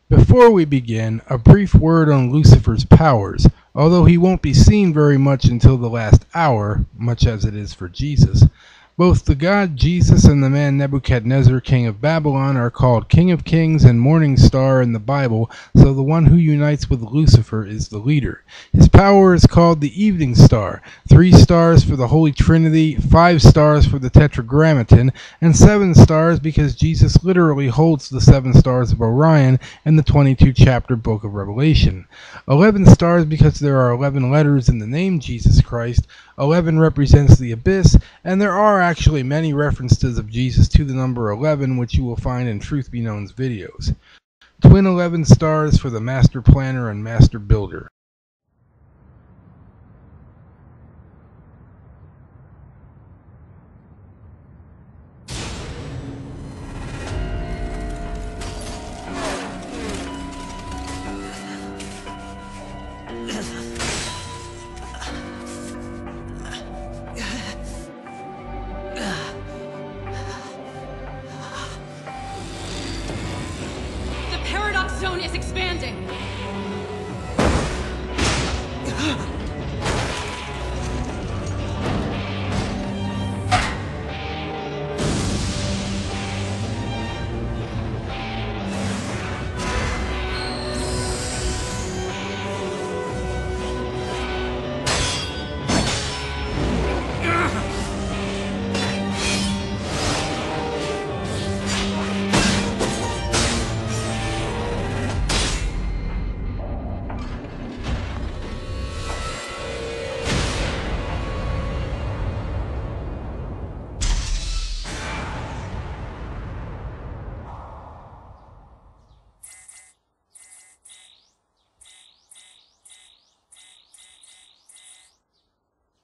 Before we begin, a brief word on Lucifer's powers. Although he won't be seen very much until the last hour, much as it is for Jesus, both the god Jesus and the man Nebuchadnezzar, king of Babylon, are called King of Kings and Morning Star in the Bible, so the one who unites with Lucifer is the leader. His power is called the Evening Star, 3 stars for the Holy Trinity, 5 stars for the Tetragrammaton, and 7 stars because Jesus literally holds the 7 stars of Orion in the 22-chapter book of Revelation. 11 stars because there are 11 letters in the name Jesus Christ, 11 represents the abyss, and there are actually many references of Jesus to the number 11, which you will find in Truth Be Known's videos. Twin 11 stars for the Master Planner and Master Builder. Zone is expanding.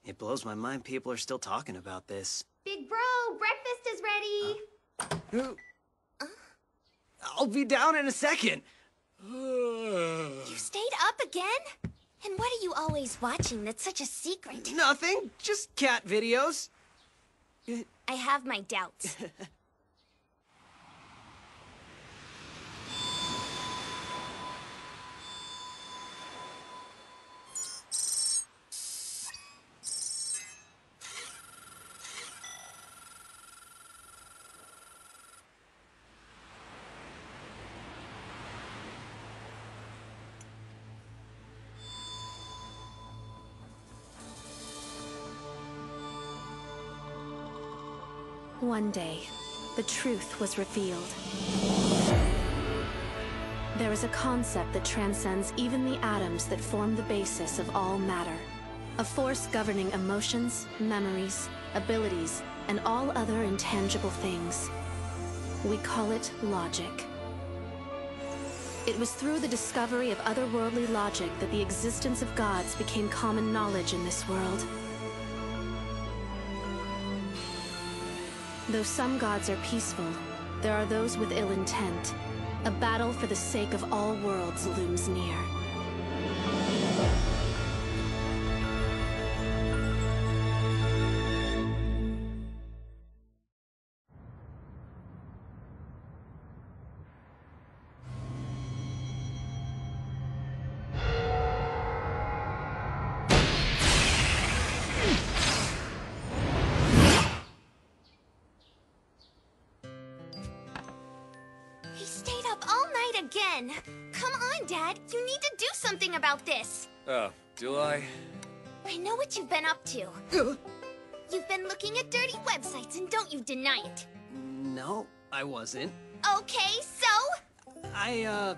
It blows my mind people are still talking about this. Big bro, breakfast is ready! I'll be down in a second. You stayed up again? And what are you always watching that's such a secret? Nothing, just cat videos. I have my doubts. One day, the truth was revealed. There is a concept that transcends even the atoms that form the basis of all matter. A force governing emotions, memories, abilities, and all other intangible things. We call it logic. It was through the discovery of otherworldly logic that the existence of gods became common knowledge in this world. Though some gods are peaceful, there are those with ill intent. A battle for the sake of all worlds looms near. He stayed up all night again. Come on, Dad. You need to do something about this. Oh, do I? I know what you've been up to. You've been looking at dirty websites, and don't you deny it. No, I wasn't. Okay, so? Yeah,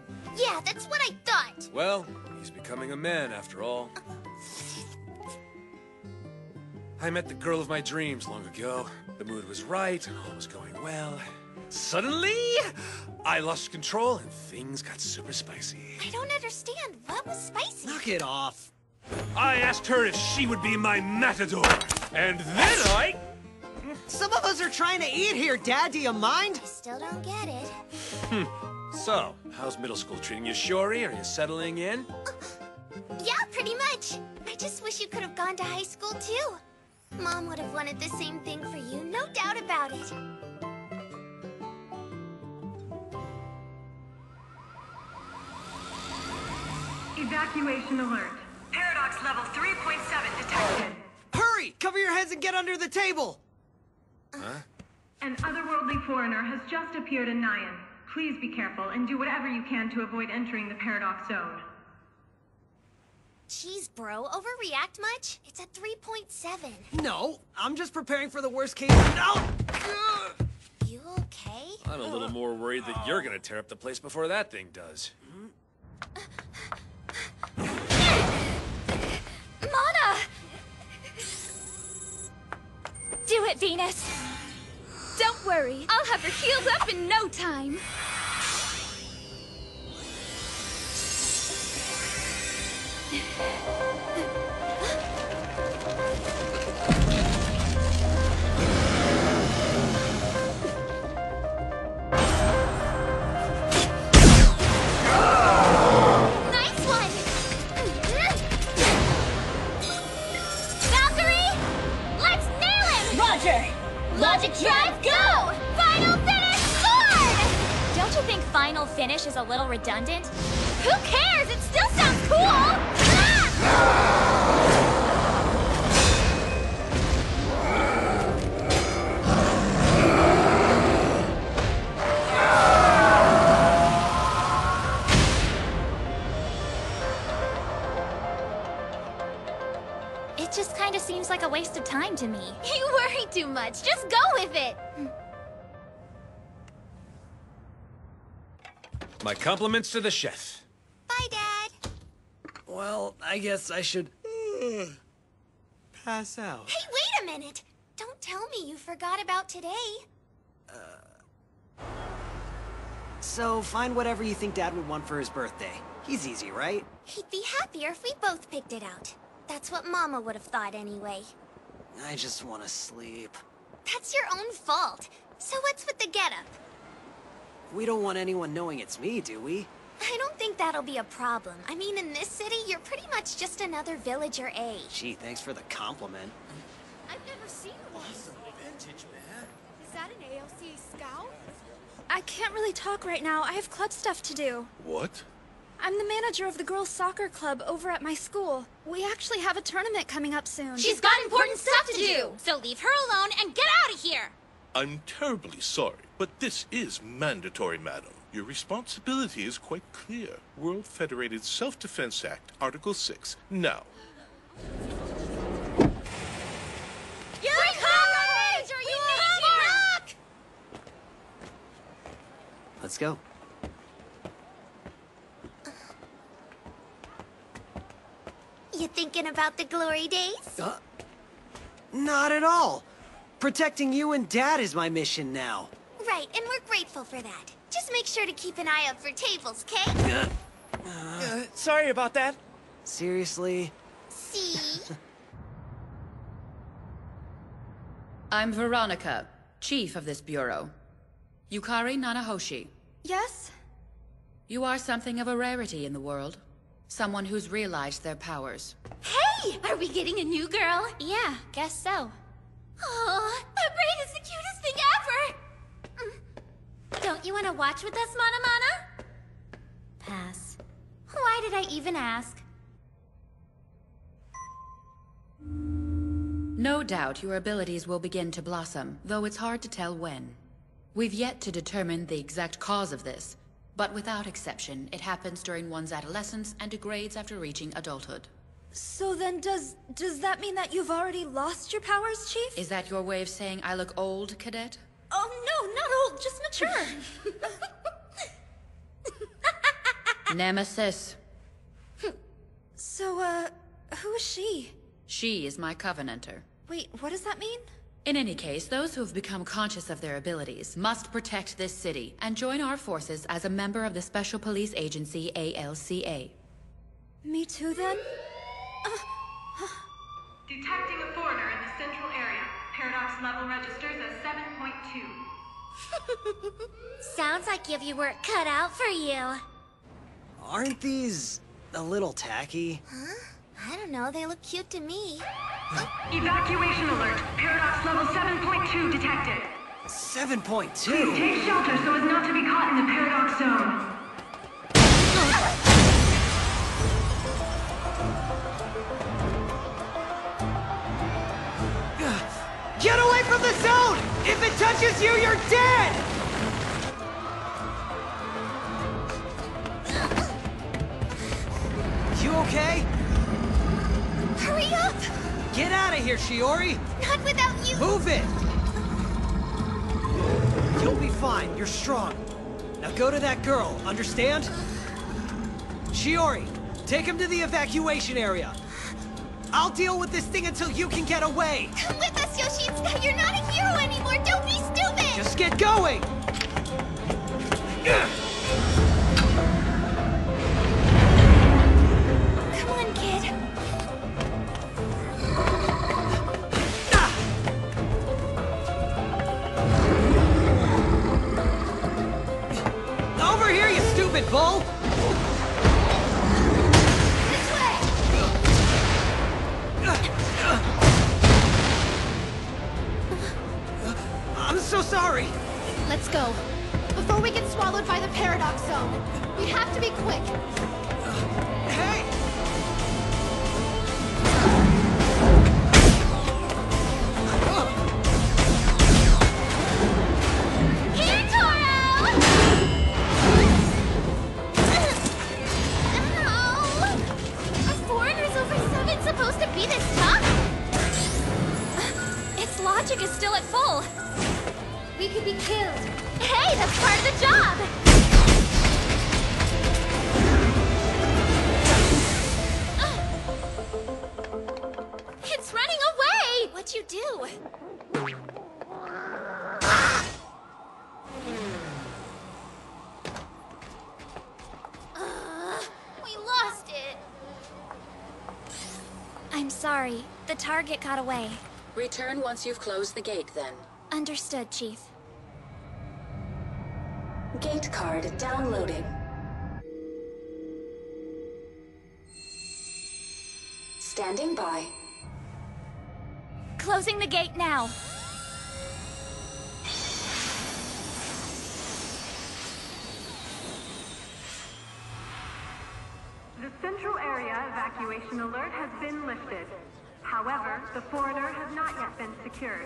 that's what I thought. Well, he's becoming a man after all. I met the girl of my dreams long ago. The mood was right, and all was going well. Suddenly, I lost control, and things got super spicy. I don't understand. What was spicy? Knock it off. I asked her if she would be my matador, and then Some of us are trying to eat here, Dad. Do you mind? I still don't get it. So, how's middle school treating you, Shori? Are you settling in? Yeah, pretty much. I just wish you could have gone to high school, too. Mom would have wanted the same thing for you, no doubt about it. Evacuation alert. Paradox level 3.7 detected. Hurry! Cover your heads and get under the table! Huh? An otherworldly foreigner has just appeared in Nyan. Please be careful and do whatever you can to avoid entering the Paradox Zone. Jeez, bro, overreact much? It's at 3.7. No, I'm just preparing for the worst case. No! You okay? I'm a little more worried that you're gonna tear up the place before that thing does. Mana! Do it, Venus! Don't worry, I'll have her healed up in no time. Nice one! Valkyrie! Let's nail him! Roger! Logic drive, go! Final finish, sword! Don't you think final finish is a little redundant? Who cares? It still sounds cool! Ah! It just kind of seems like a waste of time to me. You worry too much. Just go with it. My compliments to the chef. Bye, Dad. Well, I guess I should... pass out. Hey, wait a minute. Don't tell me you forgot about today. So, find whatever you think Dad would want for his birthday. He's easy, right? He'd be happier if we both picked it out. That's what Mama would have thought anyway. I just want to sleep. That's your own fault. So what's with the getup? We don't want anyone knowing it's me, do we? I don't think that'll be a problem. I mean, in this city, you're pretty much just another villager A. Gee, thanks for the compliment. I've never seen one. Vintage, man. Is that an ALC scout? I can't really talk right now. I have club stuff to do. What? I'm the manager of the girls' soccer club over at my school. We actually have a tournament coming up soon. She's got important stuff to do, so leave her alone and get out of here! I'm terribly sorry, but this is mandatory, madam. Your responsibility is quite clear. World Federated Self-Defense Act, Article 6. Now, Bring courage, or you need back! Let's go. You thinking about the glory days? Not at all. Protecting you and Dad is my mission now. Right, and we're grateful for that. Just make sure to keep an eye out for tables, okay? Sorry about that. Seriously? See? I'm Veronica, chief of this bureau. Yukari Nanahoshi. Yes? You are something of a rarity in the world. Someone who's realized their powers. Hey! Are we getting a new girl? Yeah, guess so. Aw, that braid is the cutest thing ever! Don't you want to watch with us, Mana Mana? Pass. Why did I even ask? No doubt your abilities will begin to blossom, though it's hard to tell when. We've yet to determine the exact cause of this, but without exception, it happens during one's adolescence and degrades after reaching adulthood. So then does that mean that you've already lost your powers, Chief? Is that your way of saying I look old, Cadet? Oh no, not old, just mature. Nemesis. So, who is she? She is my Covenanter. Wait, what does that mean? In any case, those who have become conscious of their abilities must protect this city and join our forces as a member of the Special Police Agency, ALCA. Me too, then? Detecting a foreigner in the central area. Paradox level registers as 7.2. Sounds like you have your work cut out for you. Aren't these a little tacky? Huh? I don't know, they look cute to me. Evacuation alert. Paradox level 7.2 detected. 7.2? Take shelter so as not to be caught in the Paradox zone. from the zone! If it touches you, you're dead! You okay? Hurry up! Get out of here, Shiori! Not without you! Move it! You'll be fine. You're strong. Now go to that girl, understand? Shiori, take him to the evacuation area. I'll deal with this thing until you can get away. Come with us, Yoshitsuka! You're not a hero anymore! Don't be stupid! Just get going! Come on, kid. Over here, you stupid bull! This way! I'm so sorry! Let's go. Before we get swallowed by the paradox zone. We have to be quick. Hey! Here, Toro! Ow! Are foreigners over 7 supposed to be this tough? Its logic is still at full. We could be killed. Hey, that's part of the job! It's running away! What'd you do? We lost it. I'm sorry. The target got away. Return once you've closed the gate, then. Understood, Chief. Gate card downloading. Standing by. Closing the gate now. The central area evacuation alert has been lifted. However, the foreigner has not yet been secured.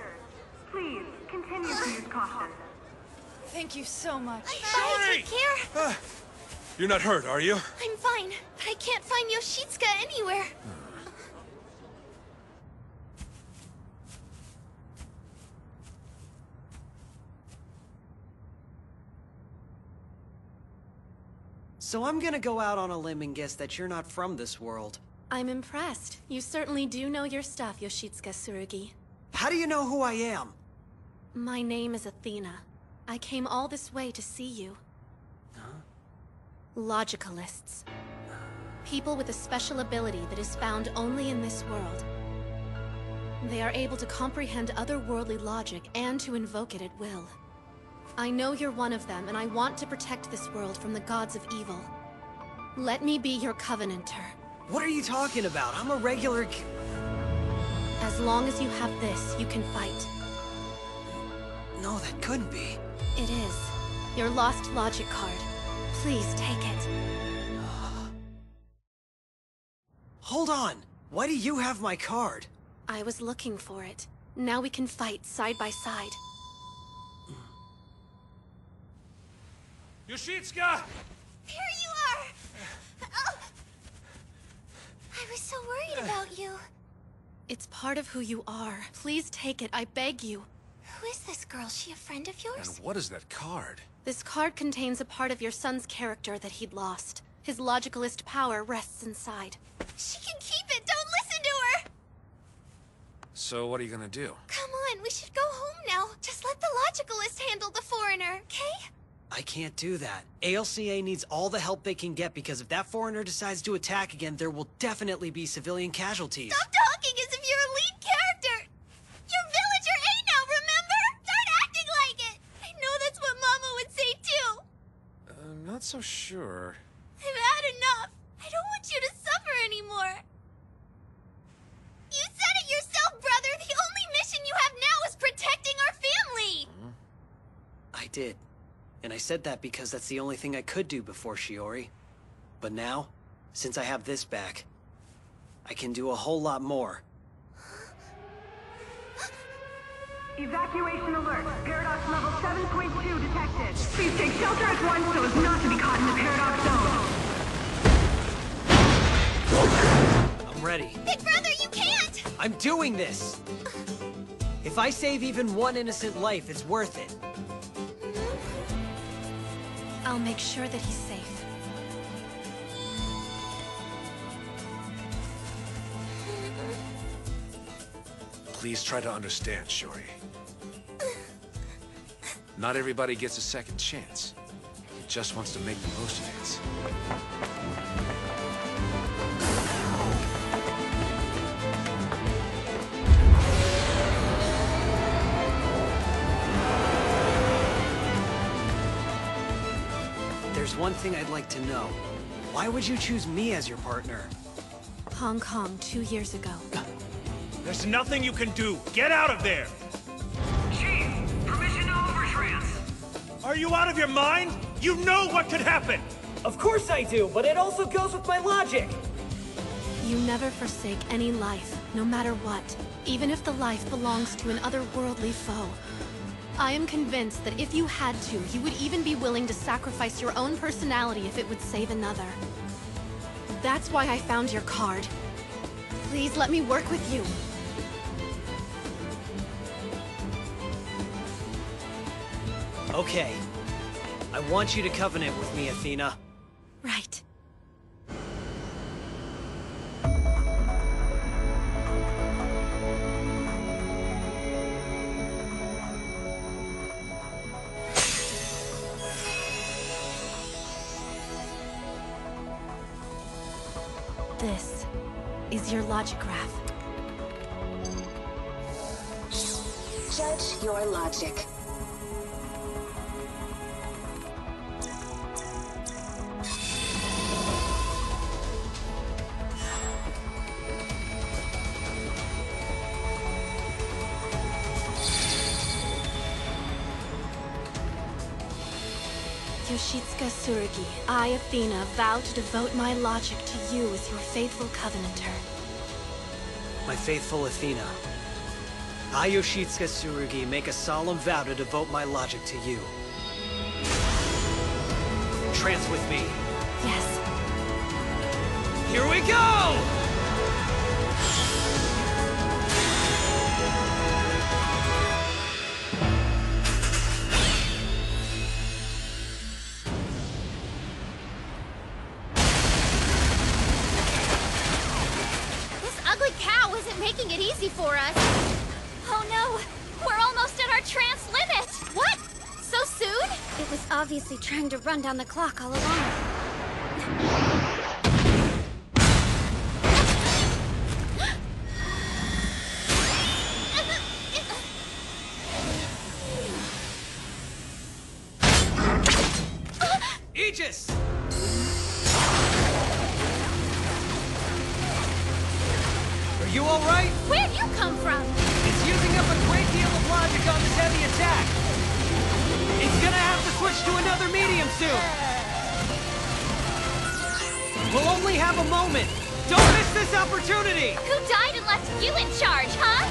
Please, continue to use caution. Thank you so much. Bye, take care. You're not hurt, are you? I'm fine, but I can't find Yoshitsuka anywhere. So I'm gonna go out on a limb and guess that you're not from this world. I'm impressed. You certainly do know your stuff, Yoshitsuka Tsurugi. How do you know who I am? My name is Athena. I came all this way to see you. Logicalists. People with a special ability that is found only in this world. They are able to comprehend otherworldly logic and to invoke it at will. I know you're one of them, and I want to protect this world from the gods of evil. Let me be your covenanter. What are you talking about? I'm a regular As long as you have this, you can fight. No, that couldn't be. It is. Your lost logic card. Please take it. Hold on. Why do you have my card? I was looking for it. Now we can fight side by side. Yoshitsuka! Here you are! Oh. I was so worried about you. It's part of who you are. Please take it, I beg you. Who is this girl? She a friend of yours? And what is that card? This card contains a part of your son's character that he'd lost. His logicalist power rests inside. She can keep it! Don't listen to her! So what are you gonna do? Come on, we should go home now. Just let the logicalist handle the foreigner, okay? I can't do that. ALCA needs all the help they can get because if that foreigner decides to attack again, there will definitely be civilian casualties. Stop talking as if you're a lead character! You're villager A now, remember? Start acting like it! I know that's what Mama would say too! I'm not so sure. I've had enough! I don't want you to suffer anymore! You said it yourself, brother! The only mission you have now is protecting our family! I did. And I said that because that's the only thing I could do before Shiori. But now, since I have this back, I can do a whole lot more. Evacuation alert. Paradox level 7.2 detected. Please take shelter at once so as not to be caught in the paradox zone. I'm ready. Big brother, you can't! I'm doing this! If I save even one innocent life, it's worth it. I'll make sure that he's safe. Please try to understand, Shuri. Not everybody gets a second chance. He just wants to make the most of it. There's one thing I'd like to know. Why would you choose me as your partner? Hong Kong 2 years ago. There's nothing you can do. Get out of there! Chief, permission to overtrans. Are you out of your mind? You know what could happen! Of course I do, but it also goes with my logic. You never forsake any life, no matter what, even if the life belongs to an otherworldly foe. I am convinced that if you had to, you would even be willing to sacrifice your own personality if it would save another. That's why I found your card. Please let me work with you. Okay. I want you to covenant with me, Athena. Right. This is your logic graph. Judge your logic. Yoshitsuka Tsurugi, I, Athena, vow to devote my logic to you as your faithful covenanter. My faithful Athena. I, Yoshitsuka Tsurugi, make a solemn vow to devote my logic to you. Trance with me. Yes. Here we go! Making it easy for us. Oh no! We're almost at our trance limit! What? So soon? It was obviously trying to run down the clock all along. Aegis! Are you alright? Where'd you come from? It's using up a great deal of logic on this heavy attack. It's gonna have to switch to another medium soon. We'll only have a moment. Don't miss this opportunity! Who died and left you in charge, huh?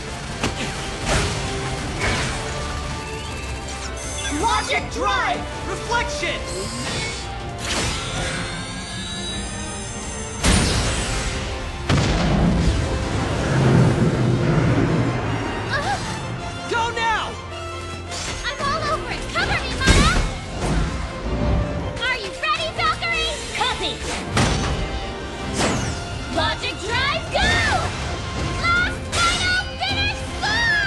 Logic drive! Reflection! Go now! I'm all over it! Cover me, Maya! Are you ready, Valkyrie? Copy! Logic drive, go! Last final finish Score!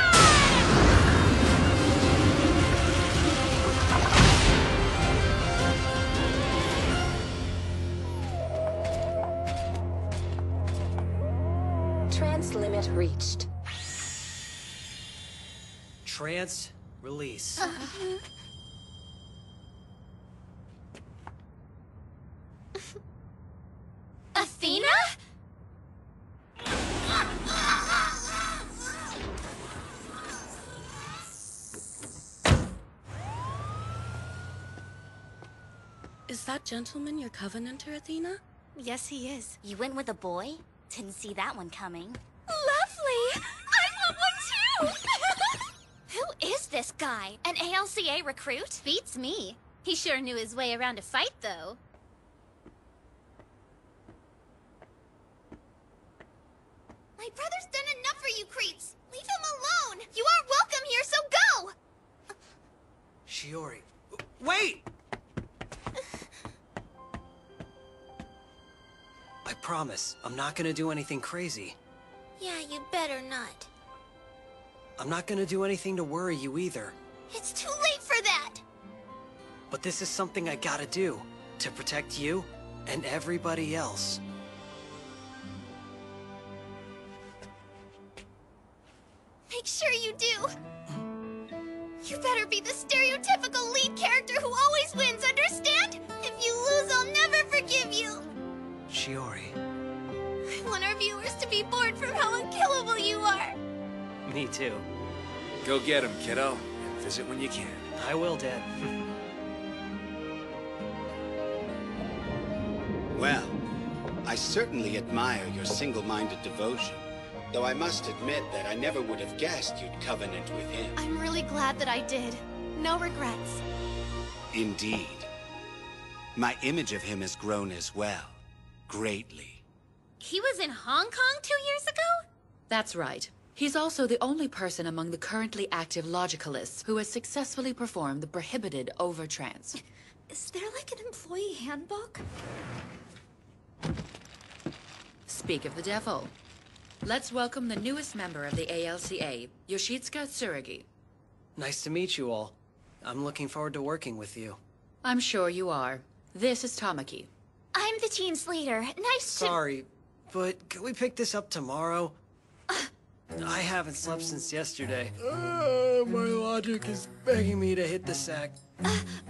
Trance limit reached. Trance, release. Athena? Is that gentleman your covenanter, Athena? Yes, he is. You went with a boy? Didn't see that one coming. Lovely! I want one too! Who this guy? An ALCA recruit? Beats me. He sure knew his way around a fight, though. My brother's done enough for you creeps! Leave him alone! You aren't welcome here, so go! Shiori. Wait! I promise, I'm not gonna do anything crazy. Yeah, you'd better not. I'm not gonna do anything to worry you either. It's too late for that! But this is something I gotta do, to protect you and everybody else. Make sure you do! You better be the stereotypical lead character who always wins, understand? If you lose, I'll never forgive you! Shiori. I want our viewers to be bored from how unkillable you are! Me too. Go get him, kiddo, and visit when you can. I will, Dad. Well, I certainly admire your single-minded devotion, though I must admit that I never would have guessed you'd covenant with him. I'm really glad that I did. No regrets. Indeed. My image of him has grown as well. Greatly. He was in Hong Kong 2 years ago? That's right. He's also the only person among the currently active logicalists who has successfully performed the prohibited overtrance. Is there like an employee handbook? Speak of the devil. Let's welcome the newest member of the ALCA, Yoshitsuka Tsuragi. Nice to meet you all. I'm looking forward to working with you. I'm sure you are. This is Tamaki. I'm the team's leader. Nice to... Sorry, but could we pick this up tomorrow? I haven't slept since yesterday. My logic is begging me to hit the sack.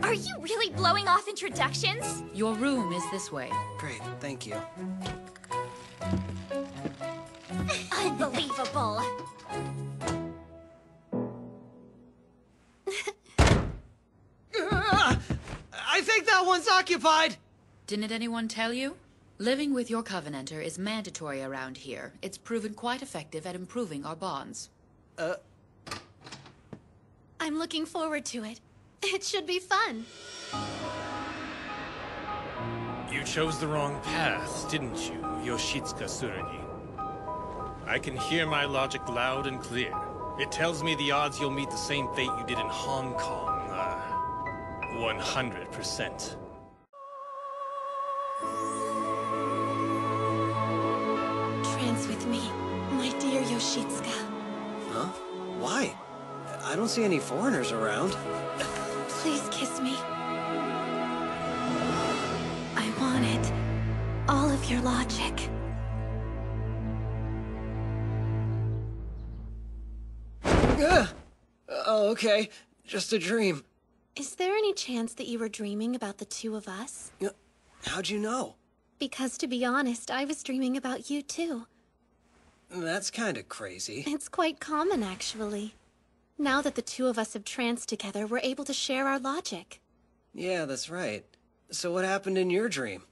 Are you really blowing off introductions? Your room is this way. Great, thank you. Unbelievable. I think that one's occupied! Didn't anyone tell you? Living with your Covenanter is mandatory around here. It's proven quite effective at improving our bonds. I'm looking forward to it. It should be fun. You chose the wrong path, didn't you, Yoshitsuka Tsuragi? I can hear my logic loud and clear. It tells me the odds you'll meet the same fate you did in Hong Kong are 100%. Trance with me, my dear Yoshitsuka. Huh? Why? I don't see any foreigners around. Please kiss me. I want it. All of your logic. Oh, okay. Just a dream. Is there any chance that you were dreaming about the two of us? How'd you know? Because to be honest, I was dreaming about you too. That's kinda crazy. It's quite common, actually. Now that the two of us have tranced together, we're able to share our logic. Yeah, that's right. So what happened in your dream?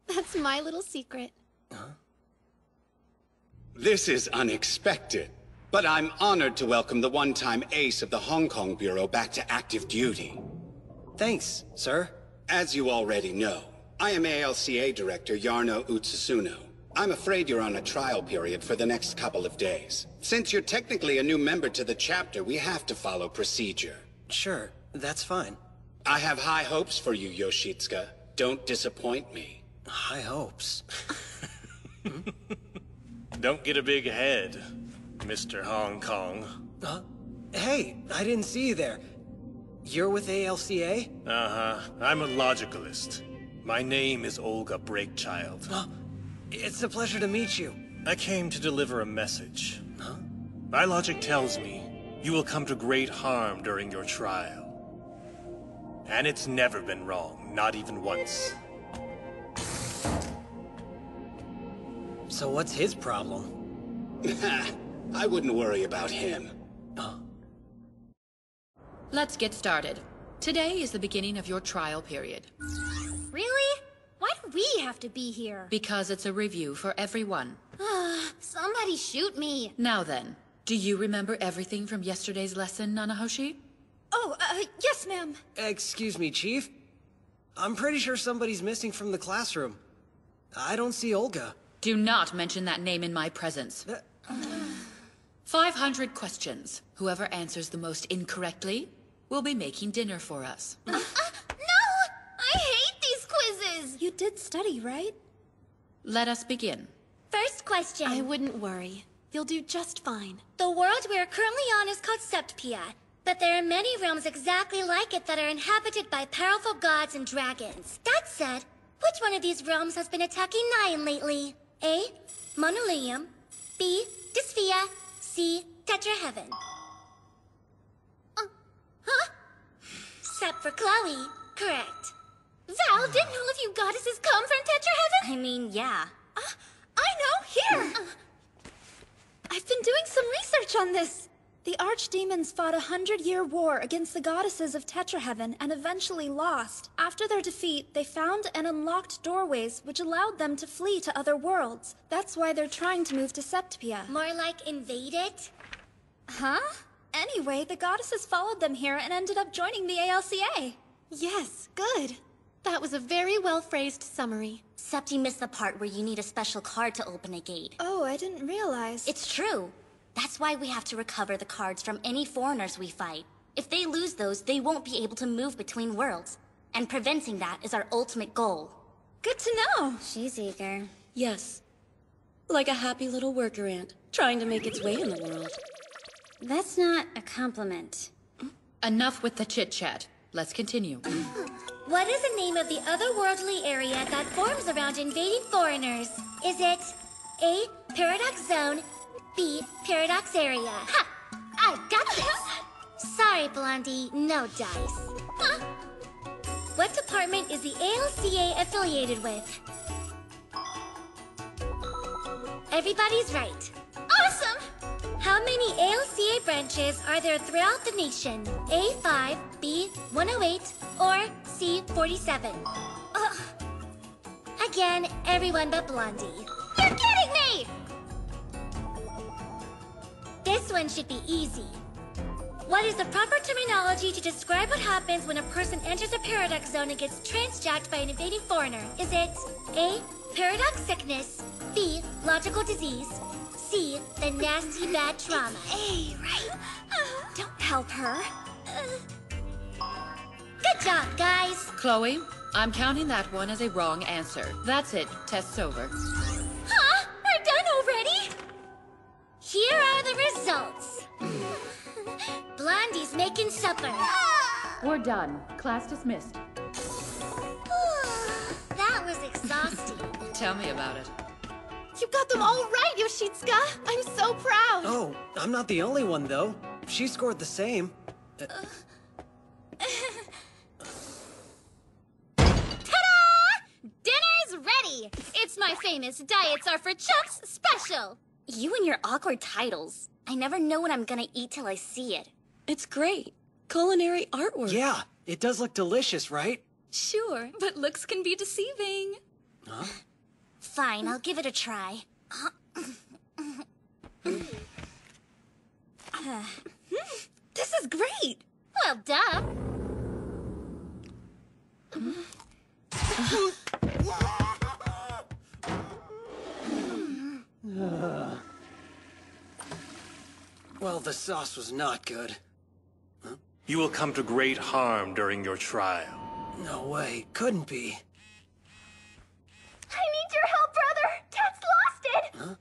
That's my little secret. This is unexpected, but I'm honored to welcome the one-time ace of the Hong Kong Bureau back to active duty. Thanks, sir. As you already know, I am ALCA Director Yarno Utsusuno. I'm afraid you're on a trial period for the next couple of days. Since you're technically a new member to the chapter, we have to follow procedure. Sure, that's fine. I have high hopes for you, Yoshitsuka. Don't disappoint me. High hopes? Don't get a big head, Mr. Hong Kong. Hey, I didn't see you there. You're with ALCA? Uh-huh. I'm a logicalist. My name is Olga Breakchild. It's a pleasure to meet you. I came to deliver a message. My logic tells me you will come to great harm during your trial. And it's never been wrong, not even once. So what's his problem? I wouldn't worry about him. Let's get started. Today is the beginning of your trial period. Really? Why do we have to be here? Because it's a review for everyone. Somebody shoot me. Now then, Do you remember everything from yesterday's lesson, Nanahoshi? Oh, yes, ma'am. Excuse me, Chief. I'm pretty sure somebody's missing from the classroom. I don't see Olga. Do not mention that name in my presence. 500 questions. Whoever answers the most incorrectly will be making dinner for us. No! I hate these quizzes! You did study, right? Let us begin. First question. I wouldn't worry. You'll do just fine. The world we are currently on is called Septpia, but there are many realms exactly like it that are inhabited by powerful gods and dragons. That said, which one of these realms has been attacking Nyan lately? A. Monolium. B. Dysphoea. C. Tetraheaven. Huh? Except for Chloe. Correct. Val, didn't all of you goddesses come from Tetraheaven? I mean, yeah. I know! Here! I've been doing some research on this. The archdemons fought a 100-year war against the goddesses of Tetraheaven and eventually lost. After their defeat, they found and unlocked doorways which allowed them to flee to other worlds. That's why they're trying to move to Septpia. More like invade it? Huh? Anyway, the goddesses followed them here and ended up joining the ALCA. Yes, good. That was a very well-phrased summary. Except you missed the part where you need a special card to open a gate. Oh, I didn't realize. It's true. That's why we have to recover the cards from any foreigners we fight. If they lose those, they won't be able to move between worlds. And preventing that is our ultimate goal. Good to know. She's eager. Yes. Like a happy little worker ant, trying to make its way in the world. That's not a compliment. Enough with the chit-chat. Let's continue. What is the name of the otherworldly area that forms around invading foreigners? Is it A. Paradox Zone, B. Paradox Area? Ha! I got this! Sorry, Blondie, no dice. Huh? What department is the ALCA affiliated with? Everybody's right. Awesome! How many ALCA branches are there throughout the nation? A5, B108, or C47? Again, everyone but Blondie. You're kidding me! This one should be easy. What is the proper terminology to describe what happens when a person enters a paradox zone and gets transjacked by an invading foreigner? Is it A. Paradox sickness, B. Logical disease, C. The nasty bad trauma? A, right? Don't help her. Good job, guys! Chloe, I'm counting that one as a wrong answer. That's it. Test's over. Huh? We're done already? Here are the results. Blondie's making supper. We're done. Class dismissed. That was exhausting. Tell me about it. You got them all right, Yoshitsuka! I'm so proud! Oh, I'm not the only one, though. She scored the same. Ta-da! Dinner's ready! It's my famous Diets Are for Chumps special! You and your awkward titles. I never know what I'm gonna eat till I see it. It's great. Culinary artwork. Yeah, it does look delicious, right? Sure, but looks can be deceiving. Huh? Fine, I'll give it a try. This is great! Well, duh. Well, the sauce was not good. You will come to great harm during your trial. No way, couldn't be. I need your help, brother! Ted's lost it! Huh?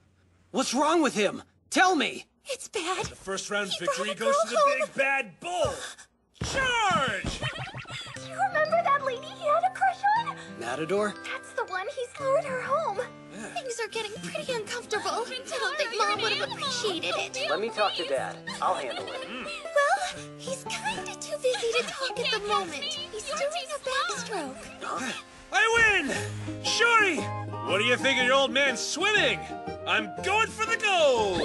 What's wrong with him? Tell me! It's bad. The first round He victory brought a goes to the girl home. big bad bull! Charge! Do you remember that lady he had a crush on? Matador? That's the one. He's lured her home. Things are getting pretty uncomfortable. I don't think Mom would have appreciated it. Let me talk to Dad. I'll handle it. Well, he's kinda too busy to talk at the moment. He's doing a backstroke. I win! Shorty! What do you think of your old man swimming? I'm going for the gold!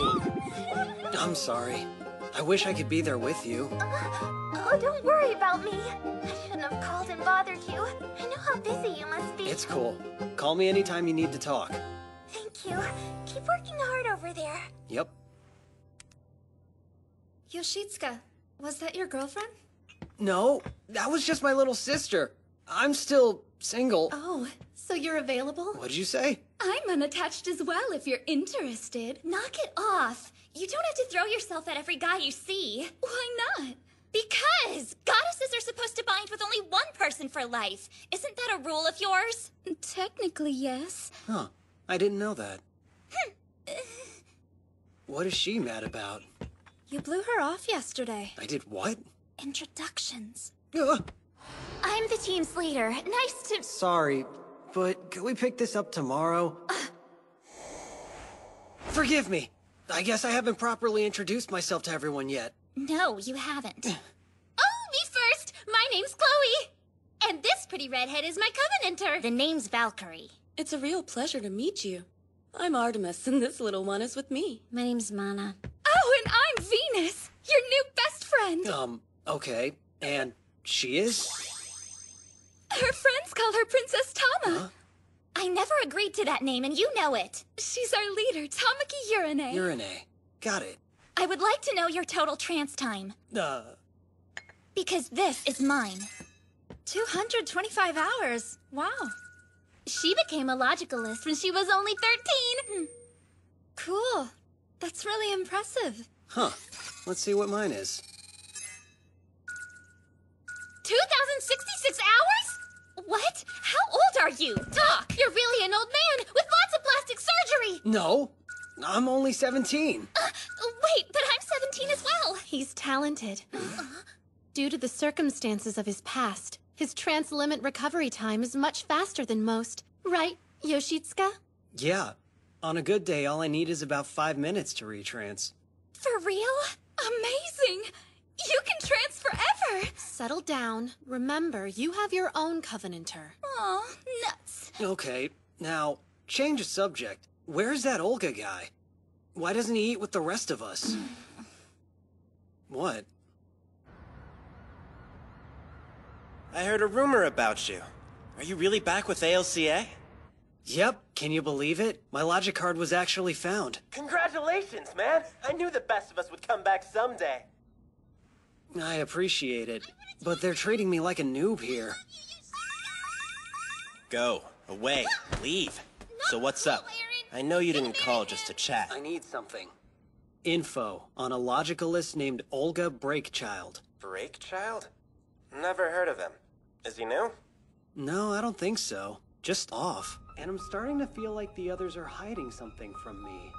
I'm sorry. I wish I could be there with you. Oh, don't worry about me. I shouldn't have called and bothered you. I know how busy you must be. It's cool. Call me anytime you need to talk. Thank you. Keep working hard over there. Yep. Yoshitsuka, was that your girlfriend? No, that was just my little sister. I'm still single. Oh, so you're available? What'd you say? I'm unattached as well if you're interested. Knock it off. You don't have to throw yourself at every guy you see. Why not? Because goddesses are supposed to bind with only one person for life. Isn't that a rule of yours? Technically, yes. Huh. I didn't know that. What is she mad about? You blew her off yesterday. I did what? Introductions. I'm the team's leader. Nice to... Sorry, but could we pick this up tomorrow? Forgive me. I guess I haven't properly introduced myself to everyone yet. No, you haven't. Oh, me first! My name's Chloe! And this pretty redhead is my covenanter. The name's Valkyrie. It's a real pleasure to meet you. I'm Artemis, and this little one is with me. My name's Mana. Oh, and I'm Venus, your new best friend. Okay. And she is? Her friends call her Princess Tama. Huh? I never agreed to that name, and you know it. She's our leader, Tamaki Urine. Urine. Got it. I would like to know your total trance time. Because this is mine. 225 hours. Wow. She became a logicalist when she was only 13. Cool. That's really impressive. Huh. Let's see what mine is. 2,066 hours? What? How old are you? Talk! You're really an old man with lots of plastic surgery! No. I'm only 17. Wait, but I'm 17 as well. He's talented. Due to the circumstances of his past, his trance limit recovery time is much faster than most. Right, Yoshitsuka? Yeah. On a good day, all I need is about 5 minutes to retrance. For real? Amazing! You can trance forever! Settle down. Remember, you have your own covenanter. Aw, nuts. Okay, now, change the subject. Where's that Olga guy? Why doesn't he eat with the rest of us? What? I heard a rumor about you. Are you really back with ALCA? Yep, can you believe it? My logic card was actually found. Congratulations, man! I knew the best of us would come back someday. I appreciate it, but they're treating me like a noob here. Go. Away. Leave. So what's up? I know you didn't call just to chat. I need something. Info on a logicalist named Olga Breakchild. Breakchild? Never heard of him. Is he new? No, I don't think so. Just off. And I'm starting to feel like the others are hiding something from me.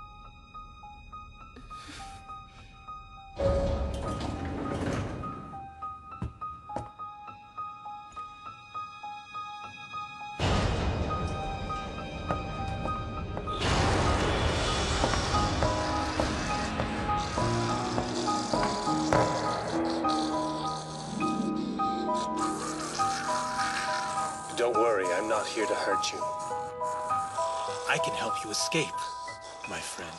Don't worry, I'm not here to hurt you. I can help you escape, my friend.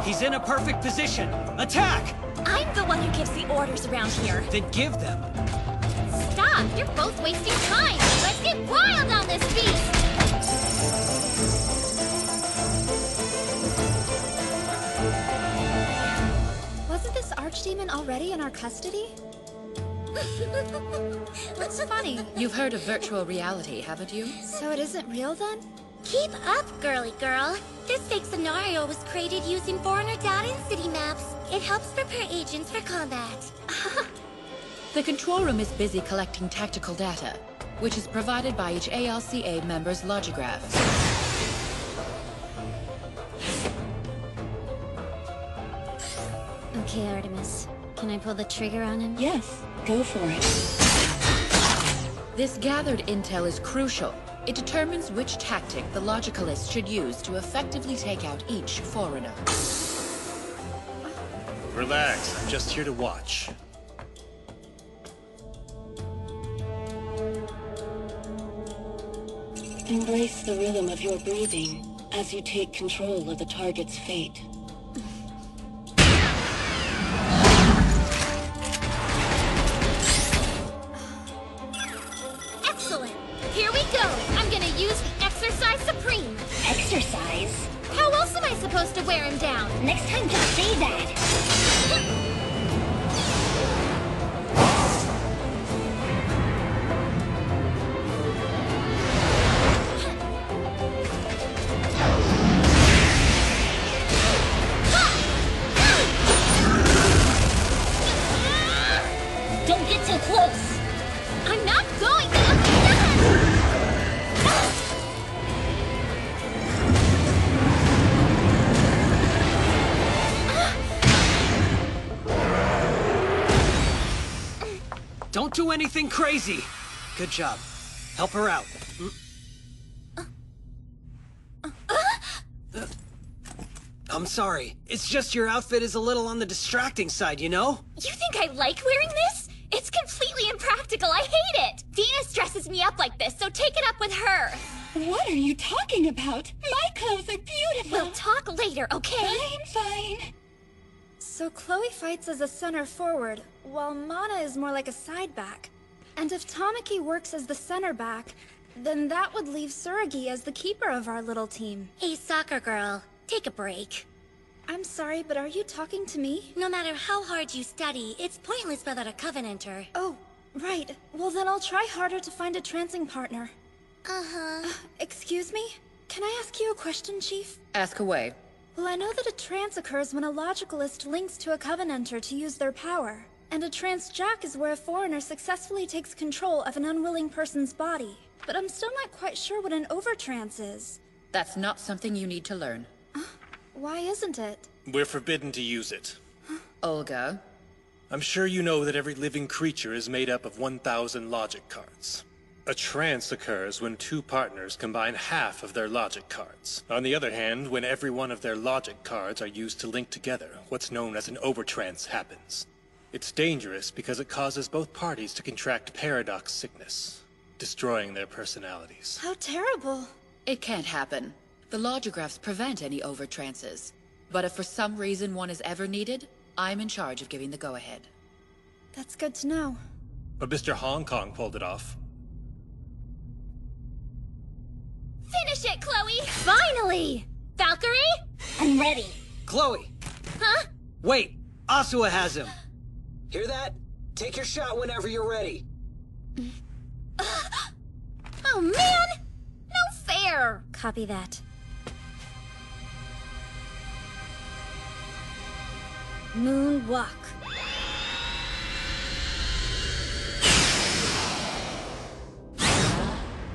He's in a perfect position. Attack! I'm the one who gives the orders around here. Then give them. Stop! You're both wasting time! Let's get wild on this beast! Wasn't this archdemon already in our custody? What's funny? You've heard of virtual reality, haven't you? So it isn't real then? Keep up, girly girl. This fake scenario was created using foreigner data and city maps. It helps prepare agents for combat. The control room is busy collecting tactical data, which is provided by each ALCA member's logograph. Okay, Artemis. Can I pull the trigger on him? Yes, go for it. This gathered intel is crucial. It determines which tactic the logicalists should use to effectively take out each foreigner. Relax, I'm just here to watch. Embrace the rhythm of your breathing as you take control of the target's fate. Excellent! Here we go! I'm gonna use the Exercise Supreme! Exercise? supposed to wear him down. Next time, just say that. Don't get too close. I'm not going to. Don't do anything crazy. Good job. Help her out. I'm sorry. It's just your outfit is a little on the distracting side, you know? You think I like wearing this? It's completely impractical. I hate it. Venus dresses me up like this, so take it up with her. What are you talking about? My clothes are beautiful. We'll talk later, okay? Fine. So Chloe fights as a center forward, while Mana is more like a side back. And if Tamaki works as the center back, then that would leave Tsurugi as the keeper of our little team. Hey, soccer girl, take a break. I'm sorry, but are you talking to me? No matter how hard you study, it's pointless without a Covenanter. Oh, right. Well, then I'll try harder to find a trancing partner. Excuse me? Can I ask you a question, Chief? Ask away. Well, I know that a trance occurs when a logicalist links to a Covenanter to use their power. And a trance jack is where a foreigner successfully takes control of an unwilling person's body. But I'm still not quite sure what an overtrance is. That's not something you need to learn. Why isn't it? We're forbidden to use it. Olga? I'm sure you know that every living creature is made up of 1,000 logic cards. A trance occurs when two partners combine half of their logic cards. On the other hand, when every one of their logic cards are used to link together, what's known as an overtrance happens. It's dangerous because it causes both parties to contract paradox sickness, destroying their personalities. How terrible. It can't happen. The logographs prevent any overtrances. But if for some reason one is ever needed, I'm in charge of giving the go-ahead. That's good to know. But Mr. Hong Kong pulled it off. Finish it, Chloe! Finally! Valkyrie? I'm ready. Chloe! Huh? Wait! Asua has him! Hear that? Take your shot whenever you're ready. Oh, man! No fair! Copy that. Moonwalk.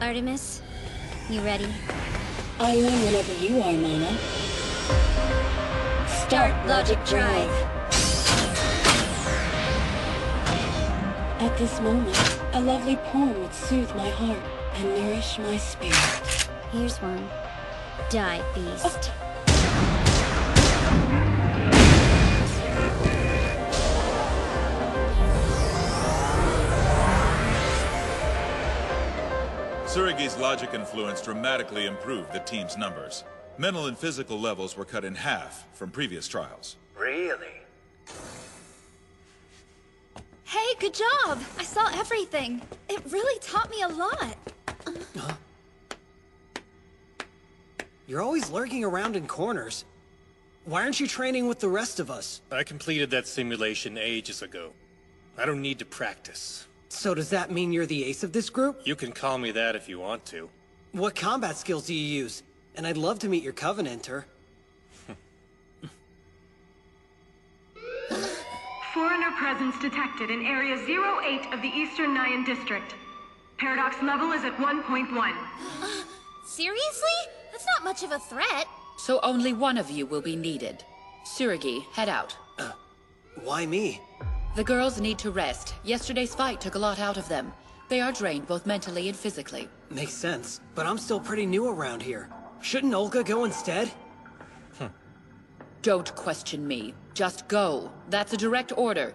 Artemis, you ready? I am whenever you are, Mana. Start logic drive. At this moment, a lovely poem would soothe my heart and nourish my spirit. Here's one. Die, beast. Tsurugi's logic influence dramatically improved the team's numbers. Mental and physical levels were cut in half from previous trials. Really? Hey, good job! I saw everything. It really taught me a lot. You're always lurking around in corners. Why aren't you training with the rest of us? I completed that simulation ages ago. I don't need to practice. So does that mean you're the ace of this group? You can call me that if you want to. What combat skills do you use? And I'd love to meet your Covenanter. Foreigner presence detected in Area 08 of the Eastern Nyan District. Paradox level is at 1.1. Seriously? That's not much of a threat. So only one of you will be needed. Tsurugi, head out. Why me? The girls need to rest. Yesterday's fight took a lot out of them. They are drained both mentally and physically. Makes sense, but I'm still pretty new around here. Shouldn't Olga go instead? Don't question me. Just go. That's a direct order.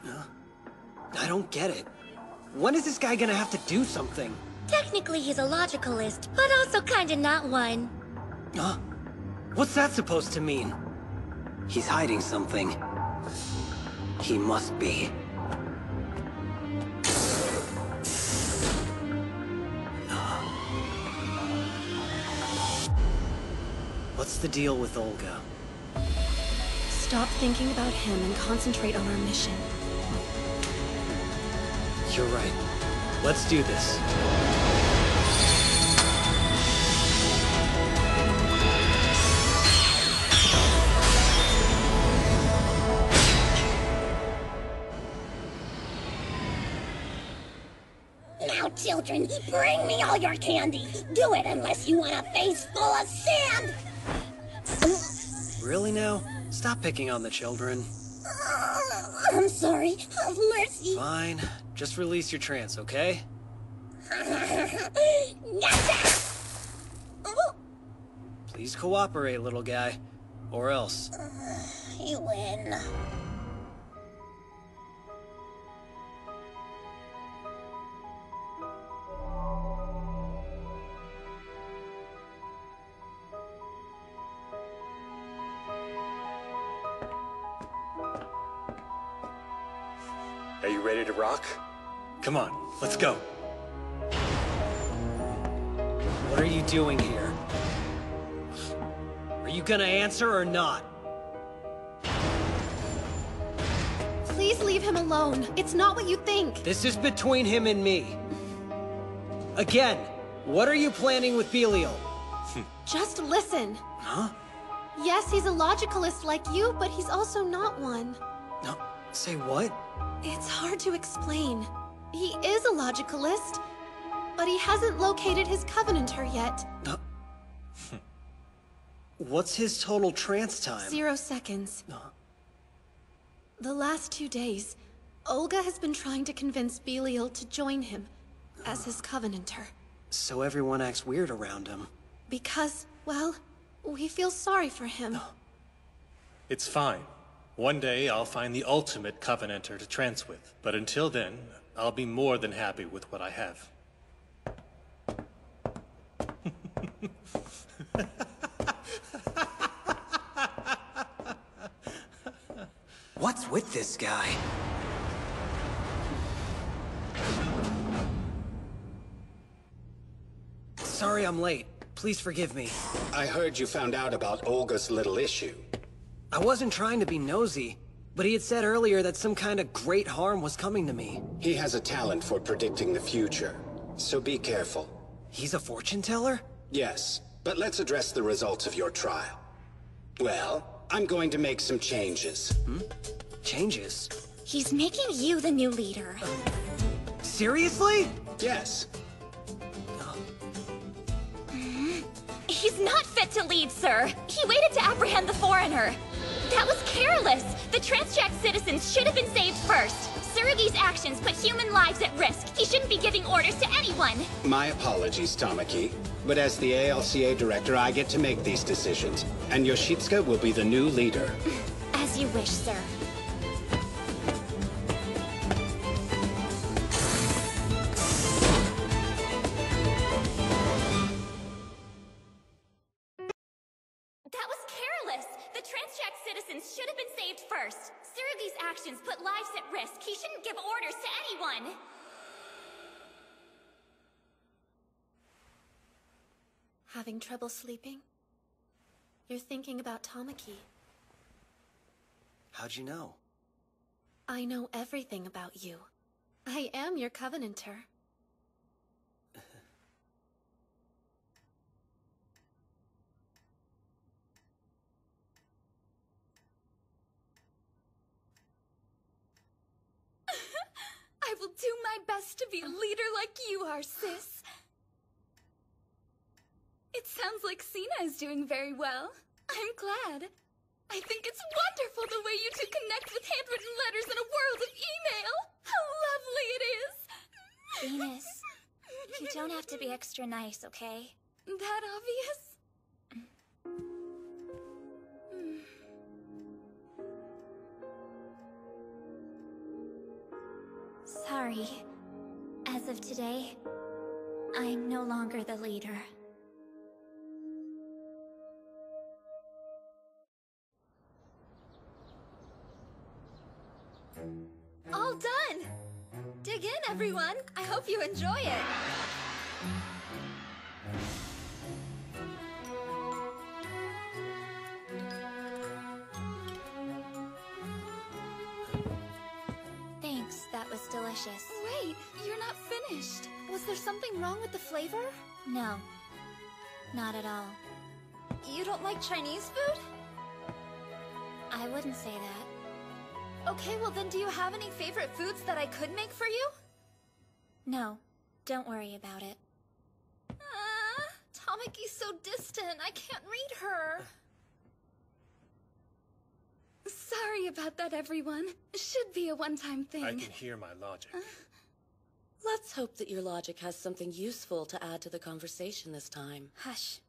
I don't get it. When is this guy gonna have to do something? Technically, he's a logicalist, but also kinda not one. Huh? What's that supposed to mean? He's hiding something. He must be. What's the deal with Olga? Stop thinking about him and concentrate on our mission. You're right. Let's do this. Now, children, bring me all your candy. Do it unless you want a face full of sand. Really now? Stop picking on the children. I'm sorry. Have mercy. Fine. Just release your trance, okay? Please cooperate, little guy. Or else. You win. Are you ready to rock? Come on, let's go. What are you doing here? Are you gonna answer or not? Please leave him alone. It's not what you think. This is between him and me. Again, what are you planning with Belial? Just listen. Huh? Yes, he's a logicalist like you, but he's also not one. No, say what? It's hard to explain. He is a logicalist, but he hasn't located his Covenanter yet. What's his total trance time? 0 seconds. The last 2 days, Olga has been trying to convince Belial to join him as his Covenanter. So everyone acts weird around him. Because, well, we feel sorry for him. It's fine. One day I'll find the ultimate Covenanter to trance with, but until then, I'll be more than happy with what I have. What's with this guy? Sorry I'm late. Please forgive me. I heard you found out about Olga's little issue. I wasn't trying to be nosy, but he had said earlier that some kind of great harm was coming to me. He has a talent for predicting the future, so be careful. He's a fortune teller? Yes, but let's address the results of your trial. Well, I'm going to make some changes. Changes? He's making you the new leader. Seriously? Yes. He's not fit to lead, sir. He waited to apprehend the foreigner. That was careless. The Transjack citizens should have been saved first. Tsurugi's actions put human lives at risk. He shouldn't be giving orders to anyone. My apologies, Tamaki. But as the ALCA director, I get to make these decisions. And Yoshitsuka will be the new leader. As you wish, sir. That was careless. The Transjack citizens should have been saved first. Tsurugi's actions put lives at risk. He shouldn't give orders to anyone. Having trouble sleeping? You're thinking about Tamaki. How'd you know? I know everything about you. I am your Covenanter. I will do my best to be a leader like you are, sis. It sounds like Sina is doing very well. I'm glad. I think it's wonderful the way you two connect with handwritten letters in a world of email. How lovely it is. Venus, you don't have to be extra nice, okay? That obvious? Sorry. As of today, I'm no longer the leader. All done! Dig in, everyone! I hope you enjoy it! delicious. Wait, you're not finished. Was there something wrong with the flavor? No, not at all. You don't like Chinese food? I wouldn't say that. Okay, well then do you have any favorite foods that I could make for you? No, don't worry about it. Tamaki's so distant, I can't read her. Sorry about that, everyone. Should be a one-time thing. I can hear my logic. Let's hope that your logic has something useful to add to the conversation this time. Hush.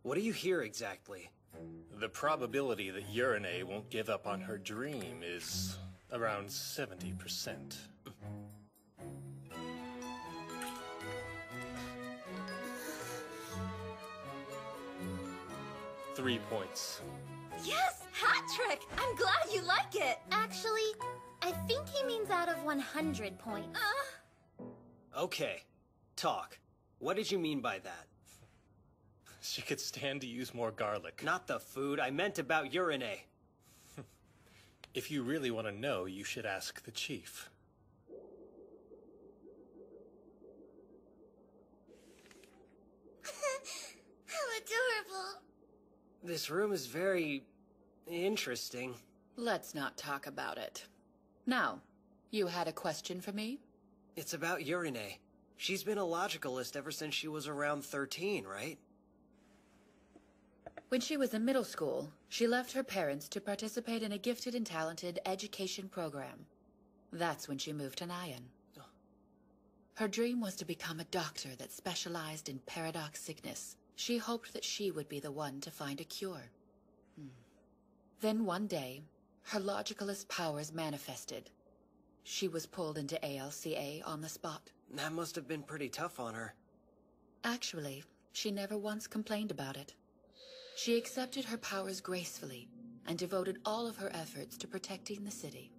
What do you hear exactly? The probability that Urine won't give up on her dream is around 70%. 3 points. Yes, hat trick! I'm glad you like it! Actually, I think he means out of 100 points. Okay. Talk. What did you mean by that? She could stand to use more garlic. Not the food, I meant about Urine. If you really want to know, you should ask the chief. How adorable. This room is very interesting. Let's not talk about it. Now, you had a question for me? It's about Urine. She's been a logicalist ever since she was around 13, right? When she was in middle school, she left her parents to participate in a gifted and talented education program. That's when she moved to Nyan. Her dream was to become a doctor that specialized in paradox sickness. She hoped that she would be the one to find a cure. Then one day, her logicalist powers manifested. She was pulled into ALCA on the spot. That must have been pretty tough on her. Actually, she never once complained about it. She accepted her powers gracefully and devoted all of her efforts to protecting the city.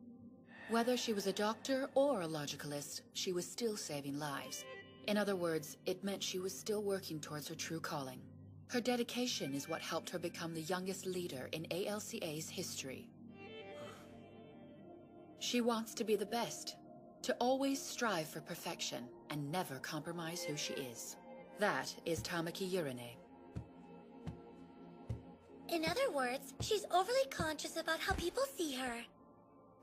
Whether she was a doctor or a logicalist, she was still saving lives. In other words, it meant she was still working towards her true calling. Her dedication is what helped her become the youngest leader in ALCA's history. She wants to be the best, to always strive for perfection and never compromise who she is. That is Tamaki Urine. In other words, she's overly conscious about how people see her.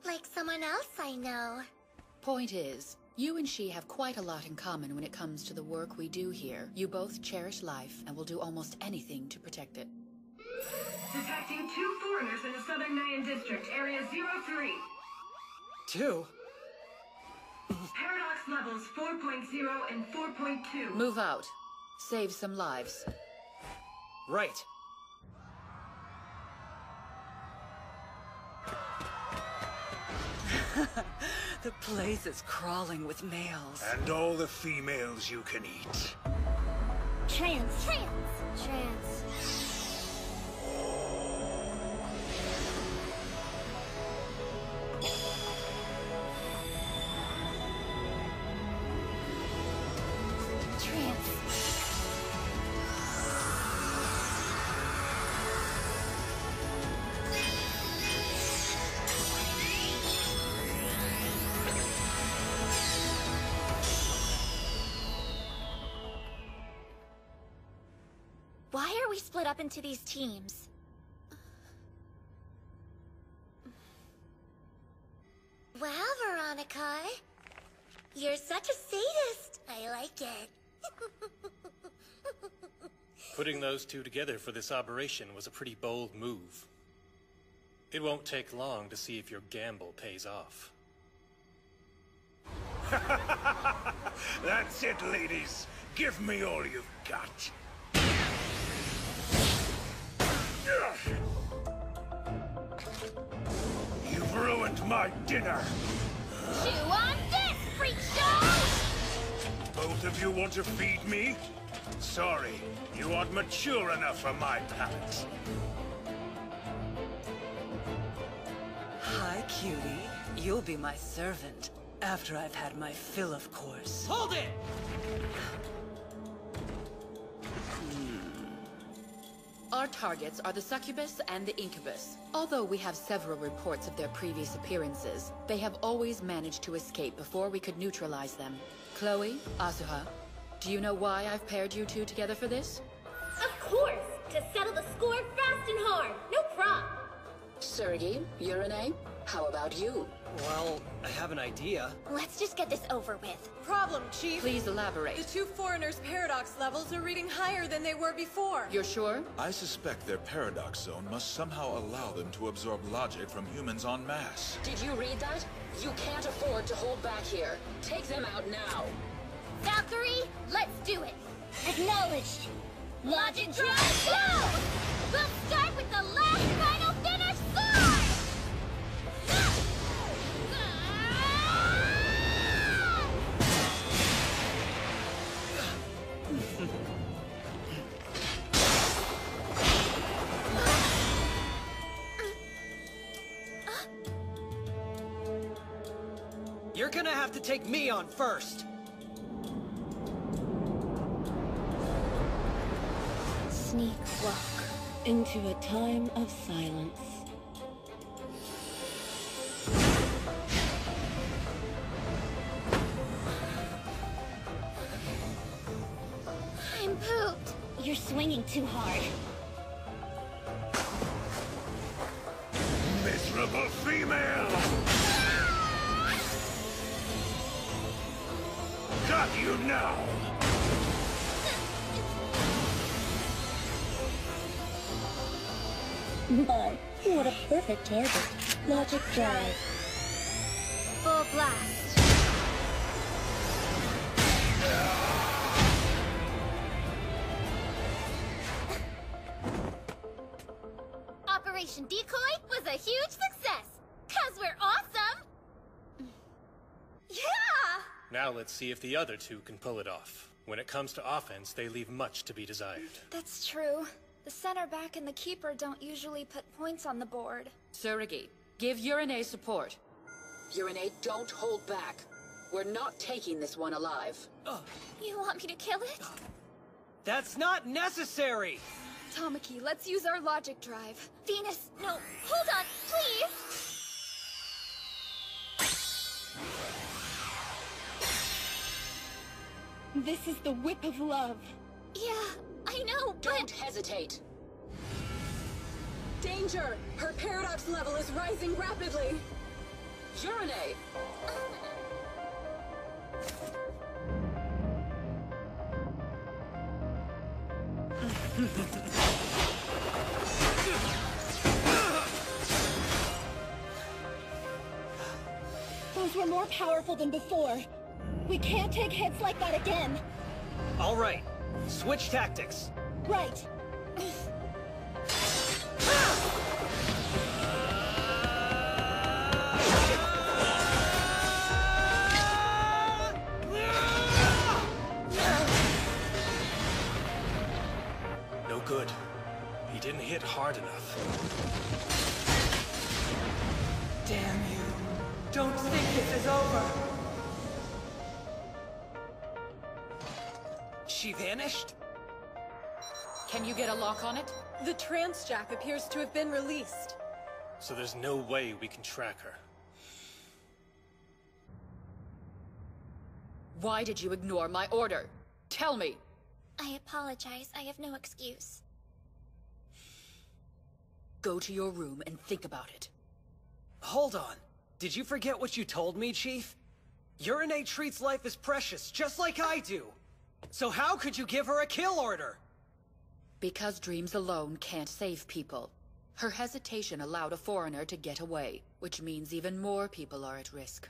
Like someone else I know. Point is, you and she have quite a lot in common when it comes to the work we do here. You both cherish life and will do almost anything to protect it. Detecting 2 foreigners in the Southern Nyan District, Area 03. 2? Paradox levels 4.0 and 4.2. Move out. Save some lives. Right. The place is crawling with males. And all the females you can eat. Trans. Why are we split up into these teams? Well, Veronica, you're such a sadist. I like it. Putting those two together for this operation was a pretty bold move. It won't take long to see if your gamble pays off. That's it, ladies. Give me all you've got. You've ruined my dinner. Chew on this, freak show! Both of you want to feed me? Sorry, you aren't mature enough for my palate. Hi, cutie. You'll be my servant after I've had my fill, of course. Hold it! Our targets are the succubus and the incubus. Although we have several reports of their previous appearances, they have always managed to escape before we could neutralize them. Chloe, Asuha, do you know why I've paired you two together for this? Of course! To settle the score fast and hard! No prob! Sergei, Urine, how about you? Well, I have an idea. Let's just get this over with. Problem, Chief. Please elaborate. The two foreigners' paradox levels are reading higher than they were before. You're sure? I suspect their paradox zone must somehow allow them to absorb logic from humans en masse. Did you read that? You can't afford to hold back here. Take them out now. Valkyrie, let's do it! Acknowledged! Logic drive, go! We'll start with the last final finish sword! You're gonna have to take me on first. Sneak walk into a time of silence. I'm pooped. You're swinging too hard. Miserable female! Got you now! My, what a perfect target. Logic drive. Full blast. Operation Decoy was a huge success! 'Cause we're awesome! Yeah! Now let's see if the other two can pull it off. When it comes to offense, they leave much to be desired. That's true. The center back and the keeper don't usually put points on the board. Surrogate, give Urine support. Urine, don't hold back. We're not taking this one alive. You want me to kill it? That's not necessary! Tamaki, let's use our logic drive. Venus, no, hold on, please! This is the whip of love. Yeah, I know, but... Don't hesitate. Danger! Her paradox level is rising rapidly. Urine! Those were more powerful than before. We can't take hits like that again. All right, switch tactics. Right. No good. He didn't hit hard enough. Damn you. Don't think this is over. She vanished? Can you get a lock on it? The transjack appears to have been released. So there's no way we can track her. Why did you ignore my order? Tell me! I apologize. I have no excuse. Go to your room and think about it. Hold on. Did you forget what you told me, Chief? Urine treats life as precious, just like I do. So how could you give her a kill order? Because dreams alone can't save people. Her hesitation allowed a foreigner to get away, which means even more people are at risk.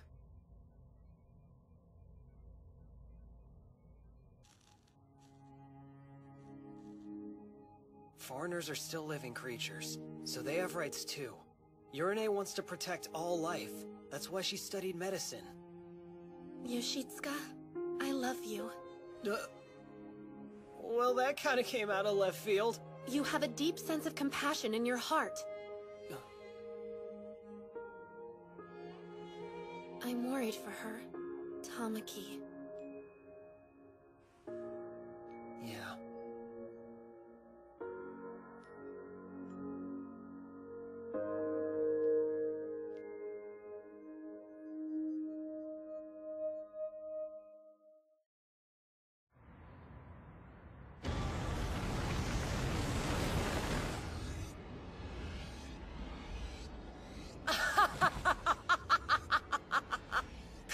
Foreigners are still living creatures, so they have rights too. Urine wants to protect all life. That's why she studied medicine. Yoshitsuka, I love you. Well, that kind of came out of left field. You have a deep sense of compassion in your heart. I'm worried for her, Tamaki. Yeah.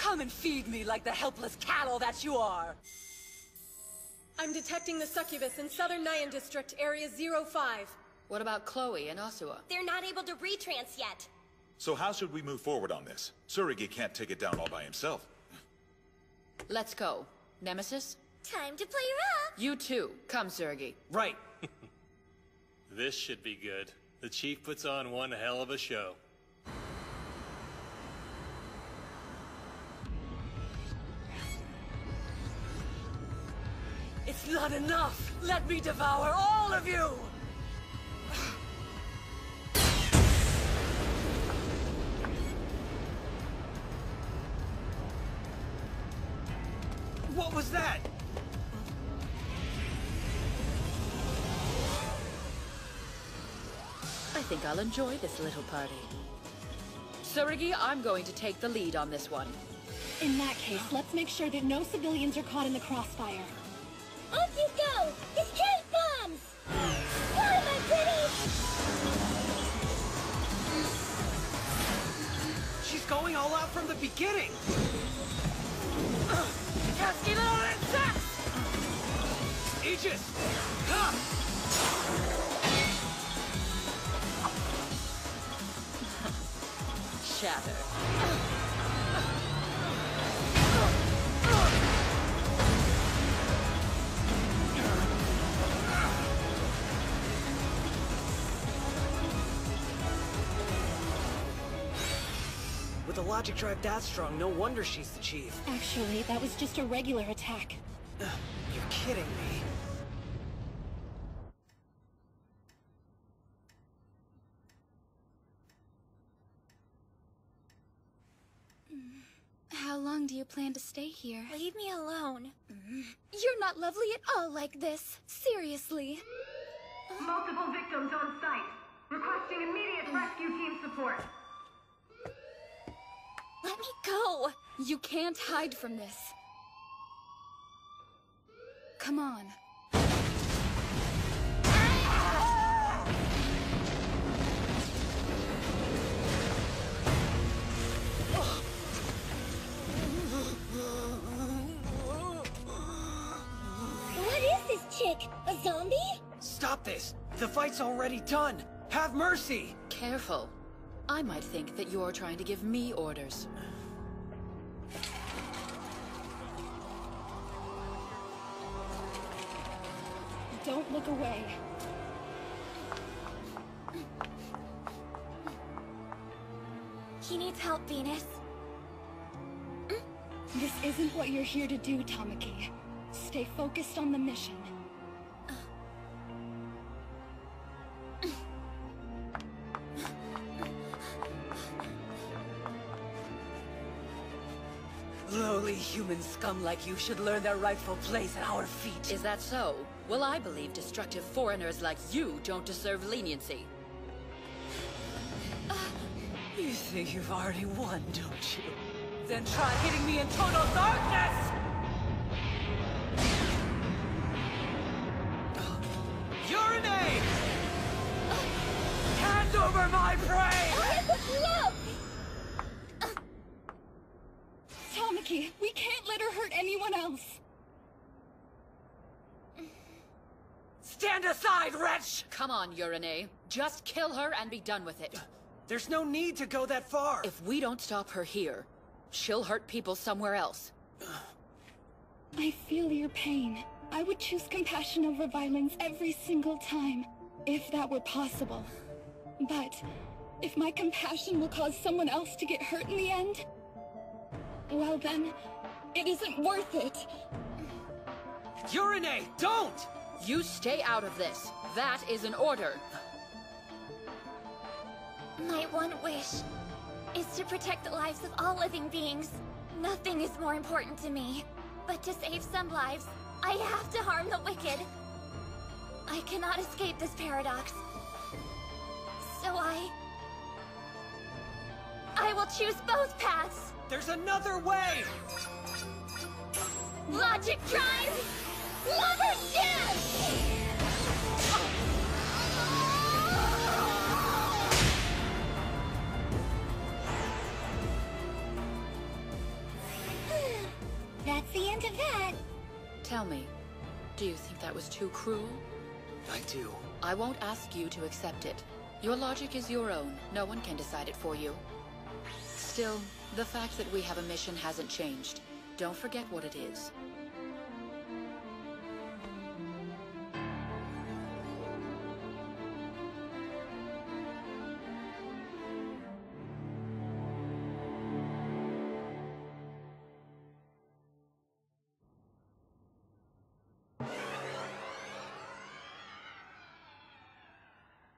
Come and feed me like the helpless cattle that you are! I'm detecting the succubus in Southern Nyan District, Area 05. What about Chloe and Asua? They're not able to retrance yet. So how should we move forward on this? Tsurugi can't take it down all by himself. Let's go. Nemesis? Time to play rough! You too. Come, Tsurugi. Right. This should be good. The Chief puts on one hell of a show. It's not enough! Let me devour all of you! What was that? I think I'll enjoy this little party. Tsurugi, I'm going to take the lead on this one. In that case, let's make sure that no civilians are caught in the crossfire. Off you go! Escape bombs! Fly, my pretty! She's going all out from the beginning! Pesky little insects! Aegis! Shatter. With a logic drive that strong, no wonder she's the chief. Actually, that was just a regular attack. You're kidding me. How long do you plan to stay here? Leave me alone. You're not lovely at all like this. Seriously. Multiple victims on site. Requesting immediate rescue team support. Let me go! You can't hide from this. Come on. What is this chick? A zombie? Stop this! The fight's already done! Have mercy! Careful. I might think that you're trying to give me orders. Don't look away. He needs help, Venus. This isn't what you're here to do, Tamaki. Stay focused on the mission. Lowly human scum like you should learn their rightful place at our feet. Is that so? Well, I believe destructive foreigners like you don't deserve leniency. You think you've already won, don't you? Then try hitting me in total darkness! Urinate! Hand over my prey! No! Tamaki, we can't let her hurt anyone else. Stand aside, wretch! Come on, Urine. Just kill her and be done with it. There's no need to go that far. If we don't stop her here, she'll hurt people somewhere else. I feel your pain. I would choose compassion over violence every single time, if that were possible. But if my compassion will cause someone else to get hurt in the end, well then, it isn't worth it. Urinate! Don't! You stay out of this. That is an order. My one wish is to protect the lives of all living beings. Nothing is more important to me. But to save some lives, I have to harm the wicked. I cannot escape this paradox. So I will choose both paths. There's another way! Logic drive! Lover's dance! that's the end of that. Tell me, do you think that was too cruel? I do. I won't ask you to accept it. Your logic is your own. No one can decide it for you. Still, the fact that we have a mission hasn't changed. Don't forget what it is.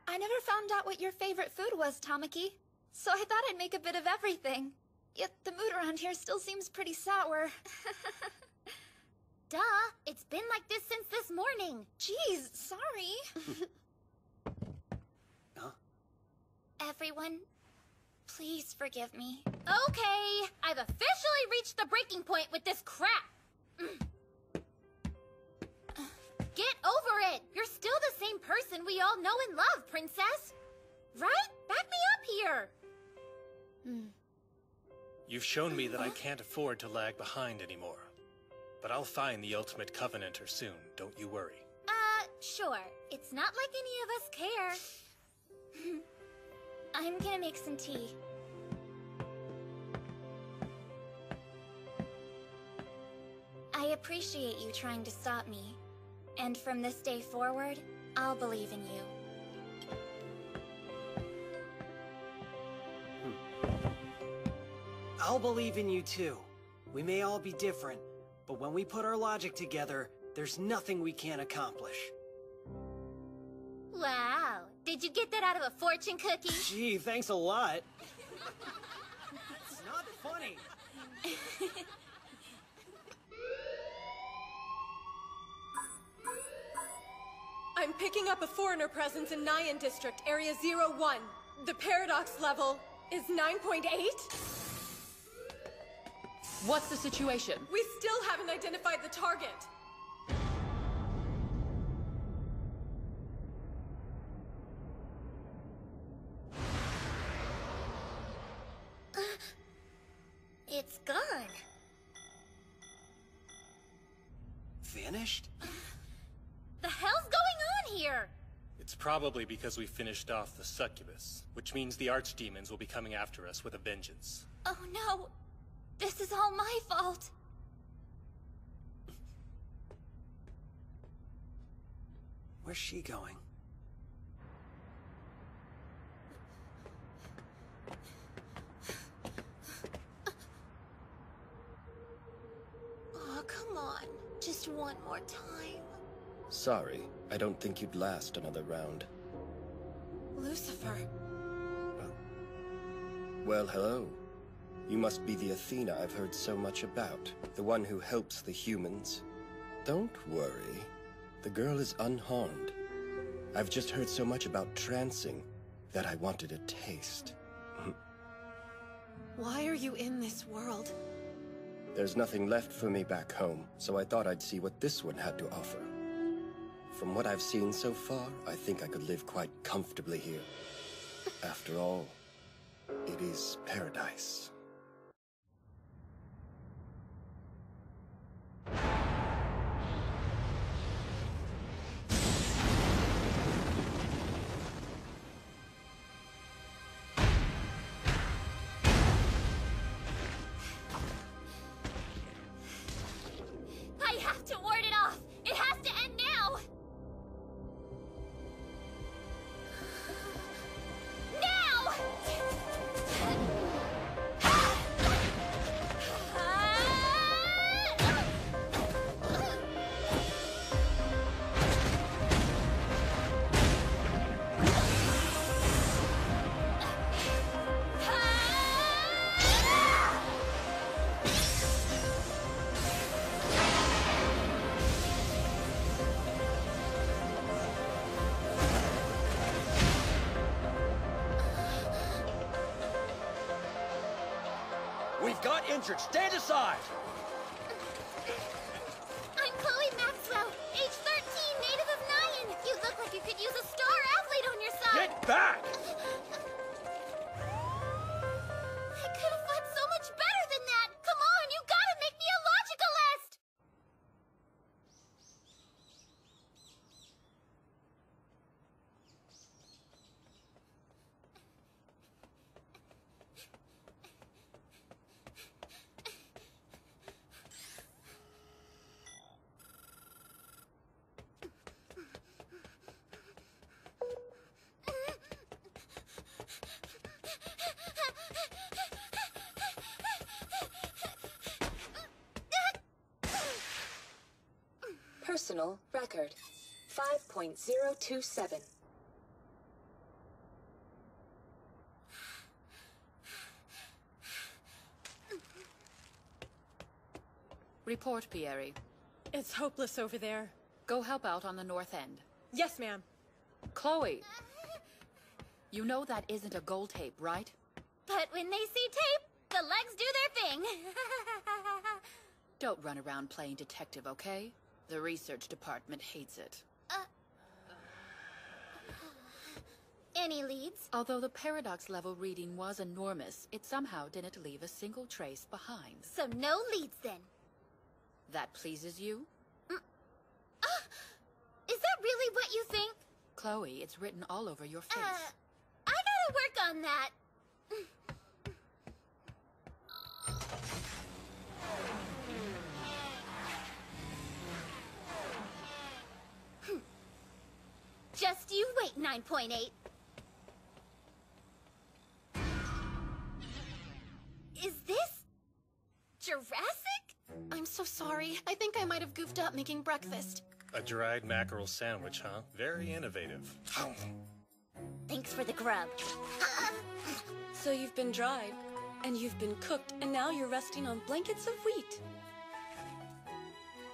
I never found out what your favorite food was, Tamaki. So I thought I'd make a bit of everything. Yet the mood around here still seems pretty sour. Duh, it's been like this since this morning. Jeez, sorry. Huh? Everyone, please forgive me. Okay, I've officially reached the breaking point with this crap. Get over it! You're still the same person we all know and love, Princess! Right? Back me up here! You've shown me that I can't afford to lag behind anymore. But I'll find the ultimate Covenanter soon, don't you worry. Sure. It's not like any of us care. I'm gonna make some tea. I appreciate you trying to stop me. And from this day forward, I'll believe in you. I'll believe in you too. We may all be different, but when we put our logic together, there's nothing we can't accomplish. Wow. Did you get that out of a fortune cookie? Gee, thanks a lot. It's not funny. I'm picking up a foreigner presence in Nyan District, Area 01. The paradox level is 9.8? What's the situation? We still haven't identified the target. It's gone. Vanished? The hell's going on here? It's probably because we finished off the succubus, which means the archdemons will be coming after us with a vengeance. Oh no! This is all my fault! Where's she going? Oh, come on. Just one more time. Sorry, I don't think you'd last another round. Lucifer. Well, hello. You must be the Athena I've heard so much about. The one who helps the humans. Don't worry. The girl is unharmed. I've just heard so much about trancing that I wanted a taste. Why are you in this world? There's nothing left for me back home, so I thought I'd see what this one had to offer. From what I've seen so far, I think I could live quite comfortably here. After all, it is paradise. I have to ward it off! It has to end now! Now! We've got injured. Stand aside! I'm Chloe Maxwell, age 13, native of Nyan. You look like you could use a star athlete on your side. Get back! I could have fought so much better than that. Come on, you gotta make me a logicalist! Personal record 5.027. Report, Pierre. It's hopeless over there. Go help out on the north end. Yes, ma'am. Chloe! You know that isn't a gold tape, right? But when they see tape, the legs do their thing. Don't run around playing detective, okay? The research department hates it. Any leads? Although the paradox level reading was enormous, it somehow didn't leave a single trace behind. So no leads then. That pleases you? Is that really what you think? Chloe, it's written all over your face. I gotta work on that. Just you wait, 9.8. Is this Jurassic? I'm so sorry. I think I might have goofed up making breakfast. A dried mackerel sandwich, huh? Very innovative. Thanks for the grub. So you've been dried, and you've been cooked, and now you're resting on blankets of wheat.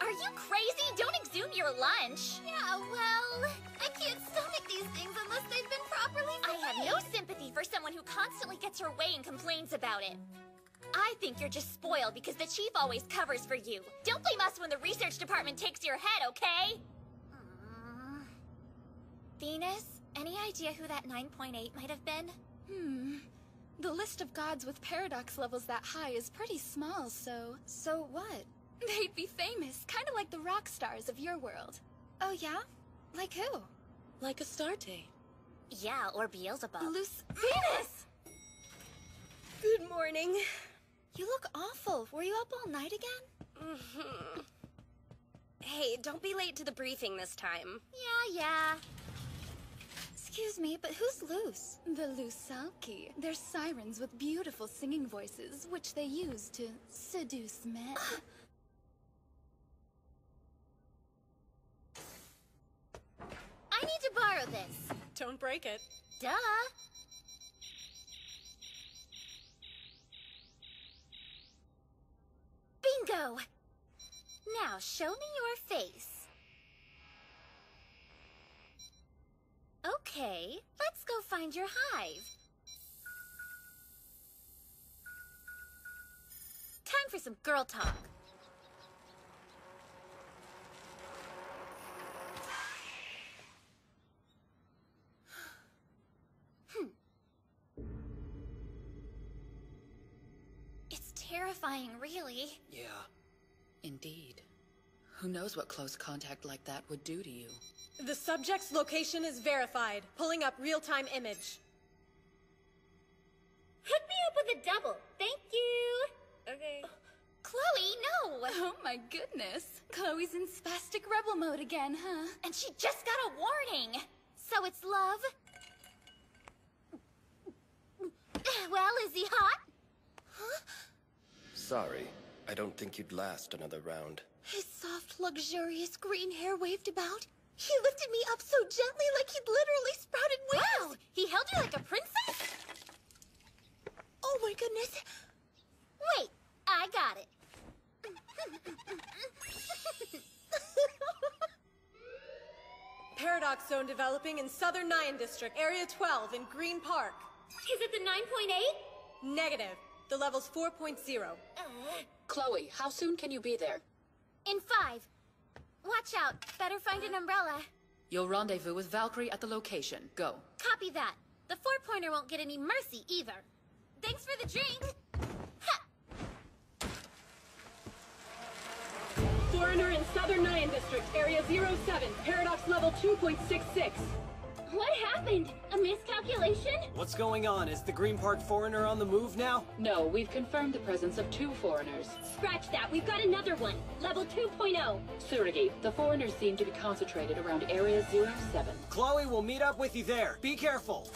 Are you crazy? Don't exhume your lunch. Yeah, well, I can't stomach these things unless they've been properly filleted. I have no sympathy for someone who constantly gets her way and complains about it. I think you're just spoiled because the chief always covers for you. Don't blame us when the research department takes your head, okay? Venus, any idea who that 9.8 might have been? The list of gods with paradox levels that high is pretty small, so... So what? They'd be famous, kind of like the rock stars of your world. Oh yeah? Like who? Like Astarte. Yeah, or Beelzebub. Venus! Good morning. You look awful. Were you up all night again? Hey, don't be late to the briefing this time. Yeah. Excuse me, but who's loose? The Lusalki. They're sirens with beautiful singing voices, which they use to seduce men. I need to borrow this. Don't break it. Duh. Bingo! Now show me your face. Okay, let's go find your hive. Time for some girl talk. It's terrifying, really. Yeah. Indeed. Who knows what close contact like that would do to you? The subject's location is verified. Pulling up real-time image. Hook me up with a double. Thank you. Okay. Chloe, no! Oh my goodness. Chloe's in spastic rebel mode again, huh? And she just got a warning. So it's love? Well, is he hot? Huh? Sorry, I don't think you'd last another round. His soft, luxurious green hair waved about. He lifted me up so gently like he'd literally sprouted wings. Wow, he held you like a princess? Oh my goodness. Wait, I got it. Paradox zone developing in Southern Nyan District, Area 12 in Green Park. Is it the 9.8? Negative. The level's 4.0. Chloe, how soon can you be there? In 5. Watch out. Better find an umbrella. You'll rendezvous with Valkyrie at the location. Go. Copy that. The 4-pointer won't get any mercy either. Thanks for the drink. Ha! Foreigner in Southern Nyan District, Area 07, Paradox Level 2.66. What happened? A miscalculation? What's going on? Is the Green Park Foreigner on the move now? No, we've confirmed the presence of 2 foreigners. Scratch that. We've got another one. Level 2.0. Surrogate, the foreigners seem to be concentrated around Area 07. Chloe, we'll meet up with you there. Be careful.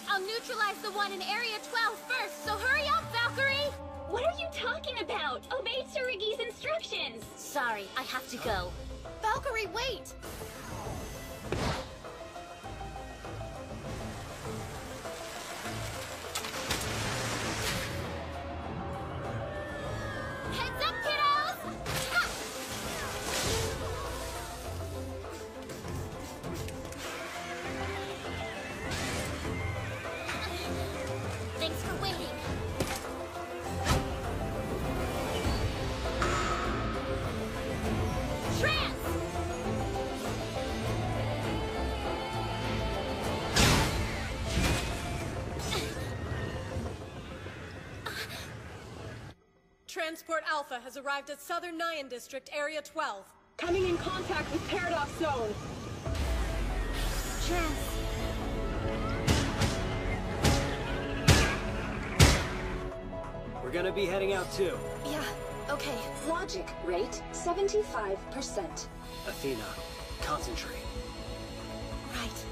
I'll neutralize the one in Area 12 first, so hurry up, Valkyrie! What are you talking about? Obey Tsurugi's instructions! Sorry, I have to go. Valkyrie, wait! Heads up, kiddos! Ha! Thanks for waiting. Trance! Transport Alpha has arrived at Southern Nyan District, Area 12. Coming in contact with Paradox Zone. Trance. We're gonna be heading out too. Yeah, okay. Logic rate 75%. Athena, concentrate. Right.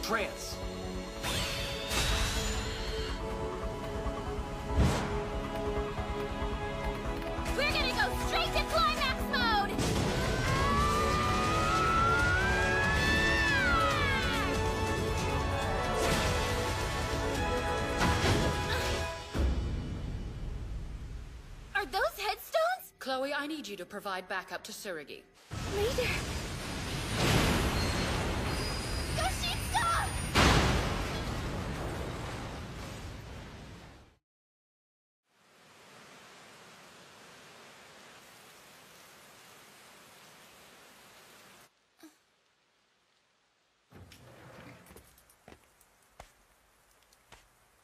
Trance. We're gonna go straight to climax mode! Are those headstones? Chloe, I need you to provide backup to Tsurugi. Leader! Yoshitsu!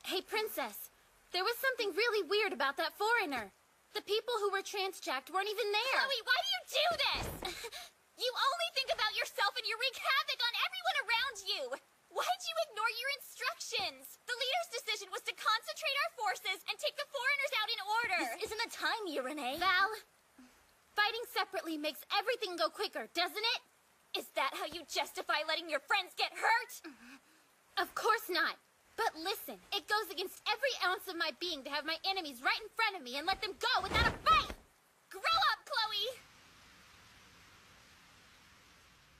Hey, Princess. There was something really weird about that foreigner. The people who were transjacked weren't even there. Chloe, why do you do this? You only think about yourself and you wreak havoc on everyone around you. Why'd you ignore your instructions? The leader's decision was to concentrate our forces and take the foreigners out in order. This isn't the time, Urine. Val, fighting separately makes everything go quicker, doesn't it? Is that how you justify letting your friends get hurt? Of course not. But listen, it goes against every ounce of my being to have my enemies right in front of me and let them go without a fight! Grow up, Chloe!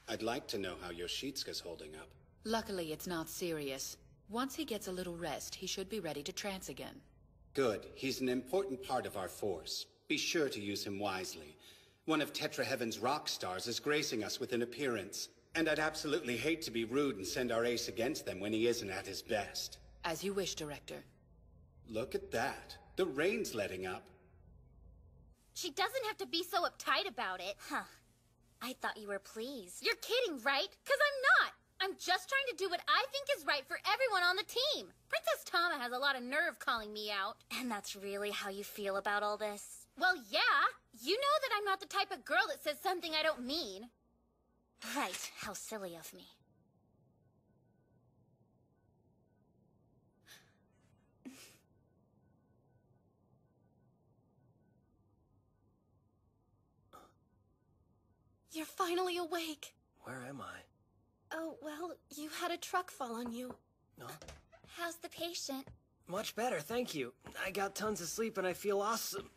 I'd like to know how Yoshitsuka's holding up. Luckily, it's not serious. Once he gets a little rest, he should be ready to trance again. Good. He's an important part of our force. Be sure to use him wisely. One of Tetra Heaven's rock stars is gracing us with an appearance. And I'd absolutely hate to be rude and send our ace against them when he isn't at his best. As you wish, Director. Look at that. The rain's letting up. She doesn't have to be so uptight about it. Huh. I thought you were pleased. You're kidding, right? 'Cause I'm not. I'm just trying to do what I think is right for everyone on the team. Princess Tama has a lot of nerve calling me out. And that's really how you feel about all this? Well, yeah. You know that I'm not the type of girl that says something I don't mean. Right. How silly of me. You're finally awake. Where am I? Oh, well, you had a truck fall on you. No? How's the patient? Much better, thank you. I got tons of sleep and I feel awesome.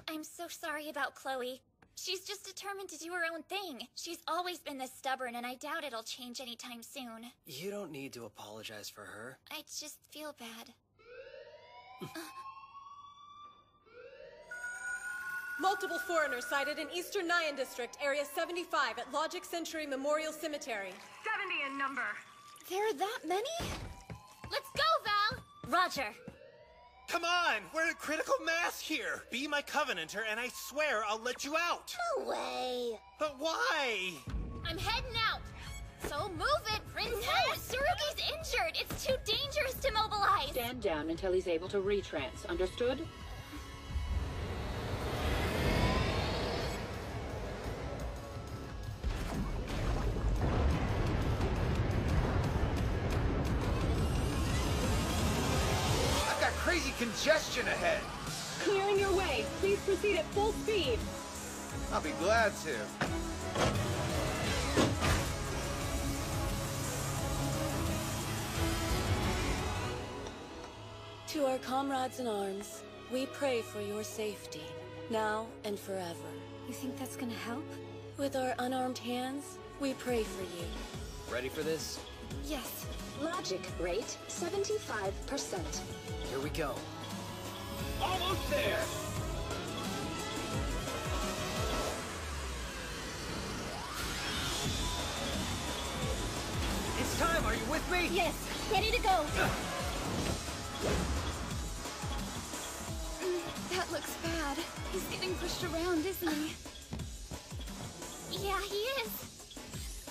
I'm so sorry about Chloe. She's just determined to do her own thing. She's always been this stubborn, and I doubt it'll change anytime soon. You don't need to apologize for her. I just feel bad. Multiple foreigners sighted in Eastern Nyan District, Area 75 at Logic Century Memorial Cemetery. 70 in number. There are that many? Let's go, Val! Roger. Come on! We're at critical mass here! Be my Covenanter, and I swear I'll let you out! No way! But why? I'm heading out! So move it, Princess! No! Tsurugi's injured! It's too dangerous to mobilize! Stand down until he's able to retrance. Understood? Crazy congestion ahead. Clearing your way. Please proceed at full speed. I'll be glad to. To our comrades in arms, we pray for your safety, now and forever. You think that's gonna help? With our unarmed hands, we pray for you. Ready for this? Yes. Logic rate 75%. Here we go. Almost there! It's time, are you with me? Yes, ready to go. That looks bad. He's getting pushed around, isn't he? Yeah, he is.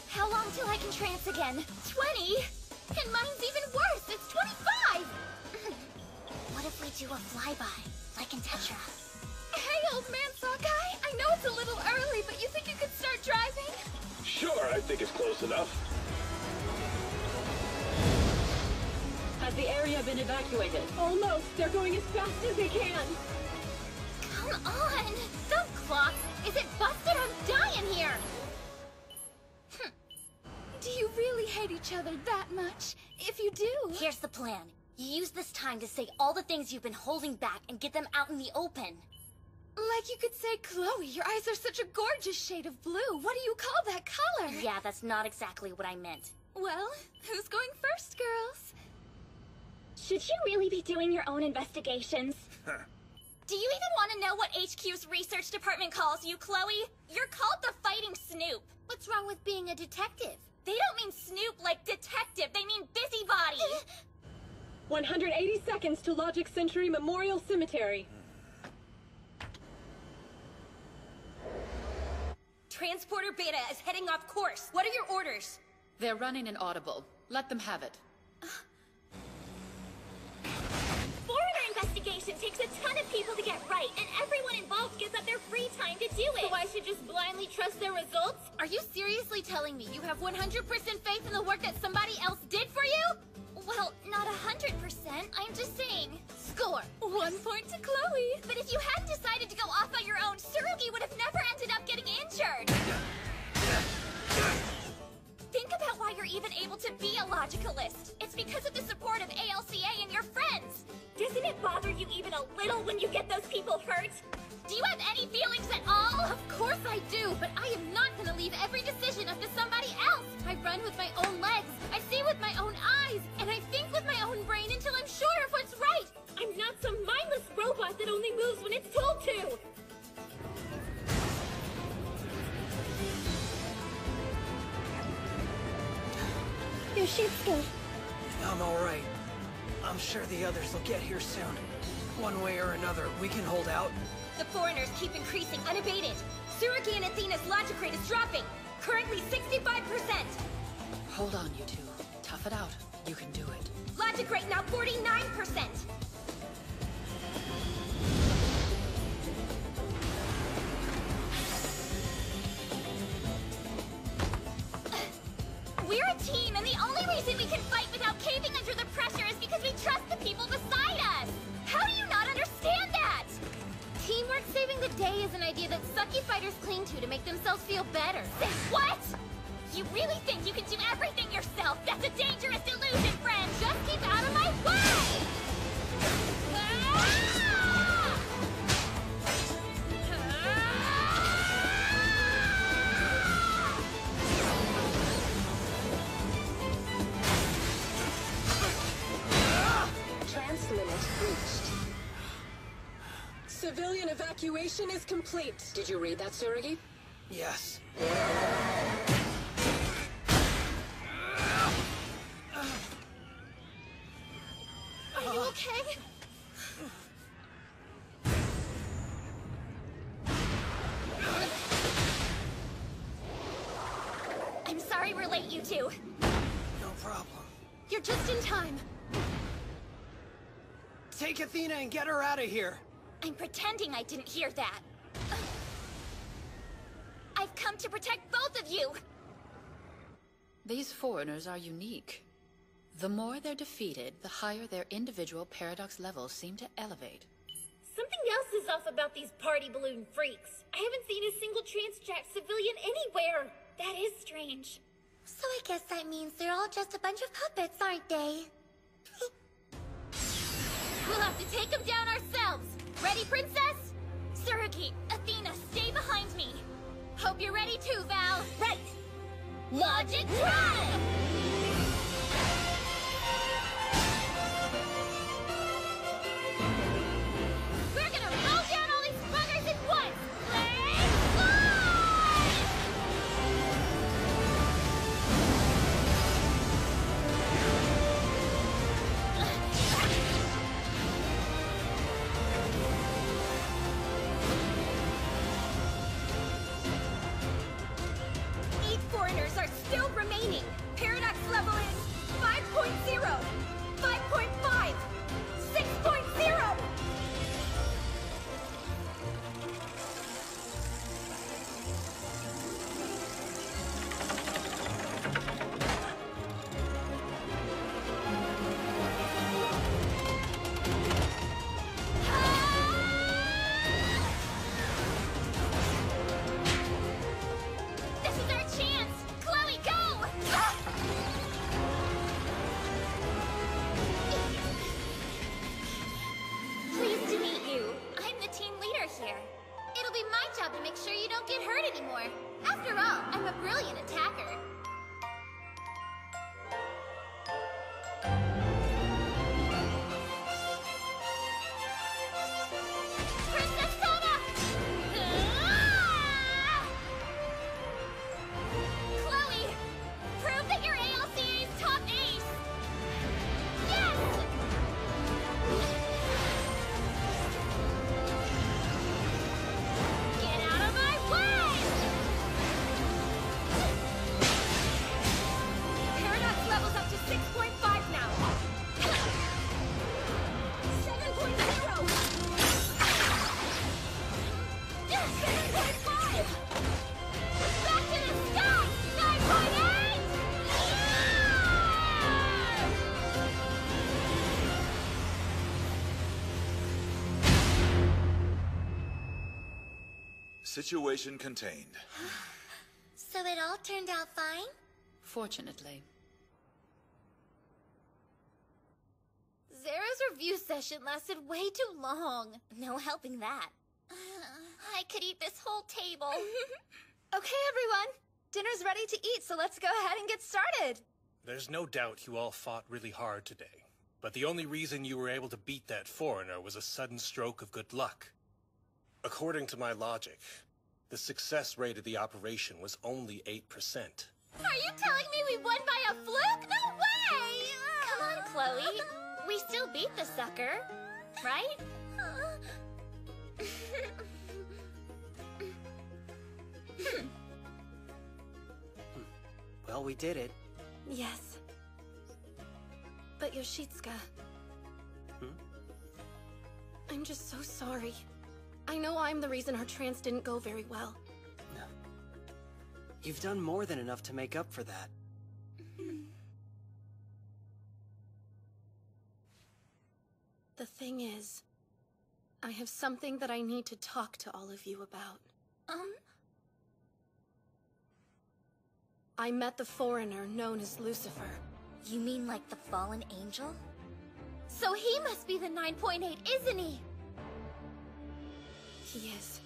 How long till I can trance again? 20? And mine's even worse, it's 25! What if we do a flyby, like in Tetra? Hey, old man Sockeye! I know it's a little early, but you think you could start driving? Sure, I think it's close enough. Has the area been evacuated? Almost. They're going as fast as they can. Come on! Don't clock! Is it busted? I'm dying here! Do you really hate each other that much? If you do... Here's the plan. You use this time to say all the things you've been holding back and get them out in the open. Like you could say, Chloe, your eyes are such a gorgeous shade of blue. What do you call that color? Yeah, that's not exactly what I meant. Well, who's going first, girls? Should you really be doing your own investigations? Do you even want to know what HQ's research department calls you, Chloe? You're called the Fighting Snoop. What's wrong with being a detective? They don't mean Snoop like detective, they mean busybody. 180 seconds to Logic Century Memorial Cemetery. Transporter Beta is heading off course. What are your orders? They're running an audible. Let them have it. Foreigner investigation takes a ton of people to get right, and everyone involved gives up their free time to do it. So I should just blindly trust their results? Are you seriously telling me you have 100% faith in the work that somebody else did for you? Well, not 100%. I'm just saying. Score! 1 point to Chloe. But if you hadn't decided to go off on your own, Tsurugi would have never ended up getting injured. Think about why you're even able to be a logicalist. It's because of the support of ALCA and your friends. Doesn't it bother you even a little when you get those people hurt? Do you have any feelings at all? Of course I do, but I am not gonna leave every decision up to somebody else. I run with my own legs, I see with my own eyes, and I think with my own brain until I'm sure of what's right. I'm not some mindless robot that only moves when it's told to. Your sheep's good. I'm alright. I'm sure the others will get here soon. One way or another, we can hold out. The foreigners keep increasing unabated. Tsurugi and Athena's logic rate is dropping. Currently 65%. Hold on, you two. Tough it out. You can do it. Logic rate now 49%. We're a team, and the only reason we can fight without caving under the pressure is because we trust the people beside us! How do you not understand that? Teamwork saving the day is an idea that sucky fighters cling to make themselves feel better. Say what? You really think you can do everything yourself? That's a dangerous delusion, friend! Just keep out of my way! Ah! Trans limit reached. Civilian evacuation is complete. Did you read that, Tsurugi? Yes. Are you okay? I'm sorry we're late, you two. No problem. You're just in time. Take Athena and get her out of here. I'm pretending I didn't hear that. I've come to protect both of you! These foreigners are unique. The more they're defeated, the higher their individual paradox levels seem to elevate. Something else is off about these party balloon freaks. I haven't seen a single transjack civilian anywhere. That is strange. So I guess that means they're all just a bunch of puppets, aren't they? We'll Hope you're ready too, Val. Right! Logic Drive! We're gonna mow down all these buggers at once! Let's fly! Eight foreigners are still remaining. Paradox level is 5.0, 5.5, 6.0. This is our chance! Chloe, go! Pleased to meet you. I'm the team leader here. It'll be my job to make sure you don't get hurt anymore. After all, I'm a brilliant attacker. Princess Soda! Ah! Chloe, prove that you're ALCA's top ace! Yes! Get out of my way! Paradox level's up to 6.5 now. 7.0. 7.5. Back to the sky! 9.8! Situation contained. So it all turned out fine? Fortunately. Zara's review session lasted way too long. No helping that. I could eat this whole table. Okay, everyone. Dinner's ready to eat, so let's go ahead and get started. There's no doubt you all fought really hard today. But the only reason you were able to beat that foreigner was a sudden stroke of good luck. According to my logic, the success rate of the operation was only 8%. Are you telling me we won by a fluke? No way! Come on, Chloe. We still beat the sucker, right? Well, we did it. Yes. But Yoshitsuka... I'm just so sorry. I know I'm the reason our trance didn't go very well. You've done more than enough to make up for that. The thing is, I have something that I need to talk to all of you about. I met the foreigner known as Lucifer. You mean like the fallen angel? So he must be the 9.8, isn't he? He is.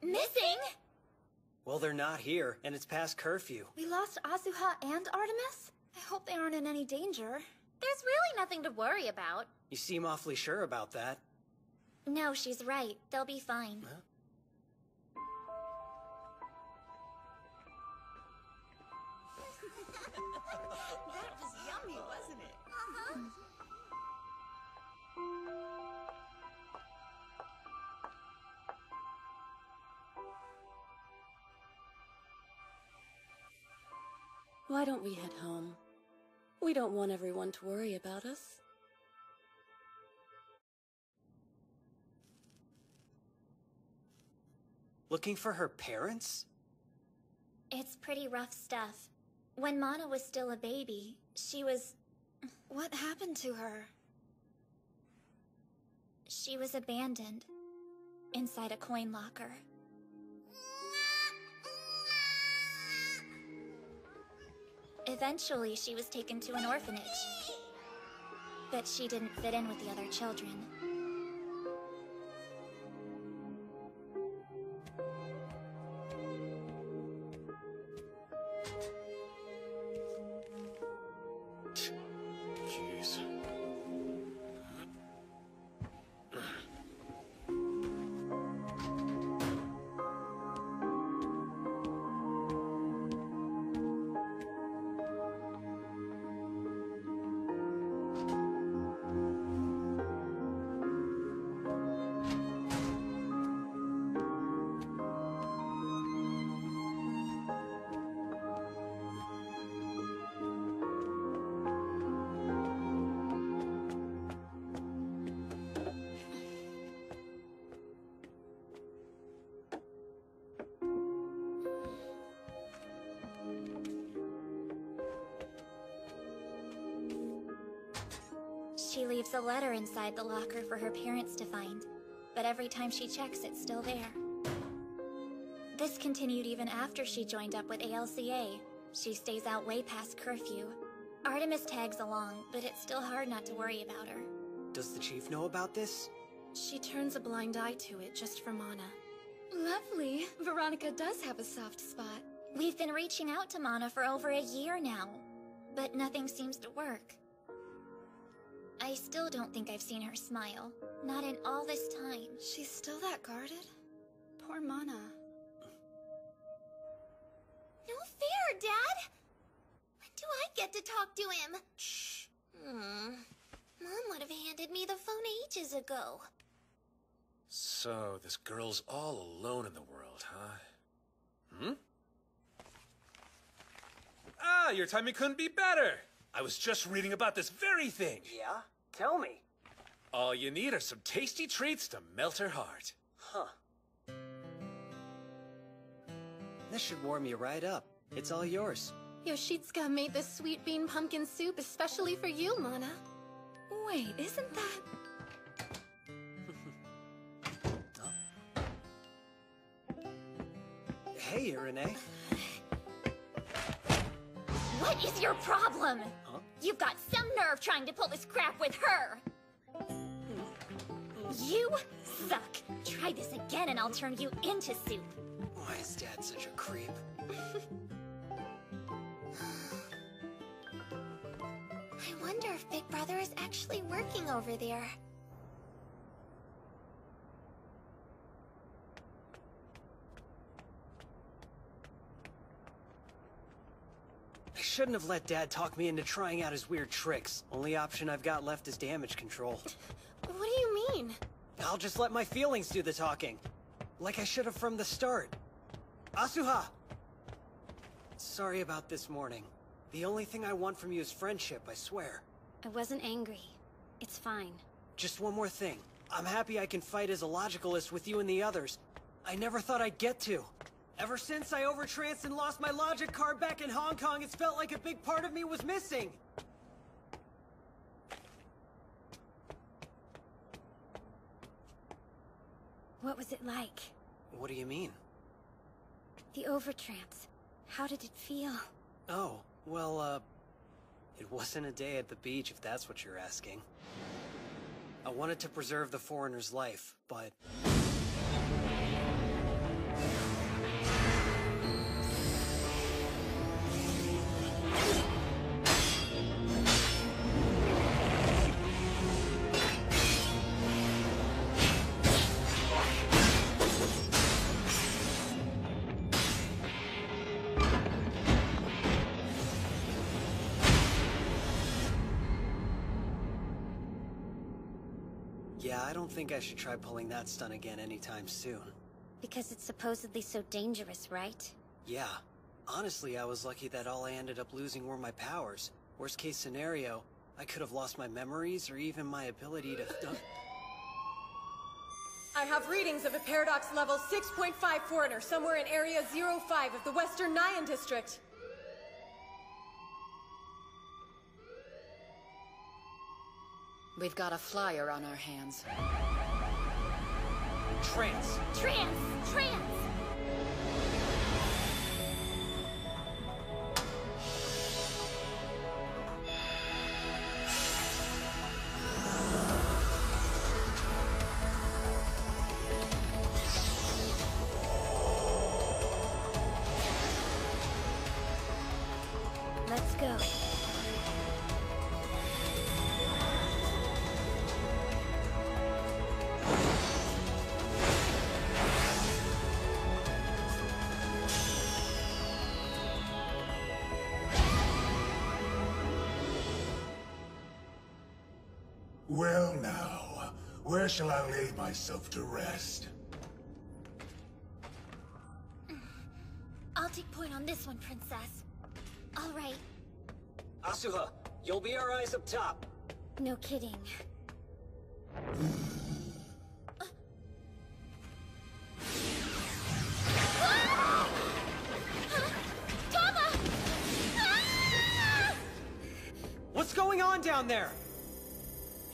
Missing? Well, they're not here, and it's past curfew. We lost Azuha and Artemis? I hope they aren't in any danger. There's really nothing to worry about. You seem awfully sure about that. No, she's right. They'll be fine. Huh? That was yummy, wasn't it? Why don't we head home? We don't want everyone to worry about us. Looking for her parents? It's pretty rough stuff. When Mana was still a baby, she was... What happened to her? She was abandoned. Inside a coin locker. Eventually, she was taken to an orphanage. But she didn't fit in with the other children. Jeez. She leaves a letter inside the locker for her parents to find, but every time she checks, it's still there. This continued even after she joined up with ALCA. She stays out way past curfew. Artemis tags along, but it's still hard not to worry about her. Does the chief know about this? She turns a blind eye to it just for Mana. Lovely. Veronica does have a soft spot. We've been reaching out to Mana for over a year now, but nothing seems to work. I still don't think I've seen her smile. Not in all this time. She's still that guarded? Poor Mana. No fair, Dad! When do I get to talk to him? Shh. Mom would have handed me the phone ages ago. So, this girl's all alone in the world, huh? Ah, your timing couldn't be better! I was just reading about this very thing. Yeah? Tell me. All you need are some tasty treats to melt her heart. Huh. This should warm you right up. It's all yours. Yoshitsuka made this sweet bean pumpkin soup especially for you, Mana. Wait, isn't that... Hey, Renee. What is your problem? Huh? You've got some nerve trying to pull this crap with her! You suck. Try this again and I'll turn you into soup. Why is Dad such a creep? I wonder if Big Brother is actually working over there. I shouldn't have let Dad talk me into trying out his weird tricks. Only option I've got left is damage control. What do you mean? I'll just let my feelings do the talking. Like I should have from the start. Asuha! Sorry about this morning. The only thing I want from you is friendship, I swear. I wasn't angry. It's fine. Just one more thing. I'm happy I can fight as a logicalist with you and the others. I never thought I'd get to. Ever since I overtranced and lost my logic card back in Hong Kong, it's felt like a big part of me was missing. What was it like? What do you mean? The overtrance. How did it feel? Oh, well, it wasn't a day at the beach, if that's what you're asking. I wanted to preserve the foreigner's life, but... Yeah, I don't think I should try pulling that stunt again anytime soon. Because it's supposedly so dangerous, right? Yeah. Honestly, I was lucky that all I ended up losing were my powers. Worst case scenario, I could have lost my memories or even my ability to... I have readings of a paradox level 6.5 foreigner somewhere in Area 05 of the Western Nyan District. We've got a flyer on our hands. Trance. Trance! Trance! Let's go. Well now, where shall I lay myself to rest? I'll take point on this one, Princess. All right. Asuha, you'll be our eyes up top. No kidding. Tama! What's going on down there?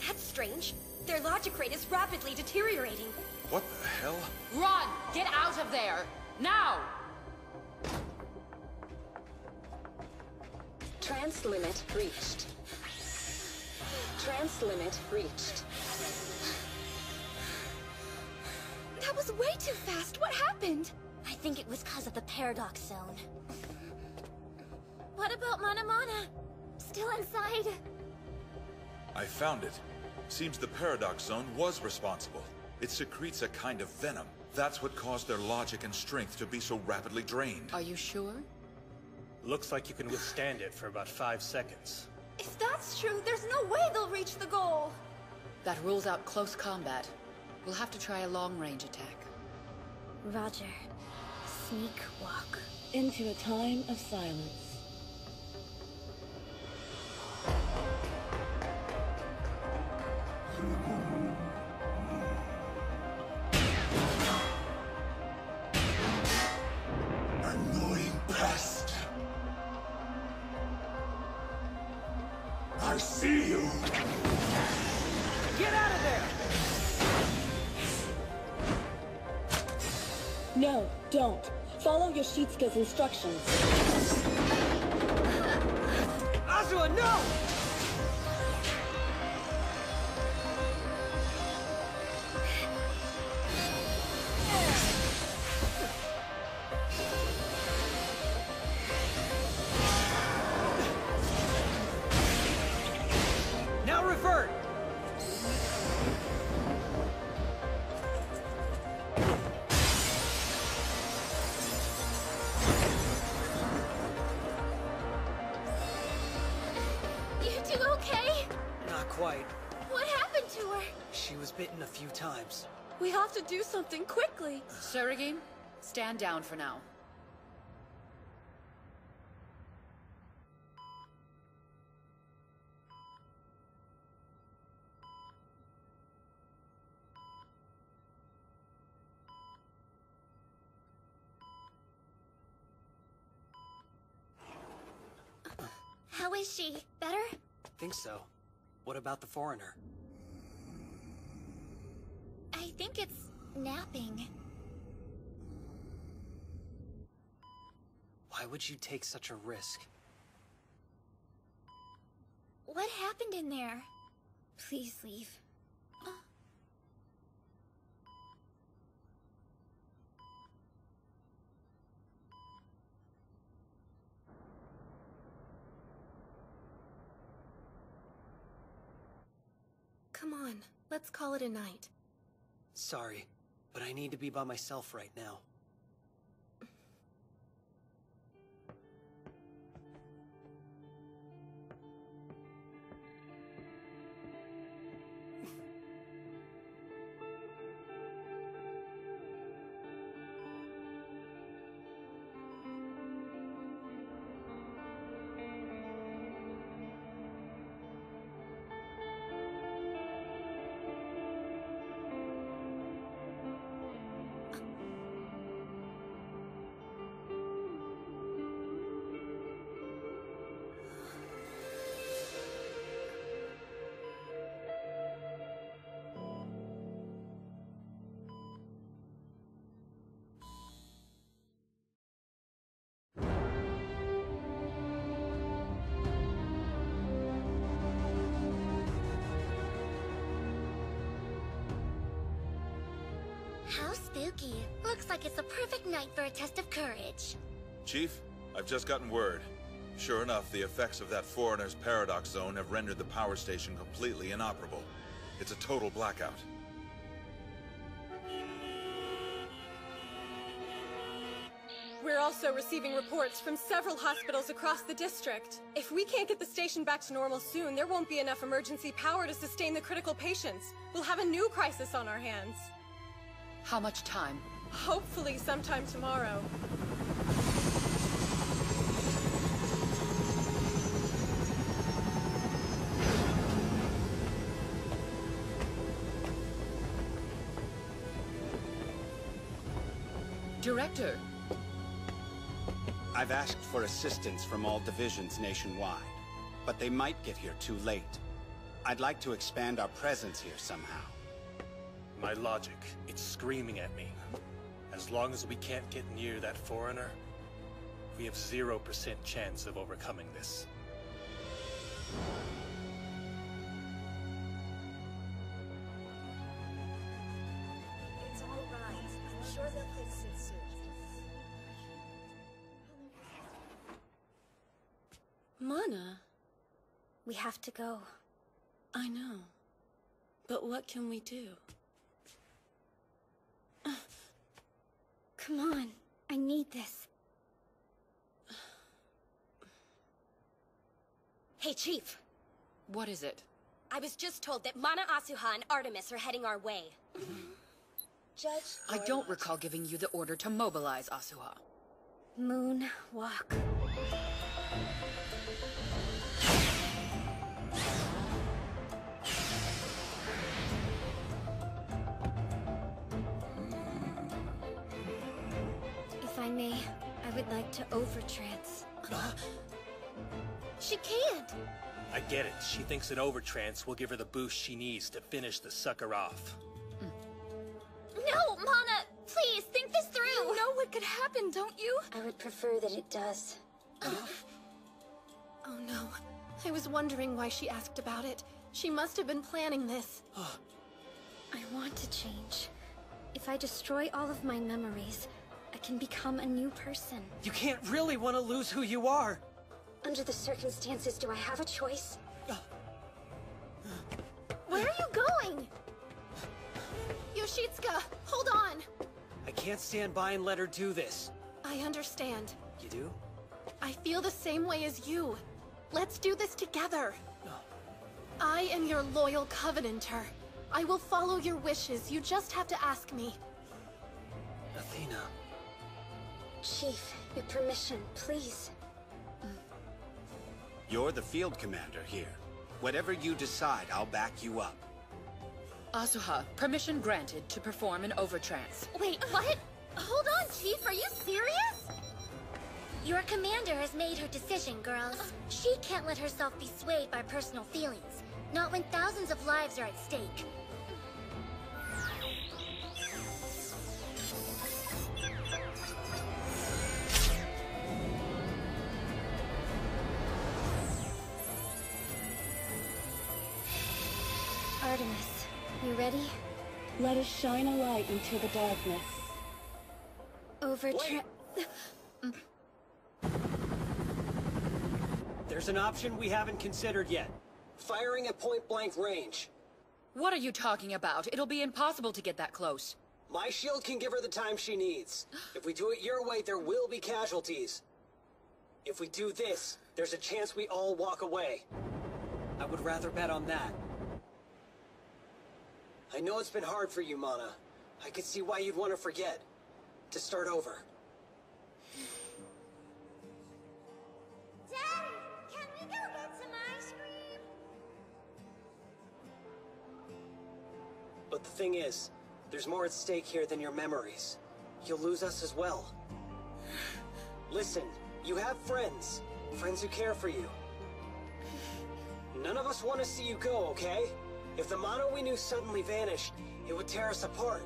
That's strange. Their logic rate is rapidly deteriorating. What the hell? Run! Get out of there! Now! Trance limit reached. Trance limit reached. That was way too fast. What happened? I think it was because of the paradox zone. What about Mana Mana? Still inside? I found it. Seems the paradox zone was responsible. It secretes a kind of venom. That's what caused their logic and strength to be so rapidly drained. Are you sure? Looks like you can withstand it for about 5 seconds. If that's true, there's no way they'll reach the goal. That rules out close combat. We'll have to try a long-range attack. Roger. Sneak walk. Into a time of silence. Annoying pest. I see you. Get out of there! No, don't. Follow Yoshitsuka's instructions. Asuha, no! Now revert! You two okay? Not quite. What happened to her? She was bitten a few times. We have to do something quickly. Suragi, stand down for now. How is she? Better? Think so. What about the foreigner? I think it's napping. Why would you take such a risk? What happened in there? Please leave. Come on, let's call it a night. Sorry, but I need to be by myself right now. spooky. Looks like it's a perfect night for a test of courage. Chief, I've just gotten word. Sure enough, the effects of that foreigner's paradox zone have rendered the power station completely inoperable. It's a total blackout. We're also receiving reports from several hospitals across the district. If we can't get the station back to normal soon, there won't be enough emergency power to sustain the critical patients. We'll have a new crisis on our hands. How much time? Hopefully sometime tomorrow. Director. I've asked for assistance from all divisions nationwide, but they might get here too late. I'd like to expand our presence here somehow. My logic, it's screaming at me. As long as we can't get near that foreigner, we have 0% chance of overcoming this. It's all right. I'm sure they'll fix it soon. Mana, We have to go. I know. But what can we do? Come on. I need this. Hey, Chief. What is it? I was just told that Mana, Asuha, and Artemis are heading our way. Judge... I don't recall giving you the order to mobilize, Asuha. Moon walk. If I may, I would like to overtrance. She can't. I get it. She thinks an overtrance will give her the boost she needs to finish the sucker off. No, Mana! Please, think this through! You know what could happen, don't you? I would prefer that it does. Oh no. I was wondering why she asked about it. She must have been planning this. I want to change. If I destroy all of my memories, I can become a new person. You can't really want to lose who you are. Under the circumstances, do I have a choice? Where are you going? Yoshitsuka, hold on! I can't stand by and let her do this. I understand. You do? I feel the same way as you. Let's do this together. I am your loyal Covenanter. I will follow your wishes. You just have to ask me. Athena. Chief, your permission, please. You're the field commander here. Whatever you decide, I'll back you up. Asuha, permission granted to perform an overtrance. Wait, what? Hold on, Chief, are you serious? Your commander has made her decision, girls. She can't let herself be swayed by personal feelings. Not when thousands of lives are at stake. Artemis, you ready? Let us shine a light into the darkness. There's an option we haven't considered yet. Firing at point-blank range. What are you talking about? It'll be impossible to get that close. My shield can give her the time she needs. If we do it your way, there will be casualties. If we do this, there's a chance we all walk away. I would rather bet on that. I know it's been hard for you, Mana. I could see why you'd want to forget. To start over. Daddy, can we go get some ice cream? But the thing is, there's more at stake here than your memories. You'll lose us as well. Listen, you have friends. Friends who care for you. None of us want to see you go, okay? If the Mana we knew suddenly vanished, it would tear us apart.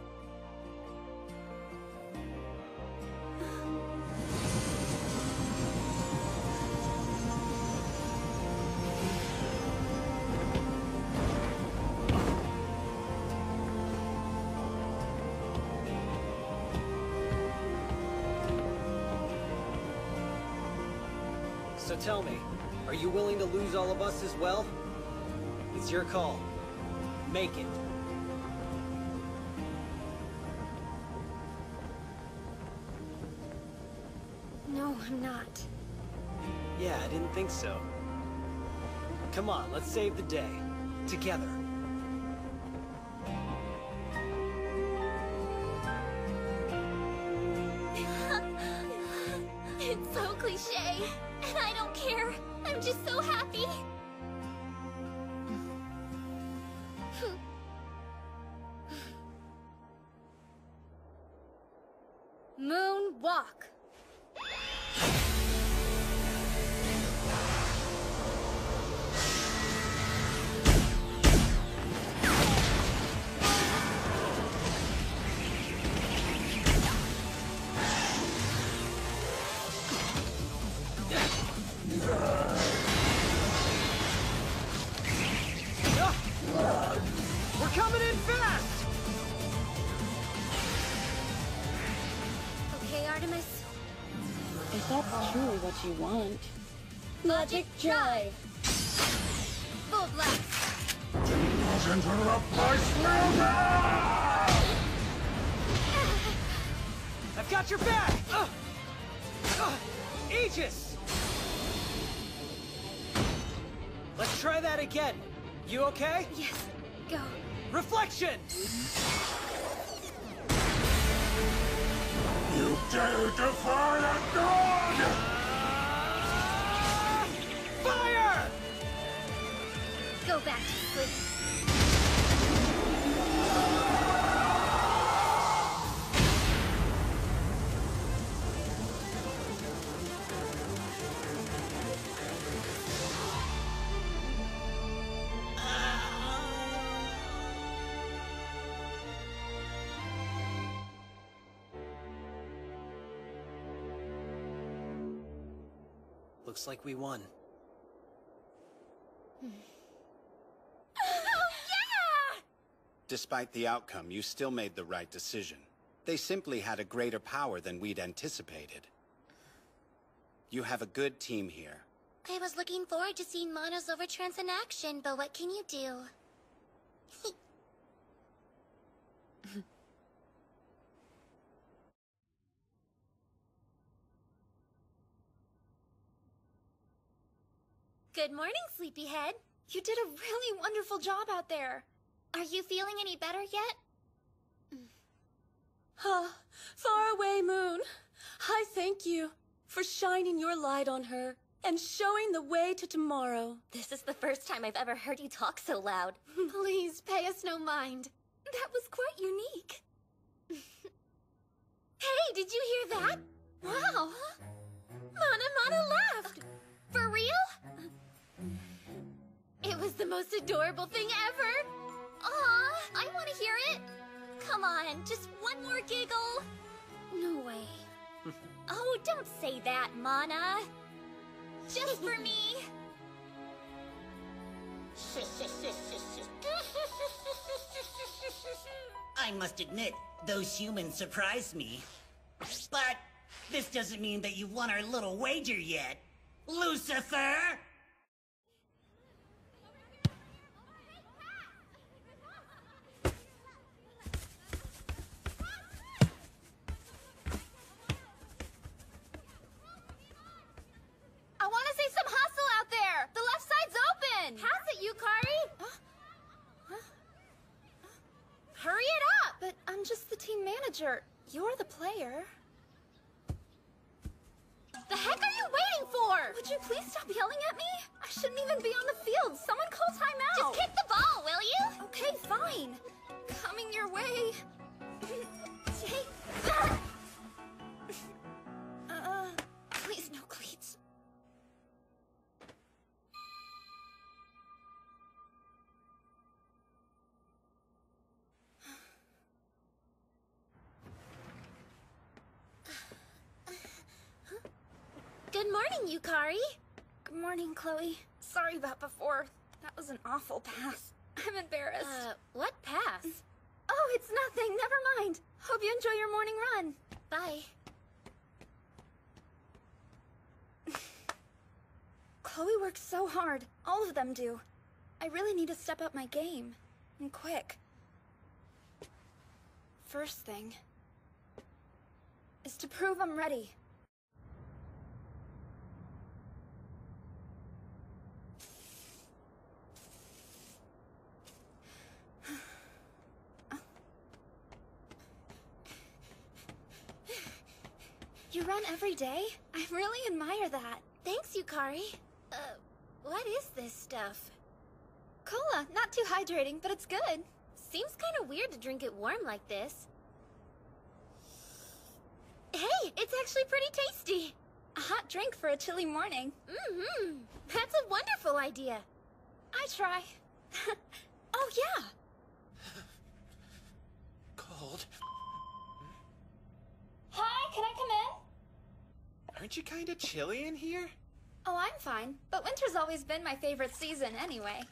So tell me, are you willing to lose all of us as well? It's your call. Make it. No, I'm not. Yeah, I didn't think so. Come on, let's save the day. Together. It's so cliche, and I don't care. I'm just so happy. Moonwalk. We're coming in fast! Okay, Artemis. If that's truly what you want. Logic drive. Full blast. Do not interrupt my swimming! I've got your back! Aegis! Let's try that again. You okay? Yes, go. Reflection! You dare defy a god! Fire! Go back to sleep. Looks like we won. Oh, yeah! Despite the outcome, you still made the right decision. They simply had a greater power than we'd anticipated. You have a good team here. I was looking forward to seeing Mono's overtrance in action, but what can you do? Good morning, sleepyhead. You did a really wonderful job out there. Are you feeling any better yet? Far away moon, I thank you for shining your light on her and showing the way to tomorrow. This is the first time I've ever heard you talk so loud. Please pay us no mind. That was quite unique. Hey, did you hear that? Wow. Mana laughed. For real? It was the most adorable thing ever. Aw, I want to hear it. Come on, just one more giggle. No way. Oh, don't say that, Mana. Just for me. I must admit, those humans surprised me. But this doesn't mean that you've won our little wager yet. Lucifer! I want to see some hustle out there. The left side's open. Pass it, Yukari. Hurry it up. But I'm just the team manager. You're the player. The heck are you waiting for? Would you please stop yelling at me? I shouldn't even be on the field. Someone call timeout. Just kick the ball, will you? Okay, fine. Coming your way. Take that. Please no cleats. Good morning, Yukari. Good morning, Chloe. Sorry about before. That was an awful pass. I'm embarrassed. What pass? Oh, it's nothing. Never mind. Hope you enjoy your morning run. Bye. Chloe works so hard. All of them do. I really need to step up my game. And quick. First thing is to prove I'm ready. You run every day? I really admire that. Thanks, Yukari. What is this stuff? Cola, not too hydrating, but it's good. Seems kind of weird to drink it warm like this. Hey, it's actually pretty tasty. A hot drink for a chilly morning. Mm-hmm. That's a wonderful idea. I try. Oh, yeah. Cold. Hi, can I come in? Aren't you kind of chilly in here? Oh, I'm fine. But winter's always been my favorite season anyway.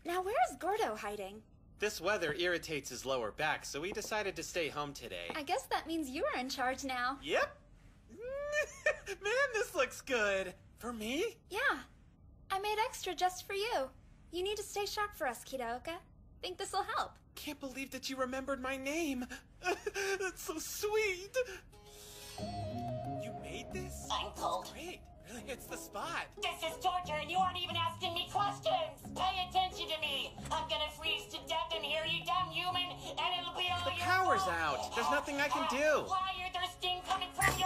Now, where is Gordo hiding? This weather irritates his lower back, so we decided to stay home today. I guess that means you are in charge now. Yep. Man, this looks good. For me? Yeah. I made extra just for you. You need to stay sharp for us, Kitaoka. Think this'll help. Can't believe that you remembered my name. That's so sweet. You made this? I'm cold. Great. Really, it's the spot. This is torture and you aren't even asking me questions! Pay attention to me! I'm gonna freeze to death in here, you dumb human, and it'll be all The your power's fault. out. There's nothing I can do. Why are there sting coming from you?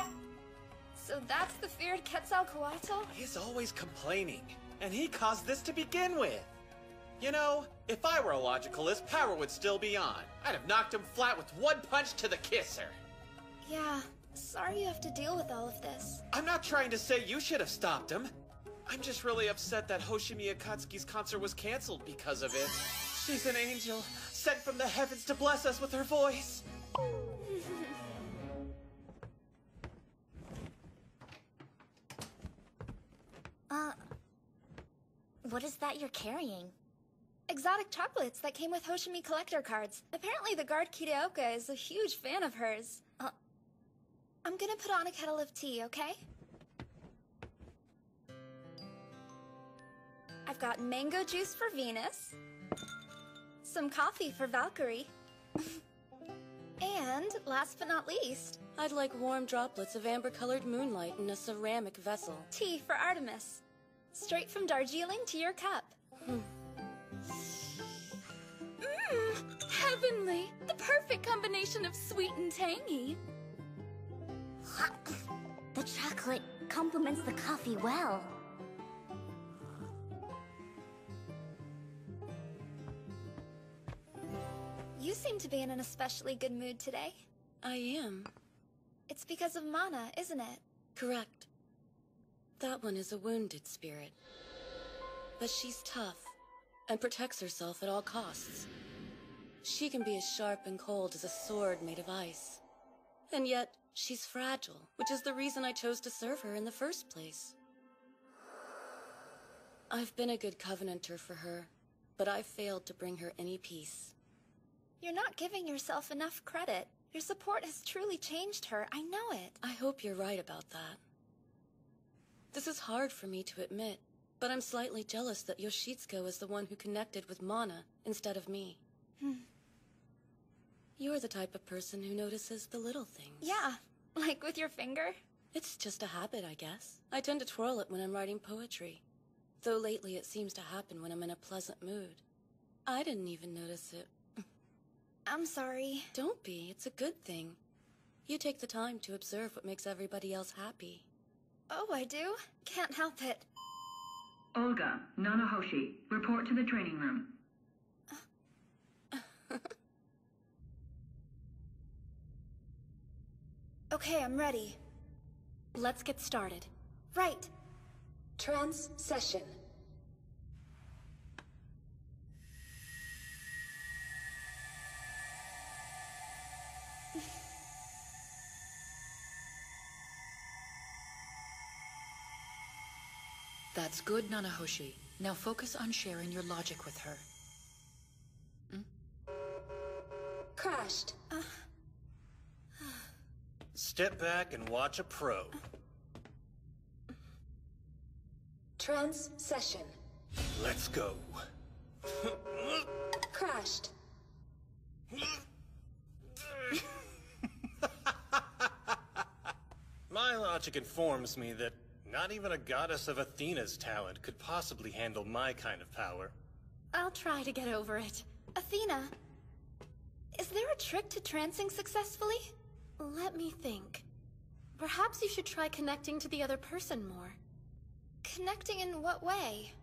So that's the feared Quetzalcoatl? He's always complaining, and he caused this to begin with. You know, if I were a logicalist, power would still be on. I'd have knocked him flat with one punch to the kisser. Yeah, sorry you have to deal with all of this. I'm not trying to say you should have stopped him. I'm just really upset that Hoshimi Akatsuki's concert was canceled because of it. She's an angel, sent from the heavens to bless us with her voice. What is that you're carrying? Exotic chocolates that came with Hoshimi collector cards. Apparently the guard Kitaoka is a huge fan of hers. I'm gonna put on a kettle of tea, okay? I've got mango juice for Venus, some coffee for Valkyrie, and last but not least, I'd like warm droplets of amber-colored moonlight in a ceramic vessel. tea for Artemis. Straight from Darjeeling to your cup. Heavenly! The perfect combination of sweet and tangy. The chocolate complements the coffee well. You seem to be in an especially good mood today. I am. It's because of Mana, isn't it? Correct. That one is a wounded spirit. But she's tough, and protects herself at all costs. She can be as sharp and cold as a sword made of ice. And yet, she's fragile, which is the reason I chose to serve her in the first place. I've been a good covenanter for her, but I've failed to bring her any peace. You're not giving yourself enough credit. Your support has truly changed her, I know it. I hope you're right about that. This is hard for me to admit, but I'm slightly jealous that Yoshitsuka was the one who connected with Mana instead of me. You're the type of person who notices the little things. Yeah, like with your finger? It's just a habit, I guess. I tend to twirl it when I'm writing poetry. Though lately it seems to happen when I'm in a pleasant mood. I didn't even notice it. I'm sorry. Don't be, it's a good thing. You take the time to observe what makes everybody else happy. Oh, I do? Can't help it. Olga, Nanahoshi, report to the training room. Okay, I'm ready. Let's get started. Right. Trance session. That's good, Nanahoshi. Now focus on sharing your logic with her. Crashed. Step back and watch a pro. Trans session. Let's go. Crashed. My logic informs me that not even a goddess of Athena's talent could possibly handle my kind of power. I'll try to get over it. Athena, is there a trick to trancing successfully? Let me think. Perhaps you should try connecting to the other person more. Connecting in what way?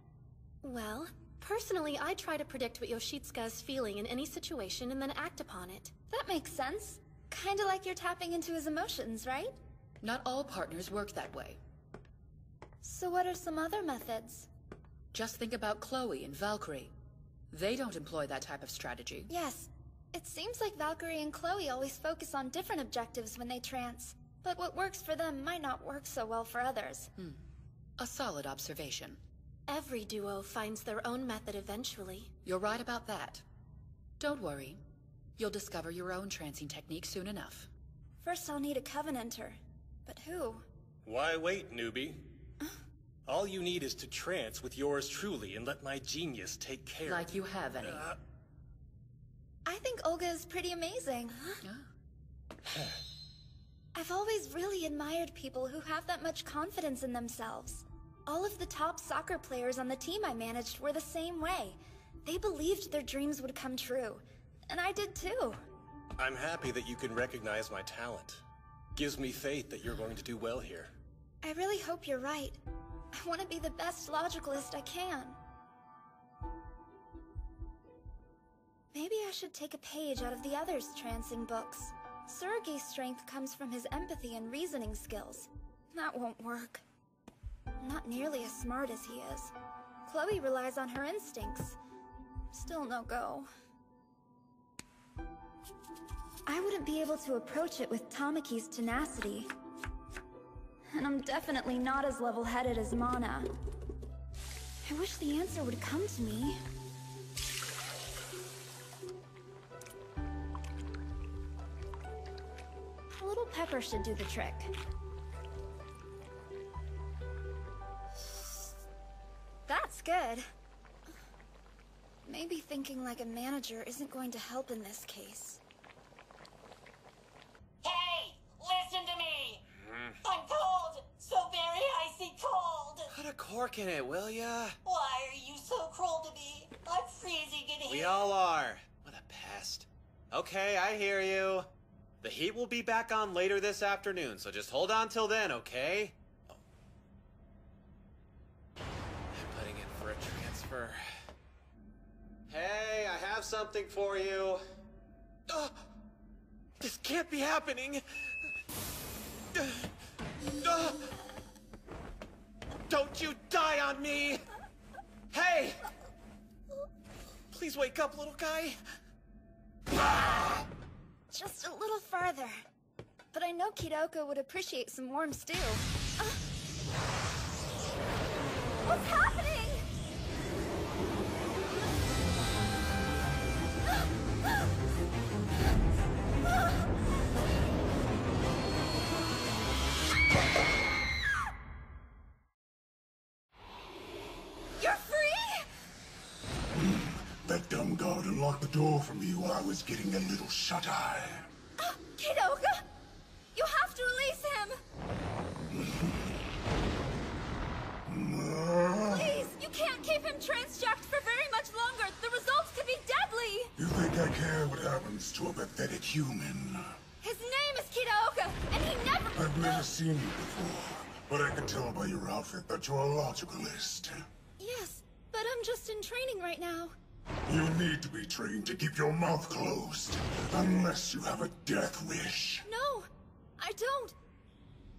Well, personally, I try to predict what Yoshitsuka is feeling in any situation and then act upon it. That makes sense. Kinda like you're tapping into his emotions, right? Not all partners work that way. So what are some other methods? Just think about Chloe and Valkyrie. They don't employ that type of strategy. Yes. It seems like Valkyrie and Chloe always focus on different objectives when they trance. But what works for them might not work so well for others. A solid observation. Every duo finds their own method eventually. You're right about that. Don't worry. You'll discover your own trancing technique soon enough. First I'll need a Covenanter. But who? Why wait, newbie? All you need is to trance with yours truly and let my genius take care Like you have any. I think Olga is pretty amazing. I've always really admired people who have that much confidence in themselves. All of the top soccer players on the team I managed were the same way. They believed their dreams would come true. And I did too. I'm happy that you can recognize my talent. Gives me faith that you're going to do well here. I really hope you're right. I want to be the best logicalist I can. Maybe I should take a page out of the others' trancing books. Tsurugi's strength comes from his empathy and reasoning skills. That won't work. I'm not nearly as smart as he is. Chloe relies on her instincts. Still no go. I wouldn't be able to approach it with Tamaki's tenacity. And I'm definitely not as level-headed as Mana. I wish the answer would come to me. A little pepper should do the trick. That's good. Maybe thinking like a manager isn't going to help in this case. Hey! Listen to me! I'm cold! So very icy cold! Put a cork in it, will ya? Why are you so cruel to me? I'm freezing in here! We all are. What a pest. Okay, I hear you. The heat will be back on later this afternoon, so just hold on till then, okay? Oh. I'm putting in for a transfer. Hey, I have something for you. This can't be happening. Don't you die on me! Hey! Please wake up, little guy. Just a little farther. But I know Kidoko would appreciate some warm stew. What's happening? You're free? That dumb guard unlocked the door for me while I was getting a little shut-eye. Kidoko! You have to release him! Please! You can't keep him transjacked for very much longer! The results could be deadly! You think I care what happens to a pathetic human? His name is Kidoko, and he never— I've never seen you before, but I can tell by your outfit that you're a logicalist. Yes, but I'm just in training right now. You need to be trained to keep your mouth closed, unless you have a death wish. No, I don't.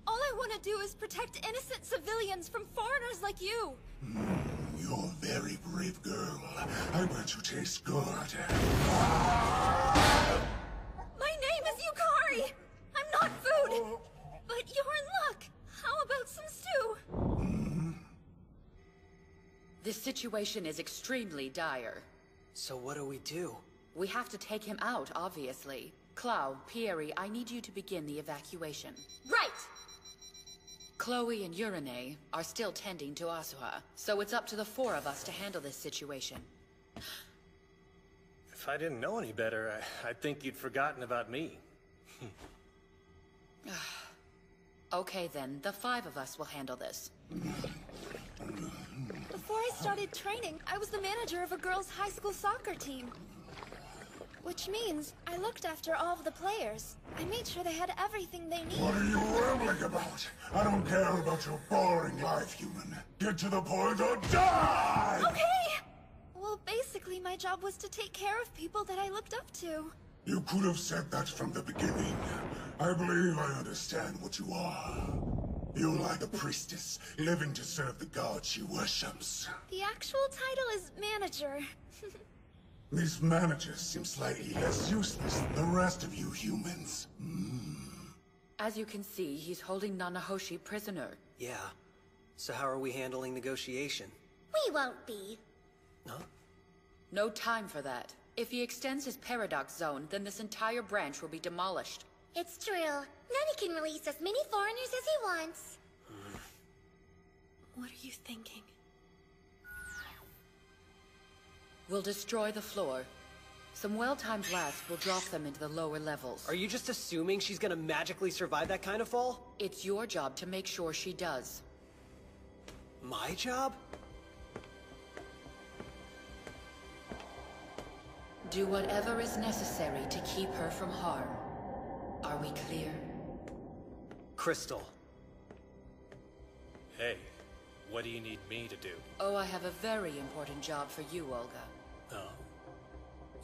All I want to do is protect innocent civilians from foreigners like you. You're a very brave girl. I bet you taste good. My name is Yukari. I'm not food. But you're in luck. How about some stew? This situation is extremely dire. So what do we do? We have to take him out, obviously. Clow, Pieri, I need you to begin the evacuation. Right! Chloe and Urine are still tending to Asuha, so it's up to the four of us to handle this situation. If I didn't know any better, I'd think you'd forgotten about me. Okay then, the five of us will handle this. Before I started training, I was the manager of a girls' high school soccer team. Which means I looked after all of the players. I made sure they had everything they needed. What are you rambling about? I don't care about your boring life, human. Get to the point or die! Okay! Well, basically my job was to take care of people that I looked up to. You could have said that from the beginning. I believe I understand what you are. You're like a priestess, living to serve the god she worships. The actual title is manager. This manager seems slightly less useless than the rest of you humans. As you can see, he's holding Nanahoshi prisoner. Yeah. So how are we handling negotiation? We won't be. Huh? No time for that. If he extends his paradox zone, then this entire branch will be demolished. It's true. Nani can release as many foreigners as he wants. What are you thinking? We'll destroy the floor. Some well-timed blasts will drop them into the lower levels. Are you just assuming she's gonna magically survive that kind of fall? It's your job to make sure she does. My job? Do whatever is necessary to keep her from harm. Are we clear? Crystal. Hey, what do you need me to do? Oh, I have a very important job for you, Olga. Oh?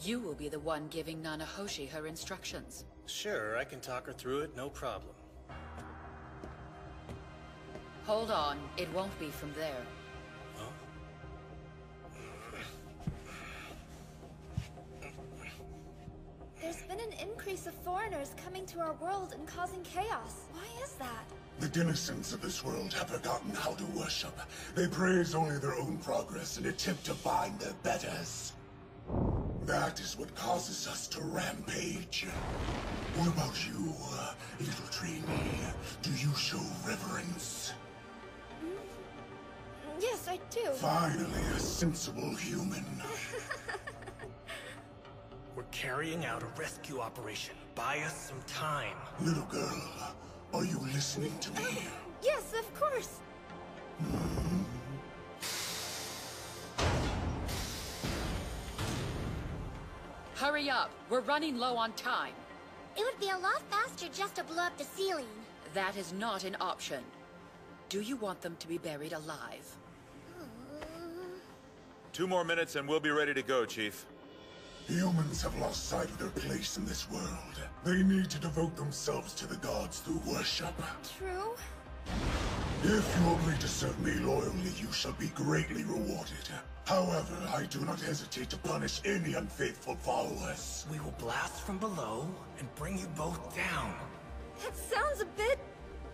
You will be the one giving Nanahoshi her instructions. Sure, I can talk her through it, no problem. Hold on, it won't be from there. Huh? There's been an increase of foreigners coming to our world and causing chaos. Why is that? The denizens of this world have forgotten how to worship. They praise only their own progress and attempt to bind their betters. That is what causes us to rampage. What about you, little trainee? Do you show reverence? Yes, I do. Finally, a sensible human. We're carrying out a rescue operation. Buy us some time. Little girl, are you listening to me? Yes, of course. Hurry up! We're running low on time. It would be a lot faster just to blow up the ceiling. That is not an option. Do you want them to be buried alive? 2 more minutes and we'll be ready to go, Chief. Humans have lost sight of their place in this world. They need to devote themselves to the gods through worship. True. If you agree to serve me loyally, you shall be greatly rewarded. However, I do not hesitate to punish any unfaithful followers. We will blast from below and bring you both down. That sounds a bit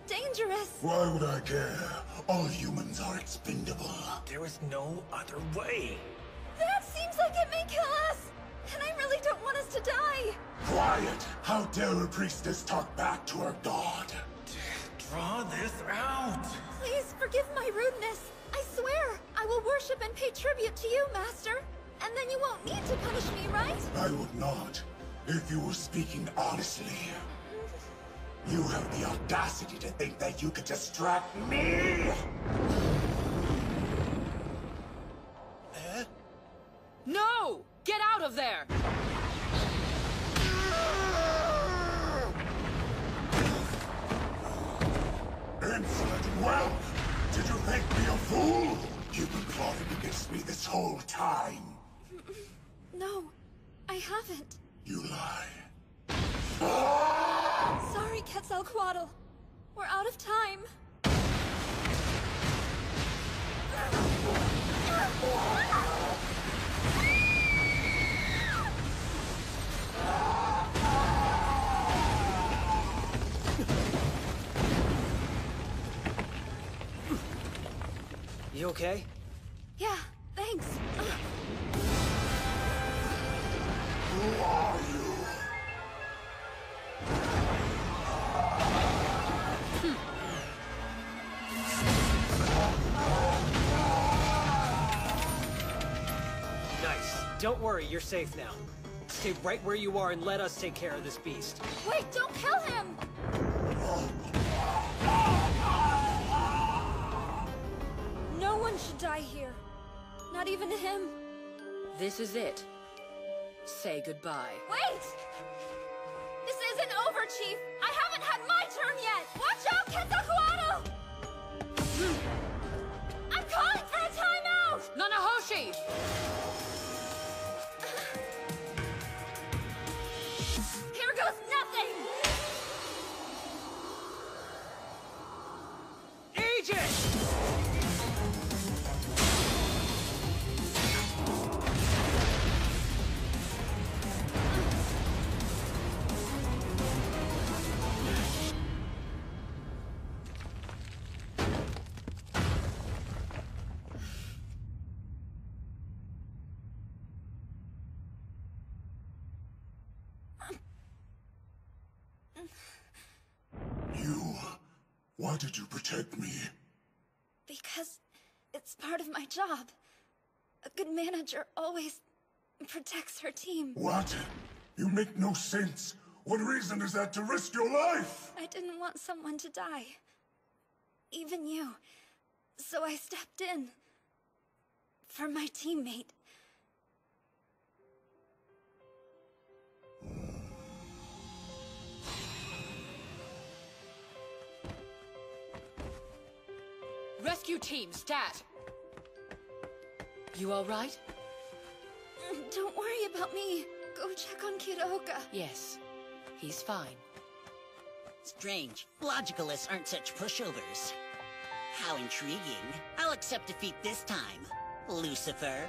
dangerous. Why would I care? All humans are expendable. There is no other way. That seems like it may kill us. And I really don't want us to die. Quiet! How dare a priestess talk back to her god? Draw this out! Please forgive my rudeness. I swear, I will worship and pay tribute to you, Master. And then you won't need to punish me, right? I would not, if you were speaking honestly. You have the audacity to think that you could distract me! No! Get out of there! Insolent whelp! Did you think me a fool? You've been plotting against me this whole time. No, I haven't. You lie. Sorry, Quetzalcoatl. We're out of time. You okay? Yeah, thanks. Who are you? Don't worry, you're safe now. Stay right where you are and let us take care of this beast. Wait, don't kill him! No one should die here. Not even him. This is it. Say goodbye. Wait! This isn't over, Chief! I haven't had my turn yet! Watch out, Quetzalcoatl! I'm calling for a timeout! Nanahoshi! Here goes nothing! Agent! Why did you protect me? Because it's part of my job. A good manager always protects her team. What? You make no sense. What reason is that to risk your life? I didn't want someone to die. Even you. So I stepped in. For my teammate. Rescue team, stat! You alright? Don't worry about me. Go check on Kid Oka. Yes, he's fine. Strange. Logicalists aren't such pushovers. How intriguing. I'll accept defeat this time, Lucifer.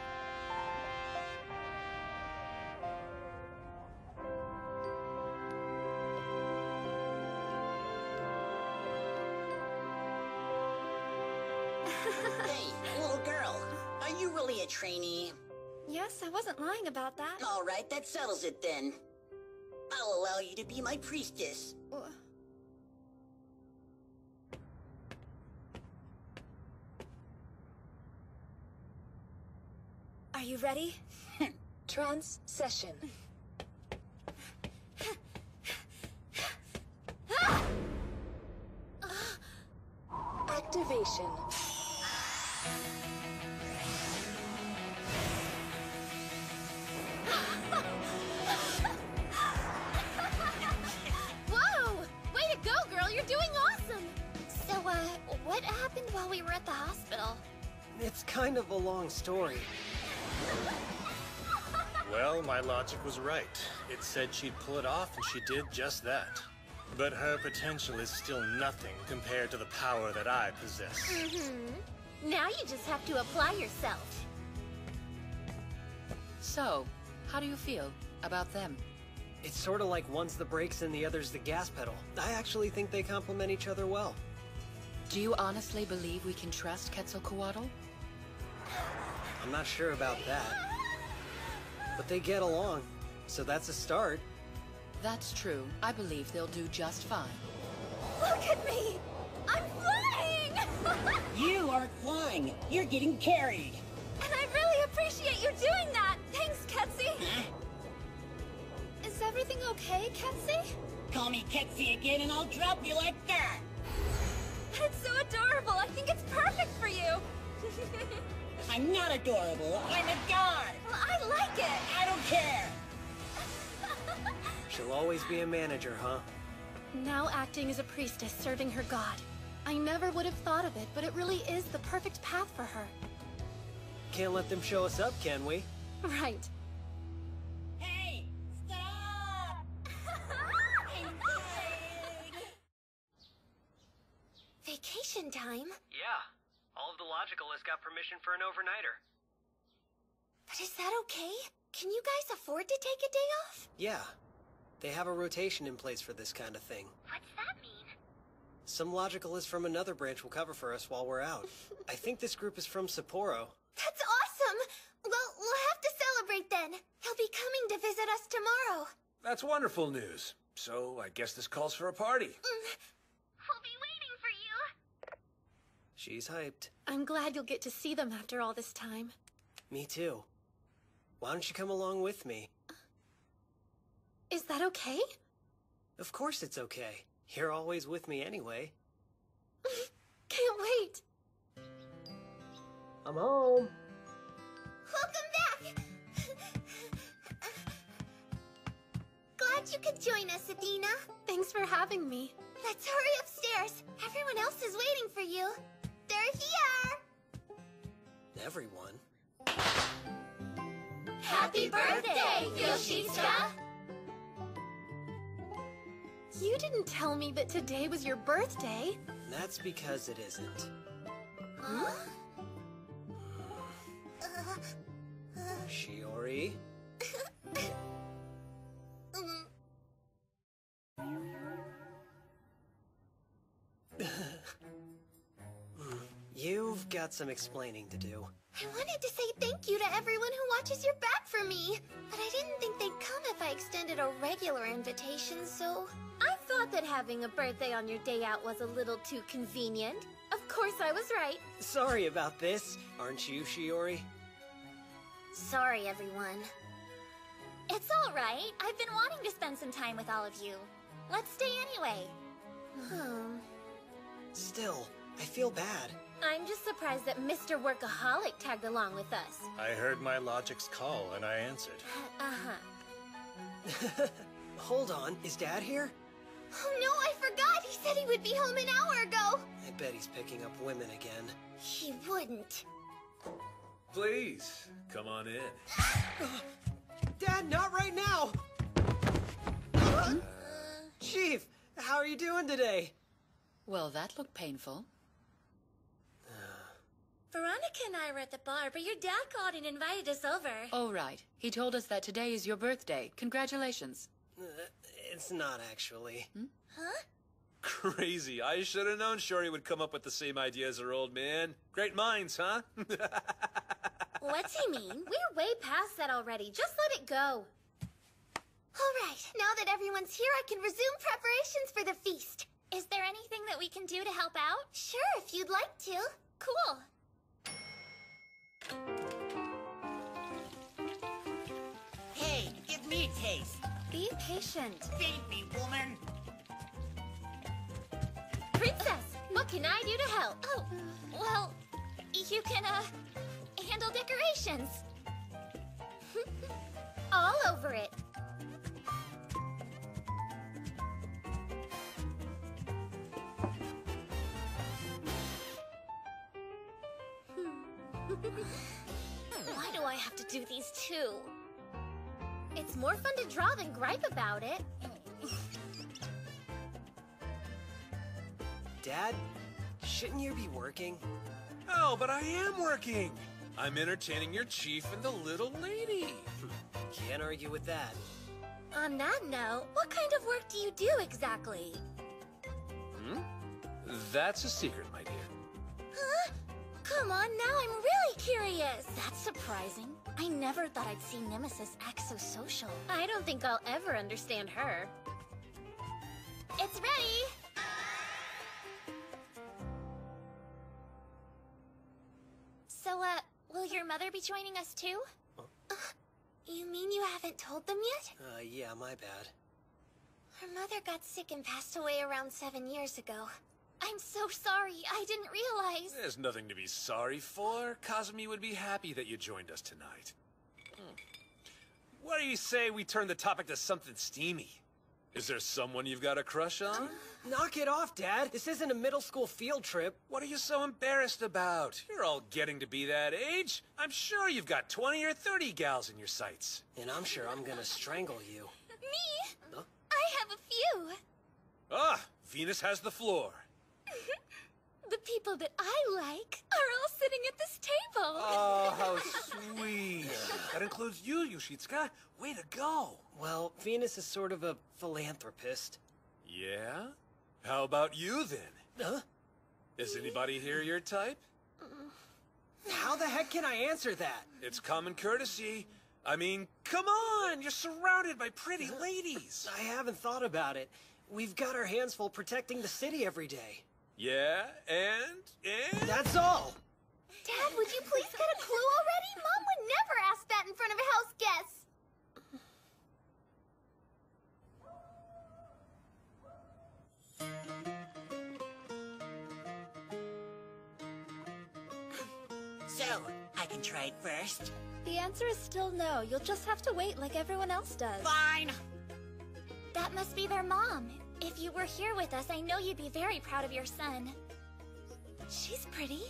Hey, little girl. Are you really a trainee? Yes, I wasn't lying about that. All right, that settles it then. I'll allow you to be my priestess. Are you ready? Trance session. Activation. Whoa! Way to go, girl! You're doing awesome! So, what happened while we were at the hospital? It's kind of a long story. Well, my logic was right. It said she'd pull it off, and she did just that. But her potential is still nothing compared to the power that I possess. Mm-hmm. Now you just have to apply yourself. So, how do you feel about them? It's sort of like one's the brakes and the other's the gas pedal. I actually think they complement each other well. Do you honestly believe we can trust Quetzalcoatl? I'm not sure about that. But they get along, so that's a start. That's true. I believe they'll do just fine. Look at me! I'm flying! You aren't flying. You're getting carried. And I really appreciate you doing that! Thanks, Ketsi! Is everything okay, Ketsi? Call me Kexi again and I'll drop you like that. It's so adorable! I think it's perfect for you! I'm not adorable. I'm a god. Well, I like it! I don't care. She'll always be a manager, huh? Now acting as a priestess serving her god. I never would have thought of it, but it really is the perfect path for her. Can't let them show us up, can we? Right. Hey! Stop! Vacation time? Yeah. All of the Logicalists got permission for an overnighter. But is that okay? Can you guys afford to take a day off? Yeah. They have a rotation in place for this kind of thing. What's that mean? Some Logicalists from another branch will cover for us while we're out. I think this group is from Sapporo. That's awesome! Well, we'll have to celebrate then. He'll be coming to visit us tomorrow. That's wonderful news. So, I guess this calls for a party. We'll be waiting for you. She's hyped. I'm glad you'll get to see them after all this time. Me too. Why don't you come along with me? Is that okay? Of course it's okay. You're always with me anyway. Can't wait. I'm home. Welcome back! Glad you could join us, Athena. Thanks for having me. Let's hurry upstairs. Everyone else is waiting for you. They're here! Everyone? Happy birthday, Yoshitsuka! You didn't tell me that today was your birthday. That's because it isn't. Huh? Shiori? You've got some explaining to do. I wanted to say thank you to everyone who watches your back for me, but I didn't think they'd come if I extended a regular invitation, so... I thought that having a birthday on your day out was a little too convenient. Of course I was right. Sorry about this, aren't you, Shiori? Sorry, everyone. It's all right. I've been wanting to spend some time with all of you. Let's stay anyway. Still, I feel bad. I'm just surprised that Mr. Workaholic tagged along with us. I heard my logic's call and I answered. Hold on, is Dad here? Oh no, I forgot! He said he would be home an hour ago! I bet he's picking up women again. He wouldn't. Please, come on in. Dad, not right now! Chief, how are you doing today? Well, that looked painful. Veronica and I were at the bar, but your dad called and invited us over. Oh, right. He told us that today is your birthday. Congratulations. It's not actually. Huh? Crazy. I should have known Shiori would come up with the same idea as her old man. Great minds, huh? What's he mean? We're way past that already. Just let it go. All right, now that everyone's here, I can resume preparations for the feast. Is there anything that we can do to help out? Sure, if you'd like to. Cool. Hey, give me a taste. Be patient. Feed me, woman. Princess, what can I do to help? Oh, well, you can, handle decorations. All over it. Why do I have to do these too? It's more fun to draw than gripe about it. Dad, shouldn't you be working? Oh, but I am working. I'm entertaining your chief and the little lady. Can't argue with that. On that note, what kind of work do you do exactly? That's a secret, my dear. Huh? Come on, now I'm really curious. That's surprising. I never thought I'd see Nemesis act so social. I don't think I'll ever understand her. It's ready! So, will your mother be joining us too? You mean you haven't told them yet? Yeah, my bad. Her mother got sick and passed away around 7 years ago. I'm so sorry. I didn't realize. There's nothing to be sorry for. Kazumi would be happy that you joined us tonight. What do you say we turn the topic to something steamy? Is there someone you've got a crush on? Knock it off, Dad. This isn't a middle school field trip. What are you so embarrassed about? You're all getting to be that age. I'm sure you've got 20 or 30 gals in your sights. And I'm sure I'm gonna strangle you. Me? Huh? I have a few. Ah, Venus has the floor. The people that I like are all sitting at this table. Oh, how sweet. That includes you, Yoshitsuka. Way to go. Well, Venus is sort of a philanthropist. Yeah? How about you, then? Huh? Is anybody here your type? How the heck can I answer that? It's common courtesy. I mean, come on! You're surrounded by pretty ladies. I haven't thought about it. We've got our hands full protecting the city every day. Yeah, and? That's all! Dad, would you please get a clue already? Mom would never ask that in front of a house tried first? The answer is still no. You'll just have to wait like everyone else does. Fine! That must be their mom. If you were here with us, I know you'd be very proud of your son. She's pretty.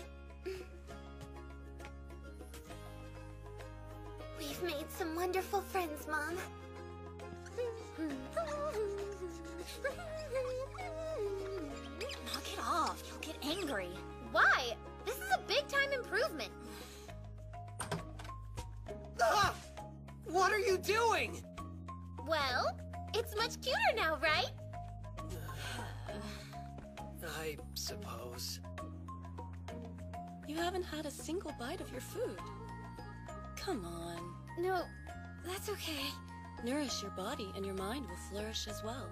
We've made some wonderful friends, Mom. Knock it off. You'll get angry. Why? This is a big-time improvement. Ah! What are you doing? Well, it's much cuter now, right? I suppose. You haven't had a single bite of your food. Come on. No, that's okay. Nourish your body and your mind will flourish as well.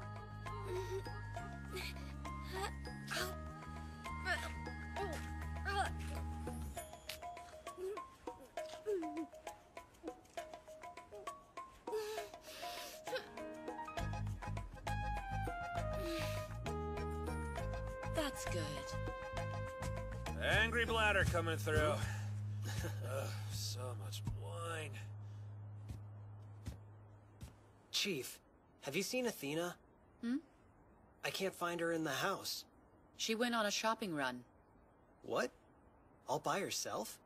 That's good. Angry bladder coming through. So much wine. Chief, have you seen Athena? Hmm? I can't find her in the house. She went on a shopping run. What? All by herself?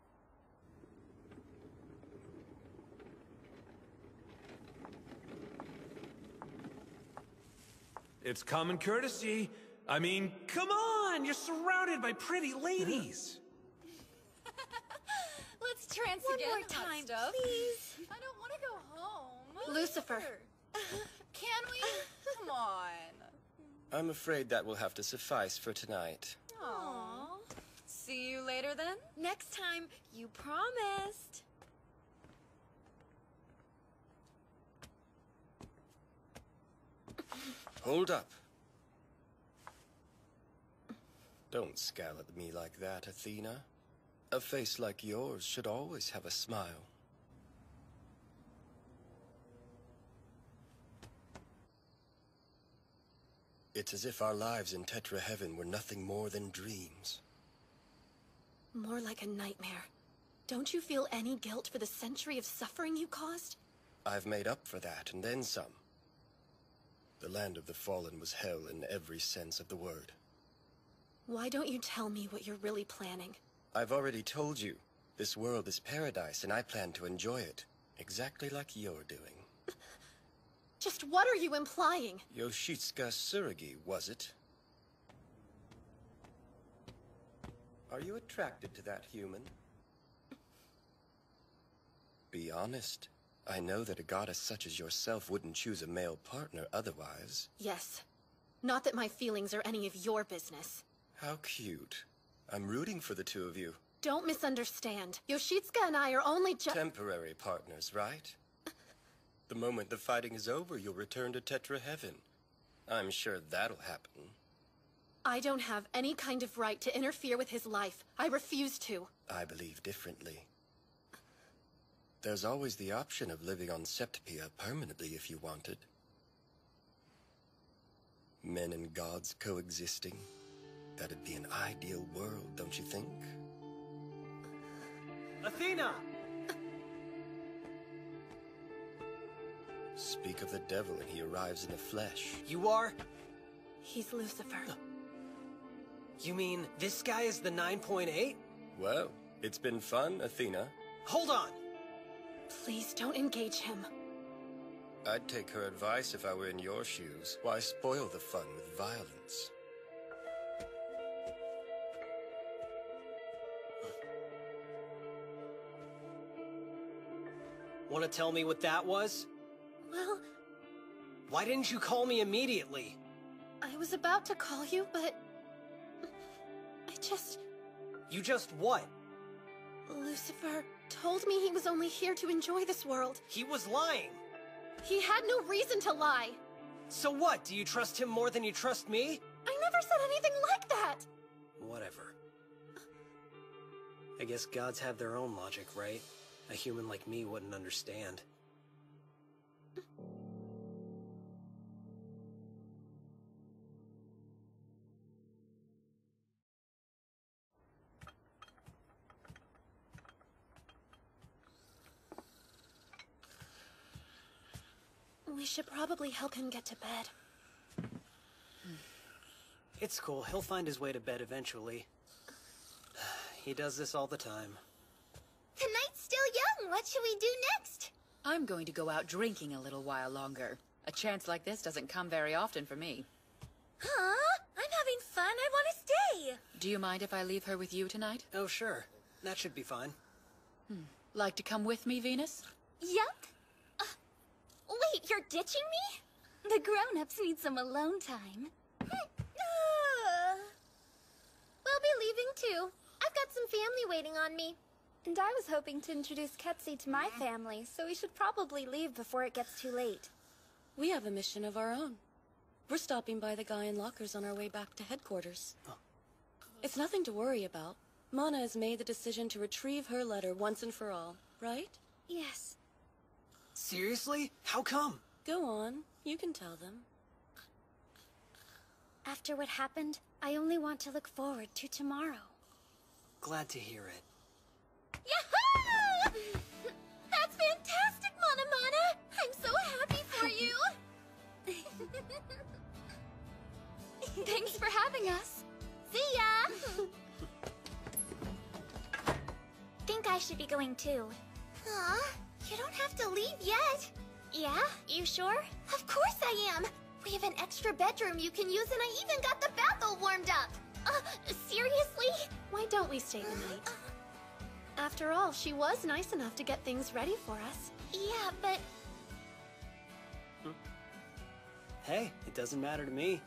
It's common courtesy. I mean, come on! You're surrounded by pretty ladies. Let's trance One again. more hot time, stuff. please. I don't want to go home. Lucifer. Can we? Come on. I'm afraid that will have to suffice for tonight. Aww. See you later then? Next time, you promised. Hold up. Don't scowl at me like that, Athena. A face like yours should always have a smile. It's as if our lives in Tetra Heaven were nothing more than dreams. More like a nightmare. Don't you feel any guilt for the century of suffering you caused? I've made up for that, and then some. The land of the fallen was hell in every sense of the word. Why don't you tell me what you're really planning? I've already told you. This world is paradise, and I plan to enjoy it. Exactly like you're doing. Just what are you implying? Yoshitsuka Tsurugi, was it? Are you attracted to that human? Be honest. I know that a goddess such as yourself wouldn't choose a male partner otherwise. Yes. Not that my feelings are any of your business. How cute. I'm rooting for the two of you. Don't misunderstand. Yoshitsuka and I are only temporary partners, right? The moment the fighting is over, you'll return to Tetra Heaven. I'm sure that'll happen. I don't have any kind of right to interfere with his life. I refuse to. I believe differently. There's always the option of living on Septipia permanently if you wanted. Men and gods coexisting. That'd be an ideal world, don't you think? Athena! Speak of the devil and he arrives in the flesh. You are? He's Lucifer. You mean this guy is the 9.8? Well, it's been fun, Athena. Hold on! Please don't engage him. I'd take her advice if I were in your shoes. Why spoil the fun with violence? Want to tell me what that was? Well, why didn't you call me immediately? I was about to call you, but... You just what? Lucifer told me he was only here to enjoy this world. He was lying. He had no reason to lie. So what? Do you trust him more than you trust me? I never said anything like that! Whatever. I guess gods have their own logic, right? A human like me wouldn't understand. We should probably help him get to bed. It's cool. He'll find his way to bed eventually. He does this all the time. The night's still young. What should we do next? I'm going to go out drinking a little while longer. A chance like this doesn't come very often for me. Huh? I'm having fun. I want to stay. Do you mind if I leave her with you tonight? Oh, sure. That should be fine. Like to come with me, Venus? Yup. Wait, you're ditching me? The grown-ups need some alone time. We'll be leaving too. I've got some family waiting on me. And I was hoping to introduce Ketsi to my family, so we should probably leave before it gets too late. We have a mission of our own. We're stopping by the guy in lockers on our way back to headquarters. It's nothing to worry about. Mana has made the decision to retrieve her letter once and for all, right? Yes. Seriously? How come? Go on. You can tell them. After what happened, I only want to look forward to tomorrow. Glad to hear it. Yahoo! That's fantastic, Mana Mana! I'm so happy for you! Thanks for having us. See ya! Think I should be going too. Huh? You don't have to leave yet. Yeah? You sure? Of course I am! We have an extra bedroom you can use, and I even got the bath all warmed up! Seriously? Why don't we stay the night? After all, she was nice enough to get things ready for us. Yeah, but... Hey, it doesn't matter to me.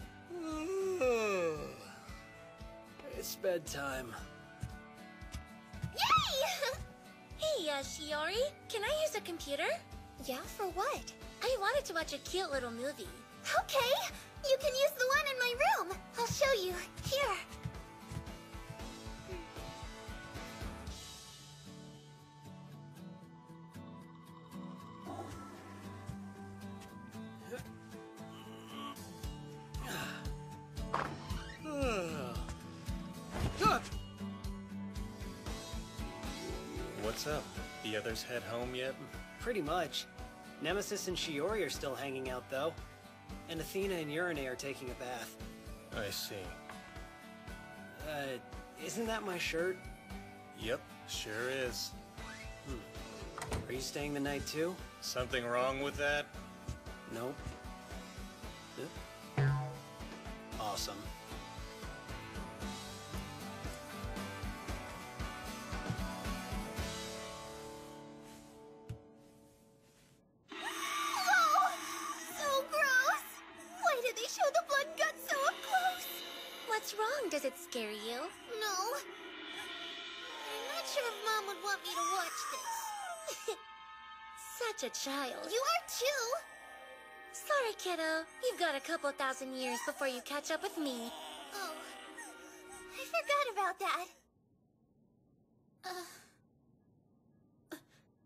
It's bedtime. Yay! Hey, Shiori, can I use a computer? Yeah, for what? I wanted to watch a cute little movie. Okay! You can use the one in my room! I'll show you. Here. What's up? The others head home yet? Pretty much. Nemesis and Shiori are still hanging out, though. And Athena and Urine are taking a bath. I see. Isn't that my shirt? Yep, sure is. Are you staying the night, too? Something wrong with that? Nope. Awesome. What's wrong? Does it scare you? No. I'm not sure if Mom would want me to watch this. Such a child. You are too. Sorry, kiddo. You've got a couple thousand years before you catch up with me. Oh. I forgot about that.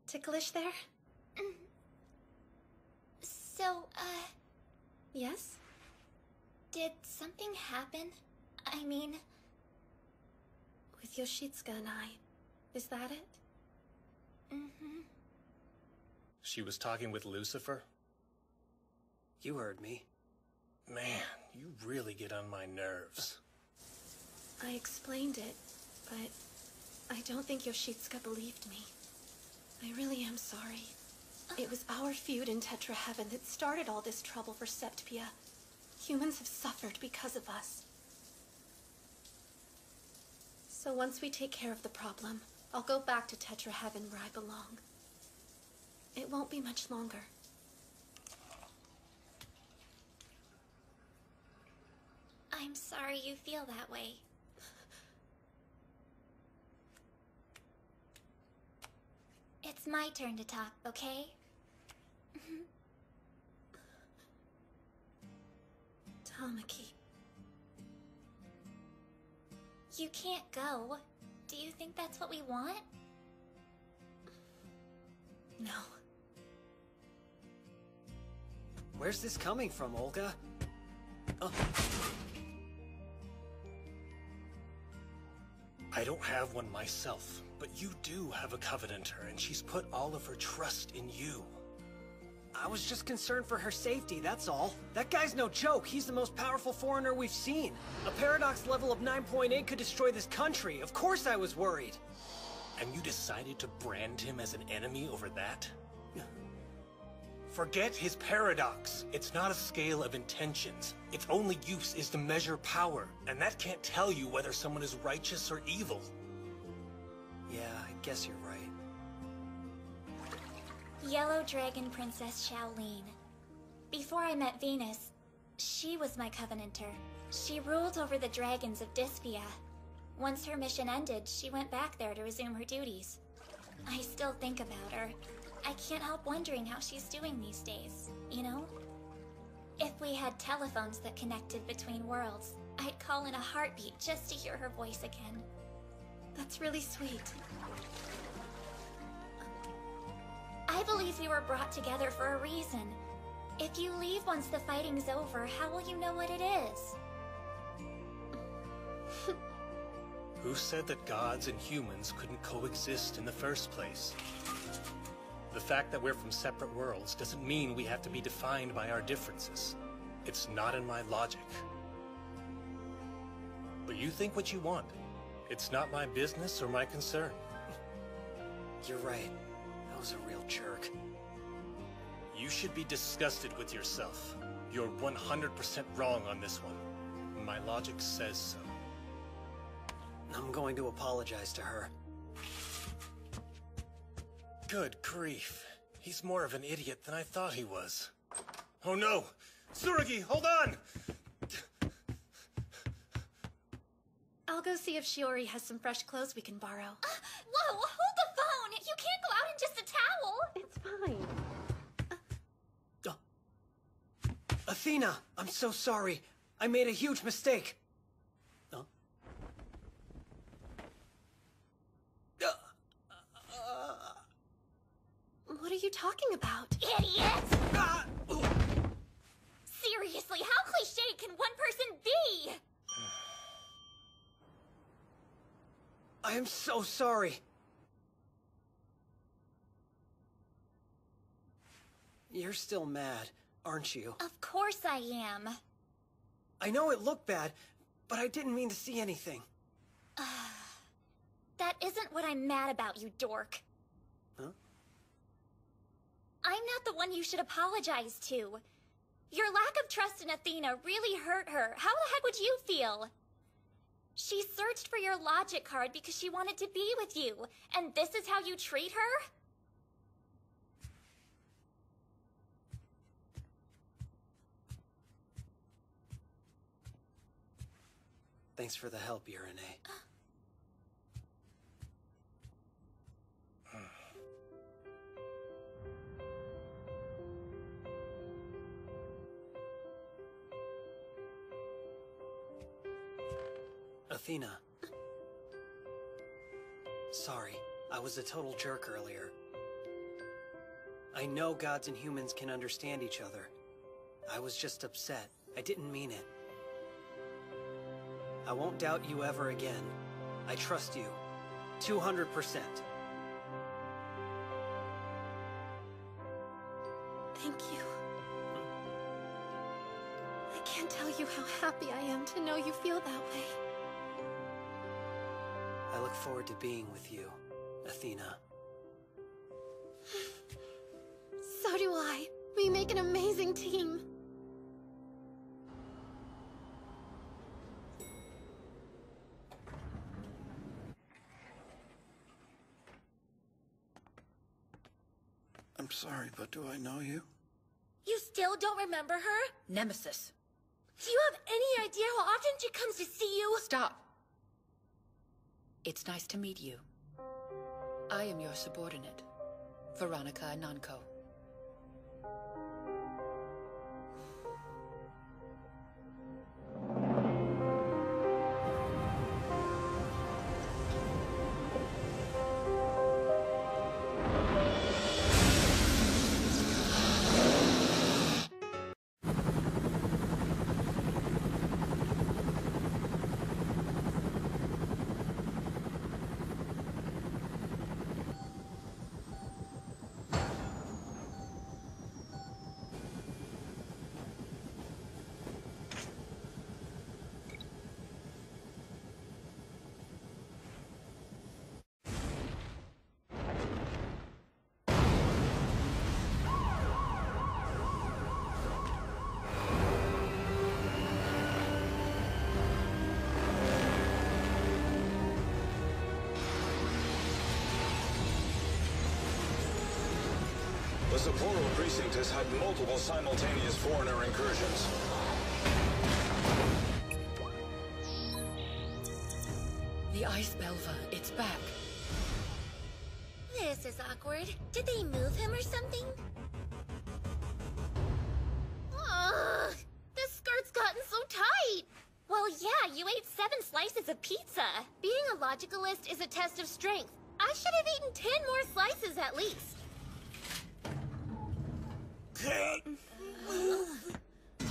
Ticklish there? So, Yes? did something happen? I mean... With Yoshitsuka and I. Is that it? Mm-hmm. She was talking with Lucifer? You heard me. Man, you really get on my nerves. I explained it, but I don't think Yoshitsuka believed me. I really am sorry. It was our feud in Tetra Heaven that started all this trouble for Septpia. Humans have suffered because of us. So once we take care of the problem, I'll go back to Tetra Heaven where I belong. It won't be much longer. I'm sorry you feel that way. It's my turn to talk, okay? Tamaki. You can't go. Do you think that's what we want? No. Where's this coming from, Olga? I don't have one myself, but you do have a Covenanter, and she's put all of her trust in you. I was just concerned for her safety, that's all. That guy's no joke. He's the most powerful foreigner we've seen. A paradox level of 9.8 could destroy this country. Of course I was worried. And you decided to brand him as an enemy over that? Forget his paradox. It's not a scale of intentions. Its only use is to measure power, and that can't tell you whether someone is righteous or evil. Yeah, I guess you're right. Yellow Dragon Princess Shaolin. Before I met Venus, she was my Covenanter. She ruled over the dragons of Dyspia. Once her mission ended, she went back there to resume her duties. I still think about her. I can't help wondering how she's doing these days, you know? If we had telephones that connected between worlds, I'd call in a heartbeat just to hear her voice again. That's really sweet. I believe we were brought together for a reason. If you leave once the fighting's over, how will you know what it is? Who said that gods and humans couldn't coexist in the first place? The fact that we're from separate worlds doesn't mean we have to be defined by our differences. It's not in my logic. But you think what you want. It's not my business or my concern. You're right. That was a real jerk. You should be disgusted with yourself. You're 100% wrong on this one. My logic says so. I'm going to apologize to her. Good grief. He's more of an idiot than I thought he was. Oh no! Tsurugi, hold on! I'll go see if Shiori has some fresh clothes we can borrow. Whoa, hold the phone! You can't go out in just a towel! It's fine. Athena, I'm so sorry. I made a huge mistake. What are you talking about? Idiot! Seriously, how cliched can one person be? I am so sorry. You're still mad, aren't you? Of course I am. I know it looked bad, but I didn't mean to see anything. That isn't what I'm mad about, you dork. Huh? I'm not the one you should apologize to. Your lack of trust in Athena really hurt her. How the heck would you feel? She searched for your logic card because she wanted to be with you, and this is how you treat her? Thanks for the help, Irene. Athena. Sorry, I was a total jerk earlier. I know gods and humans can understand each other. I was just upset. I didn't mean it. I won't doubt you ever again. I trust you. 200%. Thank you. I can't tell you how happy I am to know you feel that way. I look forward to being with you, Athena. So do I. We make an amazing team. I'm sorry, but do I know you? You still don't remember her? Nemesis. Do you have any idea how often she comes to see you? Stop. It's nice to meet you. I am your subordinate, Veronica Ananko. The Sapporo precinct has had multiple simultaneous foreigner incursions. The ice belva, it's back. This is awkward. Did they move him or something? Ugh, this skirt's gotten so tight. Well, yeah, you ate 7 slices of pizza. Being a logicalist is a test of strength. I should have eaten 10 more slices at least.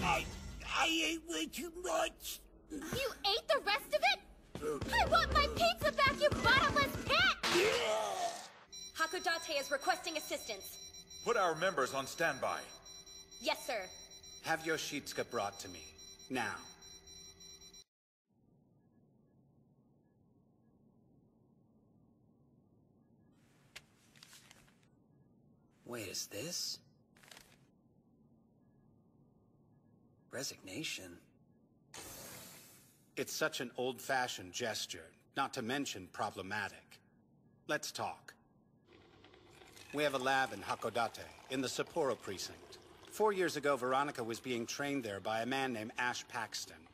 I ate way too much. You ate the rest of it? I want my pizza back, you bottomless pit! Hakodate is requesting assistance. Put our members on standby. Yes, sir. Have Yoshitsuka brought to me. Now. Wait, is this? Resignation? It's such an old-fashioned gesture, not to mention problematic. Let's talk. We have a lab in Hakodate, in the Sapporo precinct. 4 years ago, Veronica was being trained there by a man named Ash Paxton.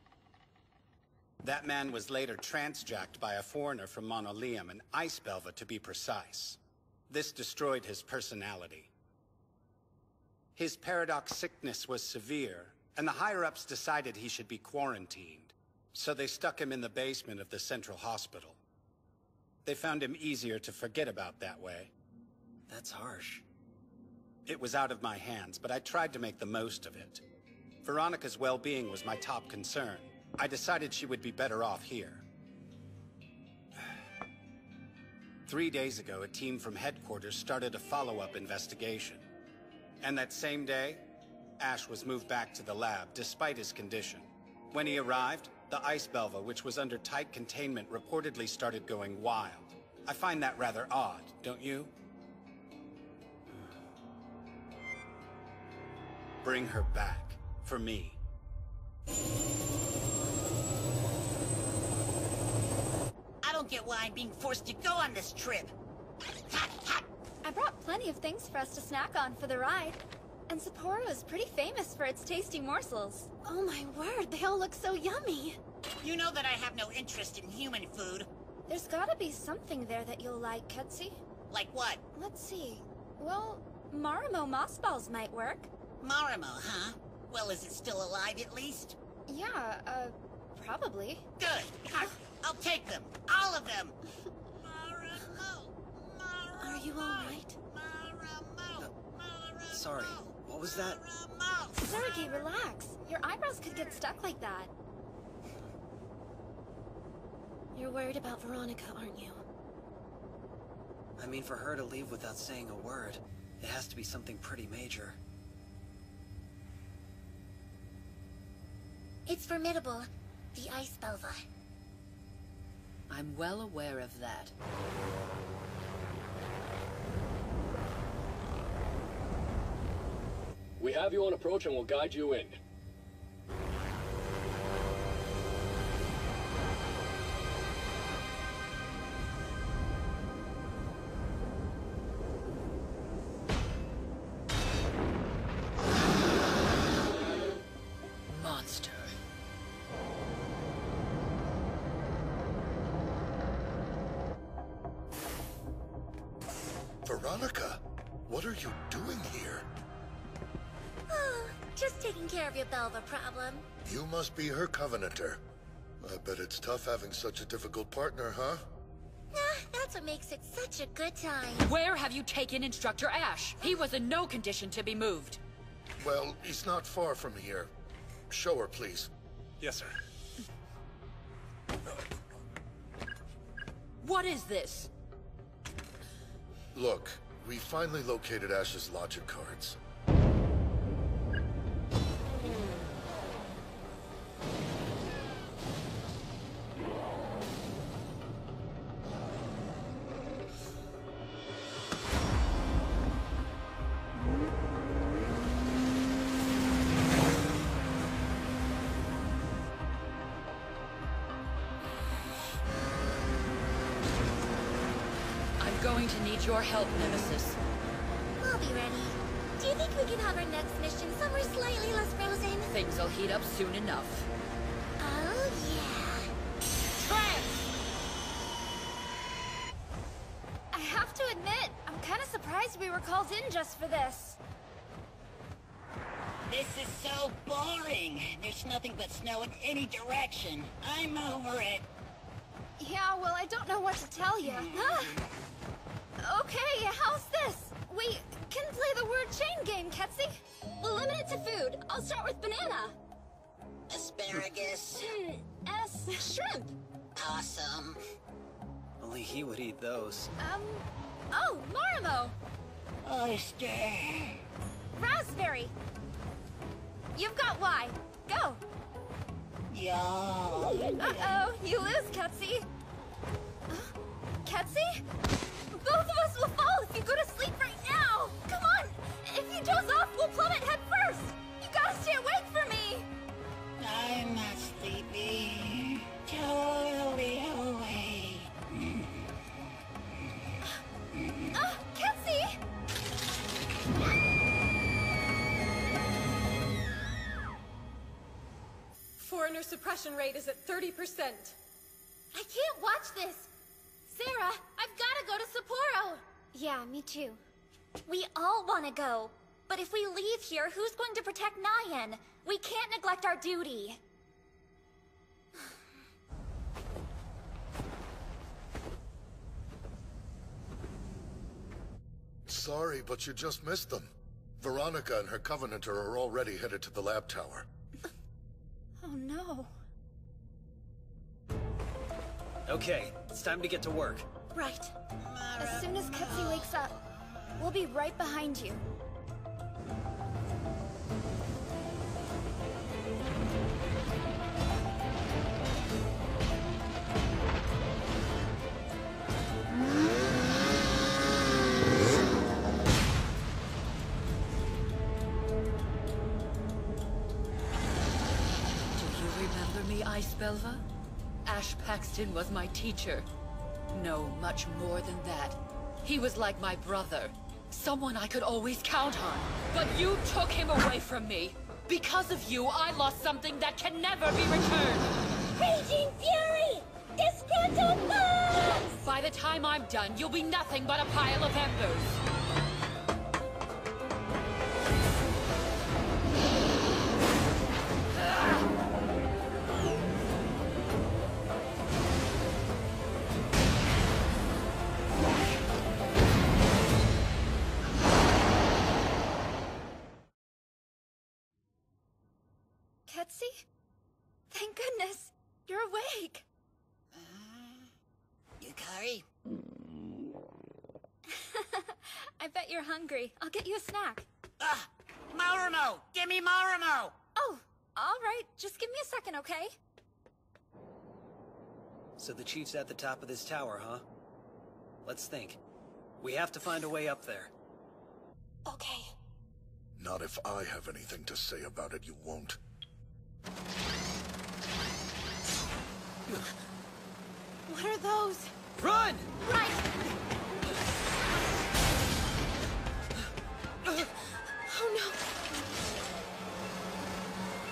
That man was later transjacked by a foreigner from Monoleum, an ice belva to be precise. This destroyed his personality. His paradox sickness was severe, and the higher-ups decided he should be quarantined. So they stuck him in the basement of the central hospital. They found him easier to forget about that way. That's harsh. It was out of my hands, but I tried to make the most of it. Veronica's well-being was my top concern. I decided she would be better off here. 3 days ago, a team from headquarters started a follow-up investigation. And that same day, Ash was moved back to the lab, despite his condition. When he arrived, the ice belva, which was under tight containment, reportedly started going wild. I find that rather odd, don't you? Bring her back, for me. I don't get why I'm being forced to go on this trip. I brought plenty of things for us to snack on for the ride. And Sapporo is pretty famous for its tasty morsels. Oh my word, they all look so yummy. You know that I have no interest in human food. There's gotta be something there that you'll like, Ketsi. Like what? Let's see. Well, Marimo moss balls might work. Marimo, huh? Well, is it still alive at least? Yeah, probably. Good. I'll take them. All of them. Are you alright? Sorry, what was that? Sergei, relax. Your eyebrows could get stuck like that. You're worried about Veronica, aren't you? I mean, for her to leave without saying a word, it has to be something pretty major. It's formidable. The ice belva. I'm well aware of that. We have you on approach and will guide you in. Monster. Veronica, what are you doing here? Oh, just taking care of your belva problem. You must be her covenanter. I bet it's tough having such a difficult partner, huh? That's what makes it such a good time. Where have you taken Instructor Ash? He was in no condition to be moved. Well, he's not far from here. Show her, please. Yes, sir. What is this? Look, we finally located Ash's logic cards. I'm going to need your help, Nemesis. I'll be ready. Do you think we can have our next mission somewhere slightly less frozen? Things will heat up soon enough. Oh, yeah. I have to admit, I'm kind of surprised we were called in just for this. This is so boring. There's nothing but snow in any direction. I'm over it. Yeah, well, I don't know what to tell you. Okay, how's this? We can play the word chain game, Ketsi. We'll limit it to food. I'll start with banana. Asparagus. Shrimp. Awesome. Only he would eat those. Oh, Marimo! Oyster. Raspberry! You've got Y. Go! Yeah. Uh-oh, you lose, Ketsi. Ketsi? Both of us will fall if you go to sleep right now! Come on! If you doze off, we'll plummet head first! You gotta stay awake for me! I'm not sleepy. Totally awake. Ketsi! Foreigner suppression rate is at 30%. I can't watch this! Sarah, I've gotta go to Sapporo! Yeah, me too. We all want to go. But if we leave here, who's going to protect Nyan? We can't neglect our duty. Sorry, but you just missed them. Veronica and her Covenanter are already headed to the lab tower. Oh no. Okay, it's time to get to work. Right. As soon as Ketsi wakes up, we'll be right behind you. Belva? Ash Paxton was my teacher. No, much more than that. He was like my brother. Someone I could always count on. But you took him away from me. Because of you, I lost something that can never be returned. Raging Fury! Disgruntled Fox! By the time I'm done, you'll be nothing but a pile of embers. Ketsi? Thank goodness! You're awake! Yukari? I bet you're hungry. I'll get you a snack. Marimo! Give me Marimo! Oh, alright. Just give me a second, okay? So the chief's at the top of this tower, huh? Let's think. We have to find a way up there. Okay. Not if I have anything to say about it, you won't. What are those? Run! Right! Oh no!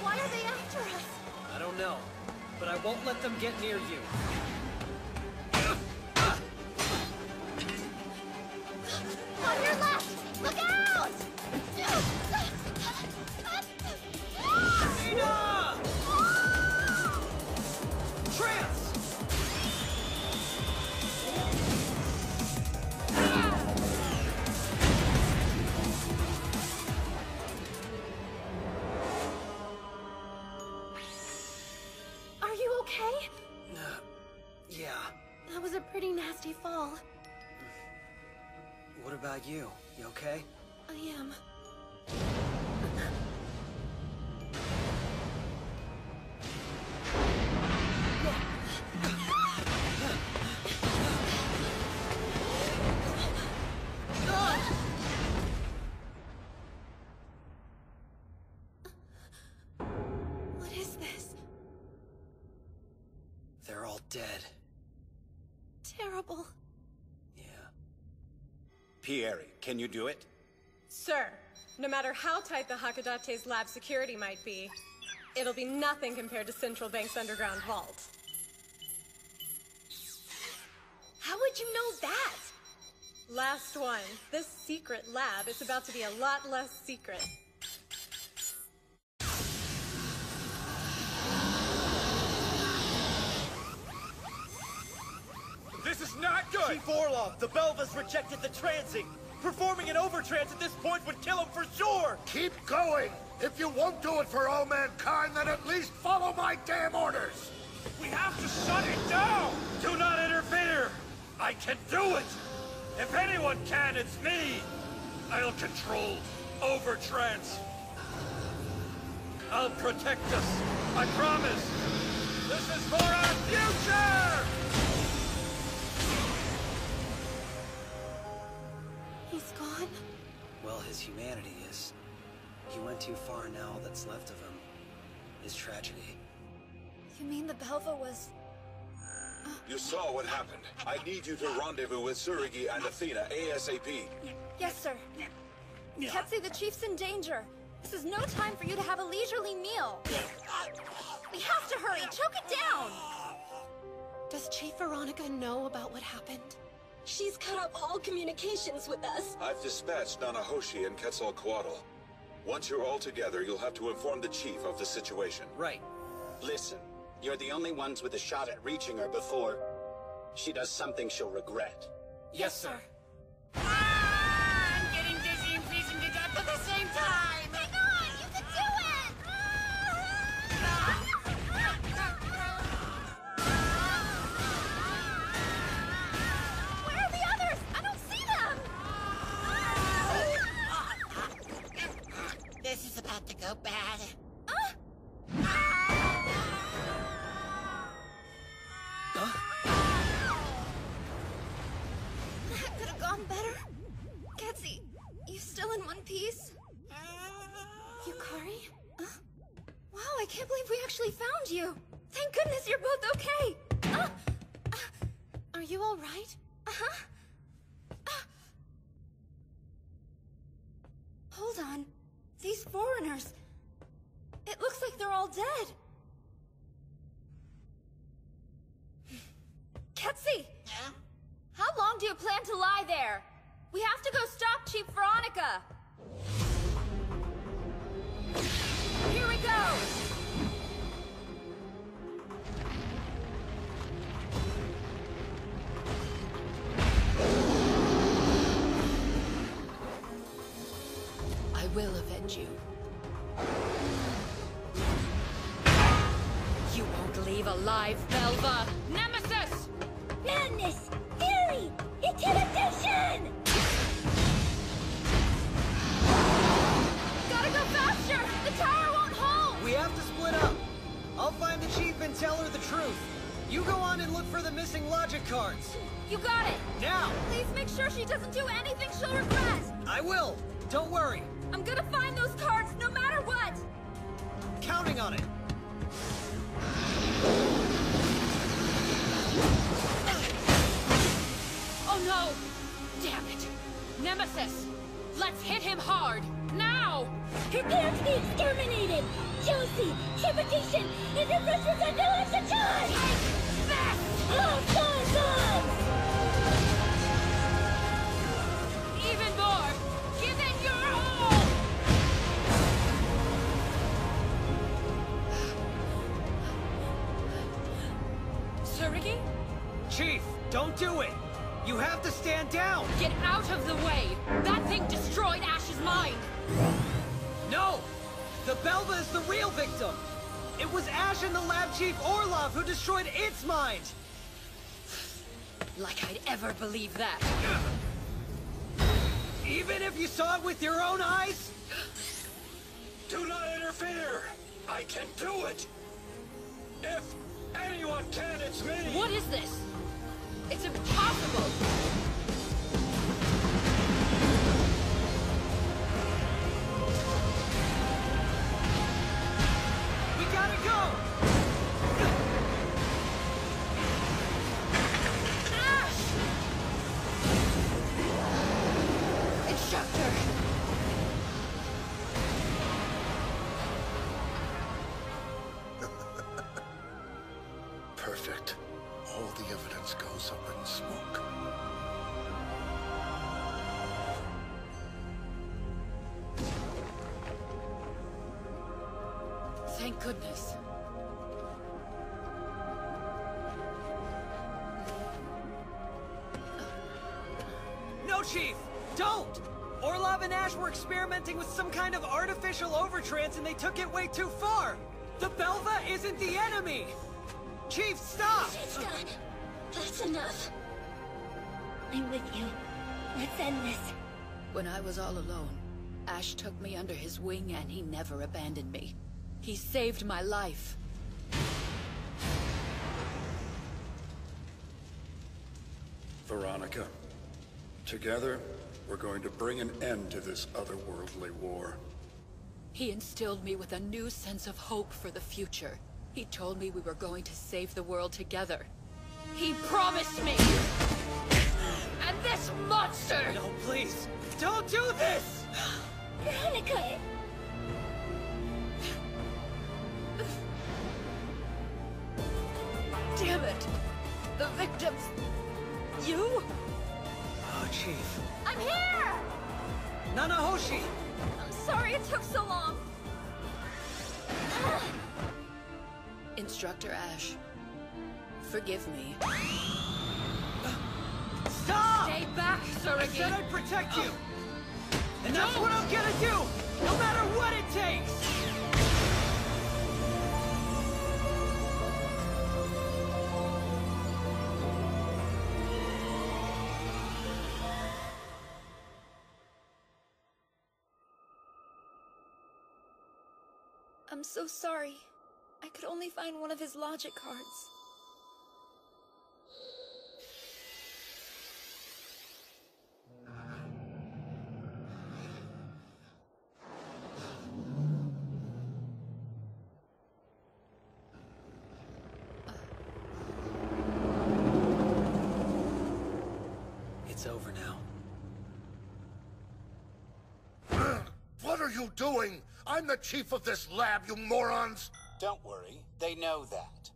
Why are they after us? I don't know, but I won't let them get near you. On your left! Look out! Nina! Trance! Are you okay? Yeah. That was a pretty nasty fall. What about you? You okay? I am. What is this? They're all dead. Terrible. Pierre, can you do it? Sir, no matter how tight the Hakodate's lab security might be, it'll be nothing compared to Central Bank's underground vault. How would you know that? Last one. This secret lab is about to be a lot less secret. This is not good! Chief Orlov, the Belva's rejected the transing. Performing an overtrans at this point would kill him for sure! Keep going! If you won't do it for all mankind, then at least follow my damn orders! We have to shut it down! Do not interfere! I can do it! If anyone can, it's me! I'll control overtrans. I'll protect us. I promise! This is for our future! He's gone? Well, his humanity is. He went too far, and now all that's left of him is tragedy. You mean the Belva was... You saw what happened. I need you to rendezvous with Tsurugi and Athena ASAP. Yes, sir. Ketsu, the chief's in danger. This is no time for you to have a leisurely meal. We have to hurry. Choke it down! Does Chief Veronica know about what happened? She's cut off all communications with us. I've dispatched Nanahoshi and Quetzalcoatl. Once you're all together, you'll have to inform the chief of the situation. Right. Listen, you're the only ones with a shot at reaching her before she does something she'll regret. Yes, sir. I'm getting dizzy and freezing to death at the same time! Hang on! You can do it! Where are the others? I don't see them! This is about to go bad. That could have gone better. Ketsu, you still in one piece? Yukari? Wow, I can't believe we actually found you. Thank goodness you're both okay. Are you all right? Hold on. These foreigners. It looks like they're all dead. Ketsu! How long do you plan to lie there? We have to go stop Chief Veronica. Here we go! I will avenge you. You won't leave alive, Belva! Nemesis! Madness! Fury! Intimidation! Gotta go faster! The tower won't hold! We have to split up. I'll find the chief and tell her the truth. You go on and look for the missing logic cards. You got it! Now! Please make sure she doesn't do anything she'll regret! I will! Don't worry! I'm gonna find those cards no matter what! Counting on it! Oh no! Damn it! Nemesis! Let's hit him hard! Now! Prepare to be exterminated! Jealousy, trepidation, and depressions are no extra time! All bombs! Even more! Give it your all! Tsurugi? Chief, don't do it! You have to stand down! Get out of the way! That thing destroyed Ash's mind! No! The Belva is the real victim! It was Ash and the lab chief Orlov who destroyed its mind! Like I'd ever believe that! Even if you saw it with your own eyes? Do not interfere! I can do it! If anyone can, it's me! What is this? It's impossible! We gotta go! Instructor! perfect. All the evidence goes up in smoke. Thank goodness. No, Chief! Don't! Orlov and Ash were experimenting with some kind of artificial overtrance and they took it way too far! The Belva isn't the enemy! Chief, stop! It's done. That's enough. I'm with you. Let's end this. When I was all alone, Ash took me under his wing and he never abandoned me. He saved my life. Veronica, together, we're going to bring an end to this otherworldly war. He instilled me with a new sense of hope for the future. He told me we were going to save the world together. He promised me! And this monster! No, please! Don't do this! Veronica! Damn it! The victims... You? Oh, Chief. I'm here! Nanahoshi! I'm sorry it took so long. Instructor Ash, forgive me. Stop! Stay back, Surrogate! I said I'd protect you! And that's what I'm gonna do! No matter what it takes! I'm so sorry. I could only find one of his logic cards. It's over now. What are you doing? I'm the chief of this lab, you morons! Don't worry, they know that.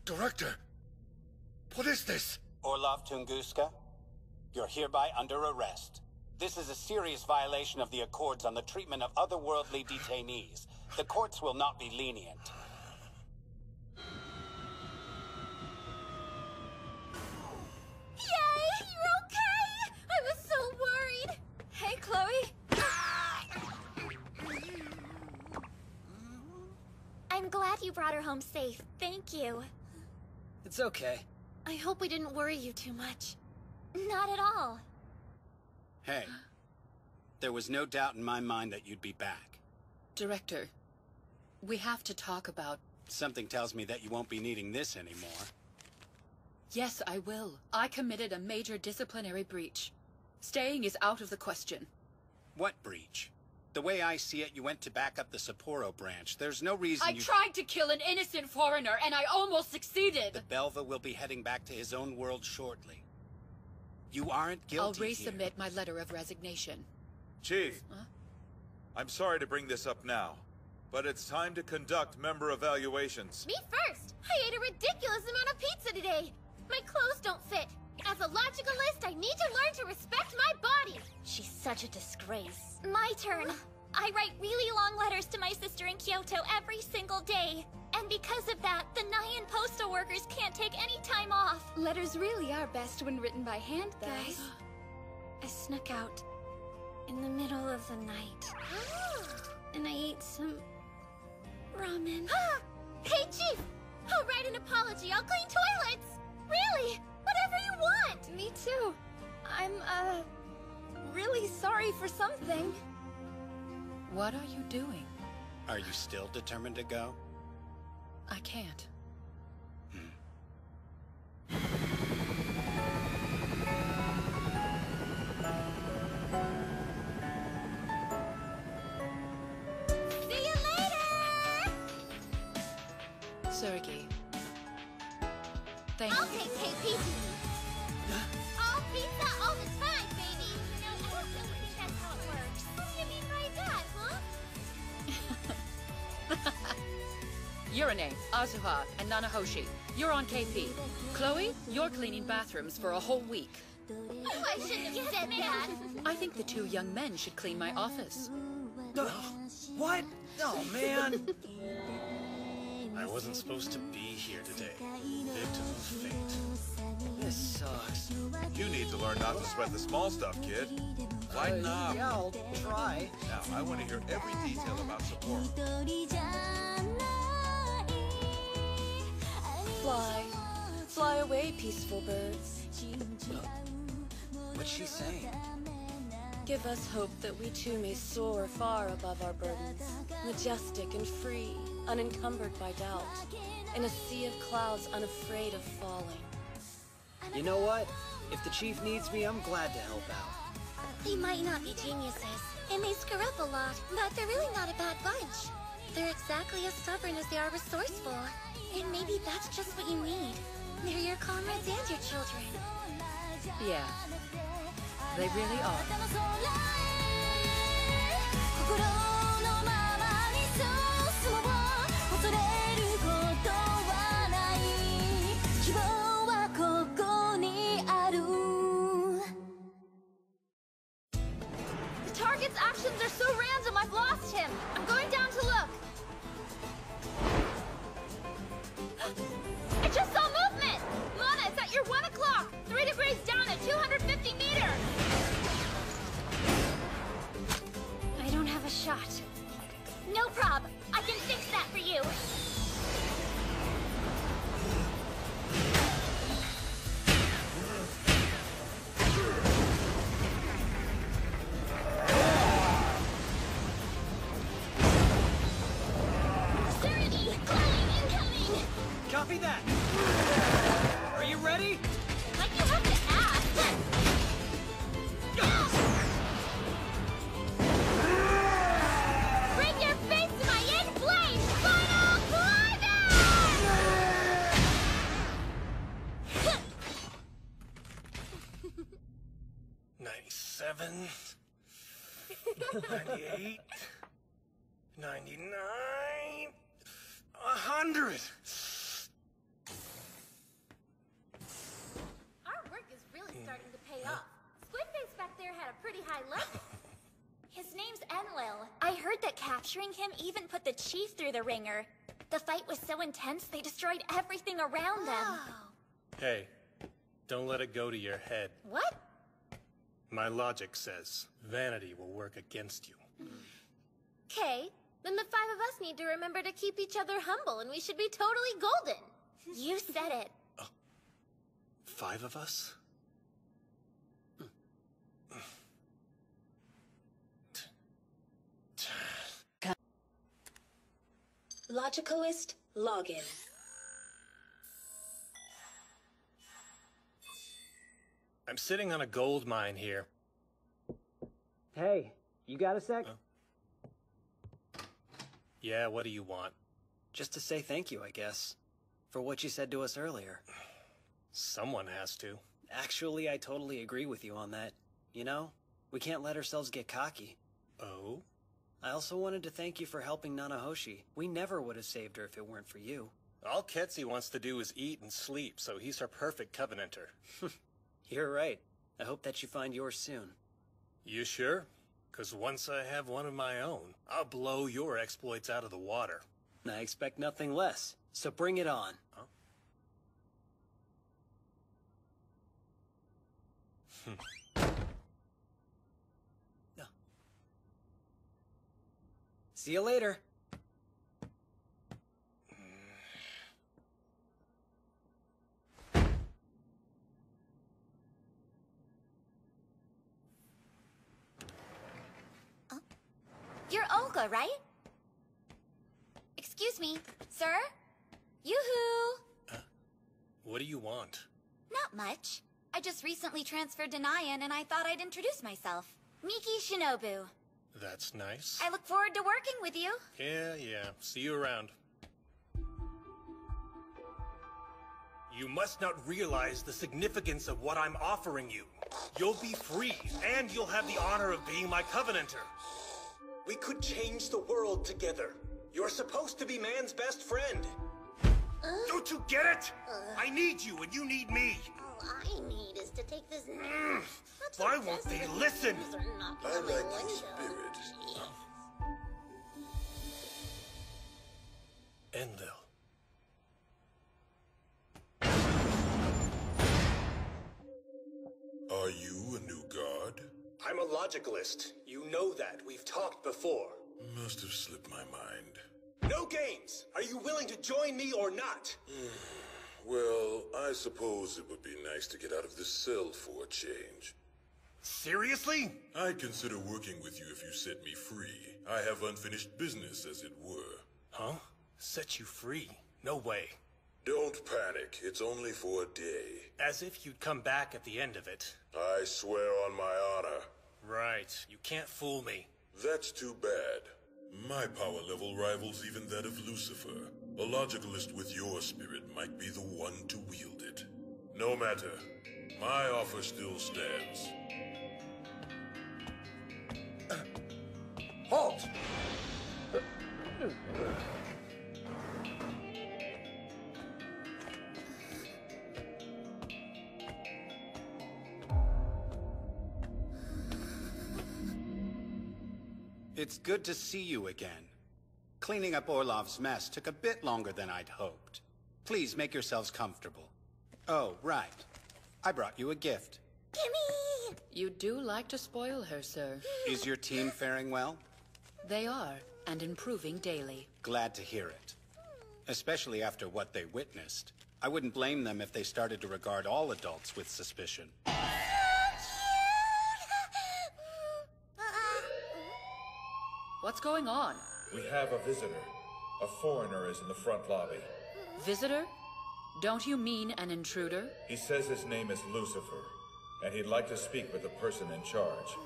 Director, what is this? Orlov Tunguska, you're hereby under arrest. This is a serious violation of the Accords on the treatment of otherworldly detainees. The courts will not be lenient. Yay! You're okay! I was so worried! Hey, Chloe. I'm glad you brought her home safe. Thank you. It's okay. I hope we didn't worry you too much. Not at all. Hey, there was no doubt in my mind that you'd be back. Director, we have to talk about... Something tells me that you won't be needing this anymore. Yes, I will. I committed a major disciplinary breach. Staying is out of the question. What breach? The way I see it, you went to back up the Sapporo branch. There's no reason I tried to kill an innocent foreigner, and I almost succeeded! The Belva will be heading back to his own world shortly. You aren't guilty I'll resubmit my letter of resignation. Chief, I'm sorry to bring this up now, but it's time to conduct member evaluations. Me first! I ate a ridiculous amount of pizza today! My clothes don't fit. As a logicalist, I need to learn to respect my body! She's such a disgrace. My turn. I write really long letters to my sister in Kyoto every single day. And because of that, the Nyan postal workers can't take any time off. Letters really are best when written by hand, guys. I snuck out in the middle of the night. And I ate some ramen. Hey, Chief! I'll write an apology. I'll clean toilets! Really! Whatever you want! Me too. I'm, really sorry for something. What are you doing? Are you still determined to go? I can't. See you later! Sergei. Thank I'll you. take KP. All pizza all the time, baby! No, I don't really think that's how it works. What do you mean by that, huh? Urine, Azuha, and Nanahoshi. you're on KP. Chloe, you're cleaning bathrooms for a whole week. Oh, I shouldn't have said that. I think the 2 young men should clean my office. What? Oh, man. I wasn't supposed to be here today. Victim of fate. This sucks. You need to learn not to sweat the small stuff, kid. Lighten up. Yeah, I'll try. Now, I want to hear every detail about Sapporo. Fly. Fly away, peaceful birds. What's she saying? Give us hope that we too may soar far above our burdens, majestic and free, unencumbered by doubt, in a sea of clouds unafraid of falling. You know what? If the chief needs me, I'm glad to help out. They might not be geniuses, and they screw up a lot, but they're really not a bad bunch. They're exactly as stubborn as they are resourceful, and maybe that's just what you need. They're your comrades and your children. Yeah, they really are. The target's actions are so random, I've lost him. I'm going down to look. I just saw movement! Mana, it's at your 1 o'clock! 3 degrees down at 250 meters! I don't have a shot. No prob. I can fix that for you. Serenity! Cloning incoming! Copy that. Are you ready? Like you have to ask. Bring your face to my in-flame final climax! 97, 98, 99, 100. Our work is really starting to pay off. Squidface back there had a pretty high level. His name's Enlil. I heard that capturing him even put the chief through the ringer. The fight was so intense, they destroyed everything around them. Hey, don't let it go to your head. What? My logic says vanity will work against you. Okay, then the 5 of us need to remember to keep each other humble, and we should be totally golden. You said it. 5 of us? Logicalist, login. I'm sitting on a gold mine here. Hey, you got a sec? Yeah, what do you want? Just to say thank you, I guess. For what you said to us earlier. Someone has to. Actually, I totally agree with you on that. You know, we can't let ourselves get cocky. Oh? I also wanted to thank you for helping Nanahoshi. We never would have saved her if it weren't for you. All Ketsi wants to do is eat and sleep, so he's our perfect covenanter. You're right. I hope that you find yours soon. You sure? 'Cause once I have one of my own, I'll blow your exploits out of the water. I expect nothing less, so bring it on. Huh? No. See you later. You're Olga, right? Excuse me, sir? Yoo-hoo! What do you want? Not much. I just recently transferred to Nyan and I thought I'd introduce myself. Miki Shinobu. That's nice. I look forward to working with you. Yeah. See you around. You must not realize the significance of what I'm offering you. You'll be free, and you'll have the honor of being my covenanter. We could change the world together. You're supposed to be man's best friend. Don't you get it? I need you and you need me. All I need is to take this. Why won't they listen? I like your spirit. Enlil. Are you a new god? I'm a logicalist. You know that. We've talked before. Must have slipped my mind. No games! Are you willing to join me or not? Well, I suppose it would be nice to get out of this cell for a change. Seriously? I'd consider working with you if you set me free. I have unfinished business, as it were. Huh? Set you free? No way. Don't panic. It's only for a day. As if you'd come back at the end of it. I swear on my honor. Right. You can't fool me. That's too bad. My power level rivals even that of Lucifer. A logicalist with your spirit might be the one to wield it. No matter. My offer still stands. Halt! It's good to see you again. Cleaning up Orlov's mess took a bit longer than I'd hoped. Please make yourselves comfortable. Oh, right. I brought you a gift. Gimme! You do like to spoil her, sir. Is your team faring well? They are, and improving daily. Glad to hear it. Especially after what they witnessed. I wouldn't blame them if they started to regard all adults with suspicion. What's going on? We have a visitor. A foreigner is in the front lobby. Visitor? Don't you mean an intruder? He says his name is Lucifer, and he'd like to speak with the person in charge.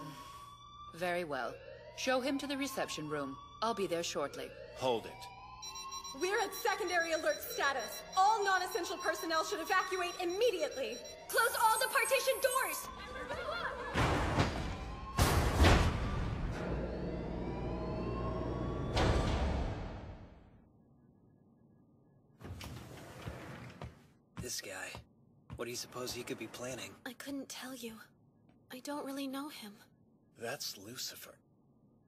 Very well. Show him to the reception room. I'll be there shortly. Hold it. We're at secondary alert status. All non-essential personnel should evacuate immediately. Close all the partition doors! This guy. What do you suppose he could be planning? I couldn't tell you. I don't really know him. That's Lucifer.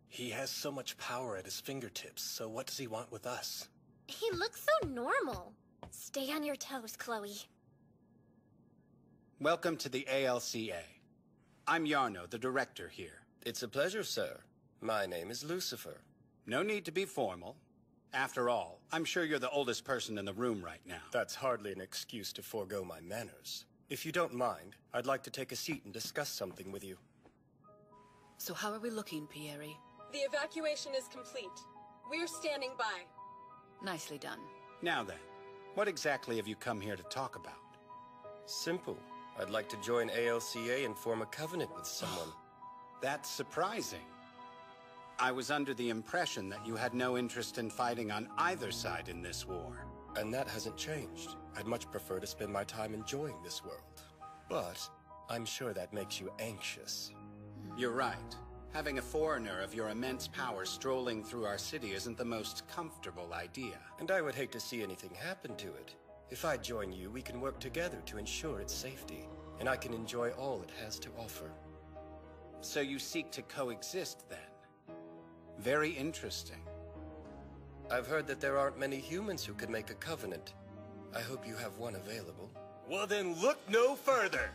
He has so much power at his fingertips, so what does he want with us? He looks so normal. Stay on your toes, Chloe. Welcome to the ALCA. I'm Yarno, the director here. It's a pleasure, sir. My name is Lucifer. No need to be formal. After all, I'm sure you're the oldest person in the room right now. That's hardly an excuse to forego my manners. If you don't mind, I'd like to take a seat and discuss something with you. So how are we looking, Pierre? The evacuation is complete. We're standing by. Nicely done. Now then, what exactly have you come here to talk about? Simple. I'd like to join ALCA and form a covenant with someone. That's surprising. I was under the impression that you had no interest in fighting on either side in this war. And that hasn't changed. I'd much prefer to spend my time enjoying this world. But I'm sure that makes you anxious. You're right. Having a foreigner of your immense power strolling through our city isn't the most comfortable idea. And I would hate to see anything happen to it. If I join you, we can work together to ensure its safety, and I can enjoy all it has to offer. So you seek to coexist, then? Very interesting. I've heard that there aren't many humans who could make a covenant. I hope you have one available. Well then, look no further!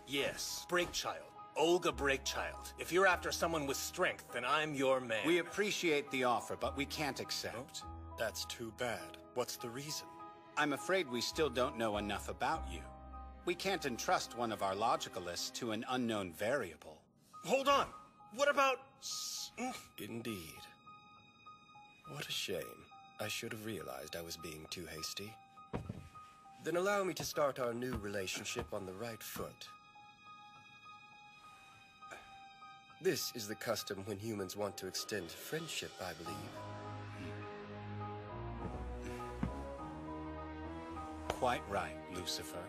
Yes, Breakchild. Olga Breakchild. If you're after someone with strength, then I'm your man. We appreciate the offer, but we can't accept. Oh, that's too bad. What's the reason? I'm afraid we still don't know enough about you. We can't entrust one of our logicalists to an unknown variable. Hold on! What about... Indeed. What a shame. I should have realized I was being too hasty. Then allow me to start our new relationship on the right foot. This is the custom when humans want to extend friendship, I believe. Quite right, Lucifer.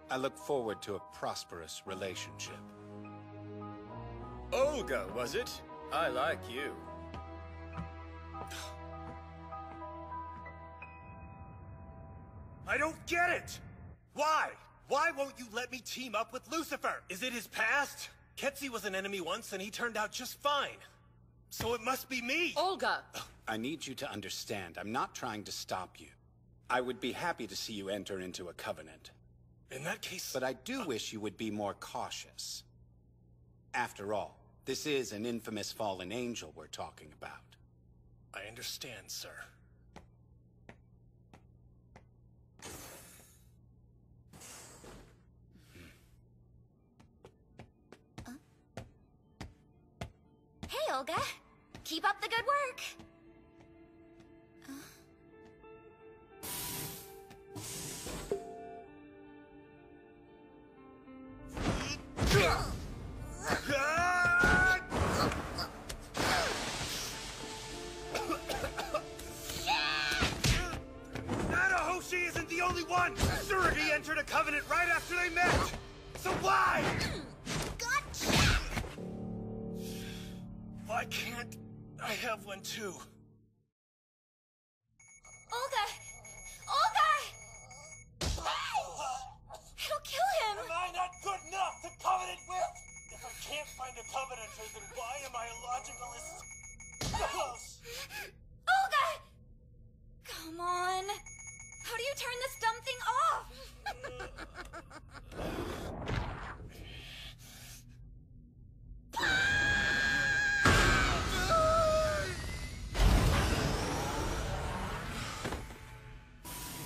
I look forward to a prosperous relationship. Olga, was it? I like you. I don't get it! Why? Why won't you let me team up with Lucifer? Is it his past? Ketsi was an enemy once and he turned out just fine. So it must be me! Olga! I need you to understand, I'm not trying to stop you. I would be happy to see you enter into a covenant. In that case... But I do wish you would be more cautious. After all, this is an infamous fallen angel we're talking about. I understand, sir. Hey, Olga. Keep up the good work. Nanahoshi isn't the only one! Tsurugi entered a covenant right after they met! So why? Why can't I have one too? Olga! Olga! It'll kill him! Am I not good enough to covenant with? If I can't find a covenanter, then why am I a logicalist? Olga! Come on. How do you turn this dumb thing off?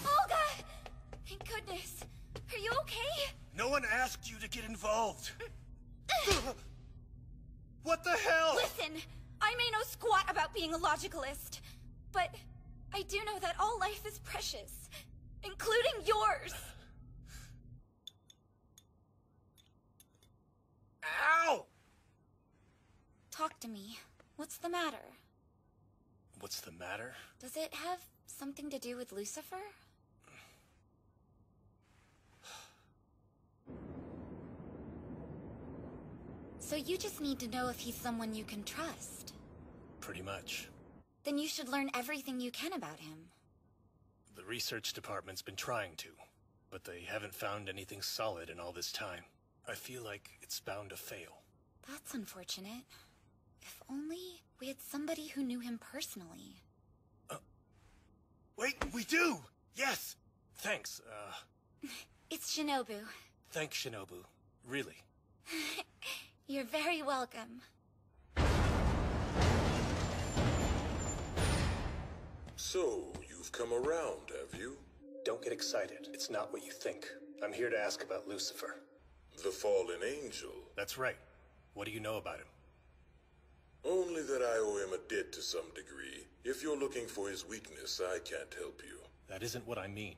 Olga! Thank goodness. Are you okay? No one asked you to get involved. What the hell? Listen, I may know squat about being a logicalist, but I do know that all life is precious, including yours. Ow! Talk to me. What's the matter? What's the matter? Does it have something to do with Lucifer? So you just need to know if he's someone you can trust. Pretty much. Then you should learn everything you can about him. The research department's been trying to, but they haven't found anything solid in all this time. I feel like it's bound to fail. That's unfortunate. If only we had somebody who knew him personally. Wait, we do! Yes! Thanks, It's Shinobu. Thanks, Shinobu. Really. You're very welcome. So, you've come around, have you? Don't get excited. It's not what you think. I'm here to ask about Lucifer. The fallen angel? That's right. What do you know about him? Only that I owe him a debt to some degree. If you're looking for his weakness, I can't help you. That isn't what I mean.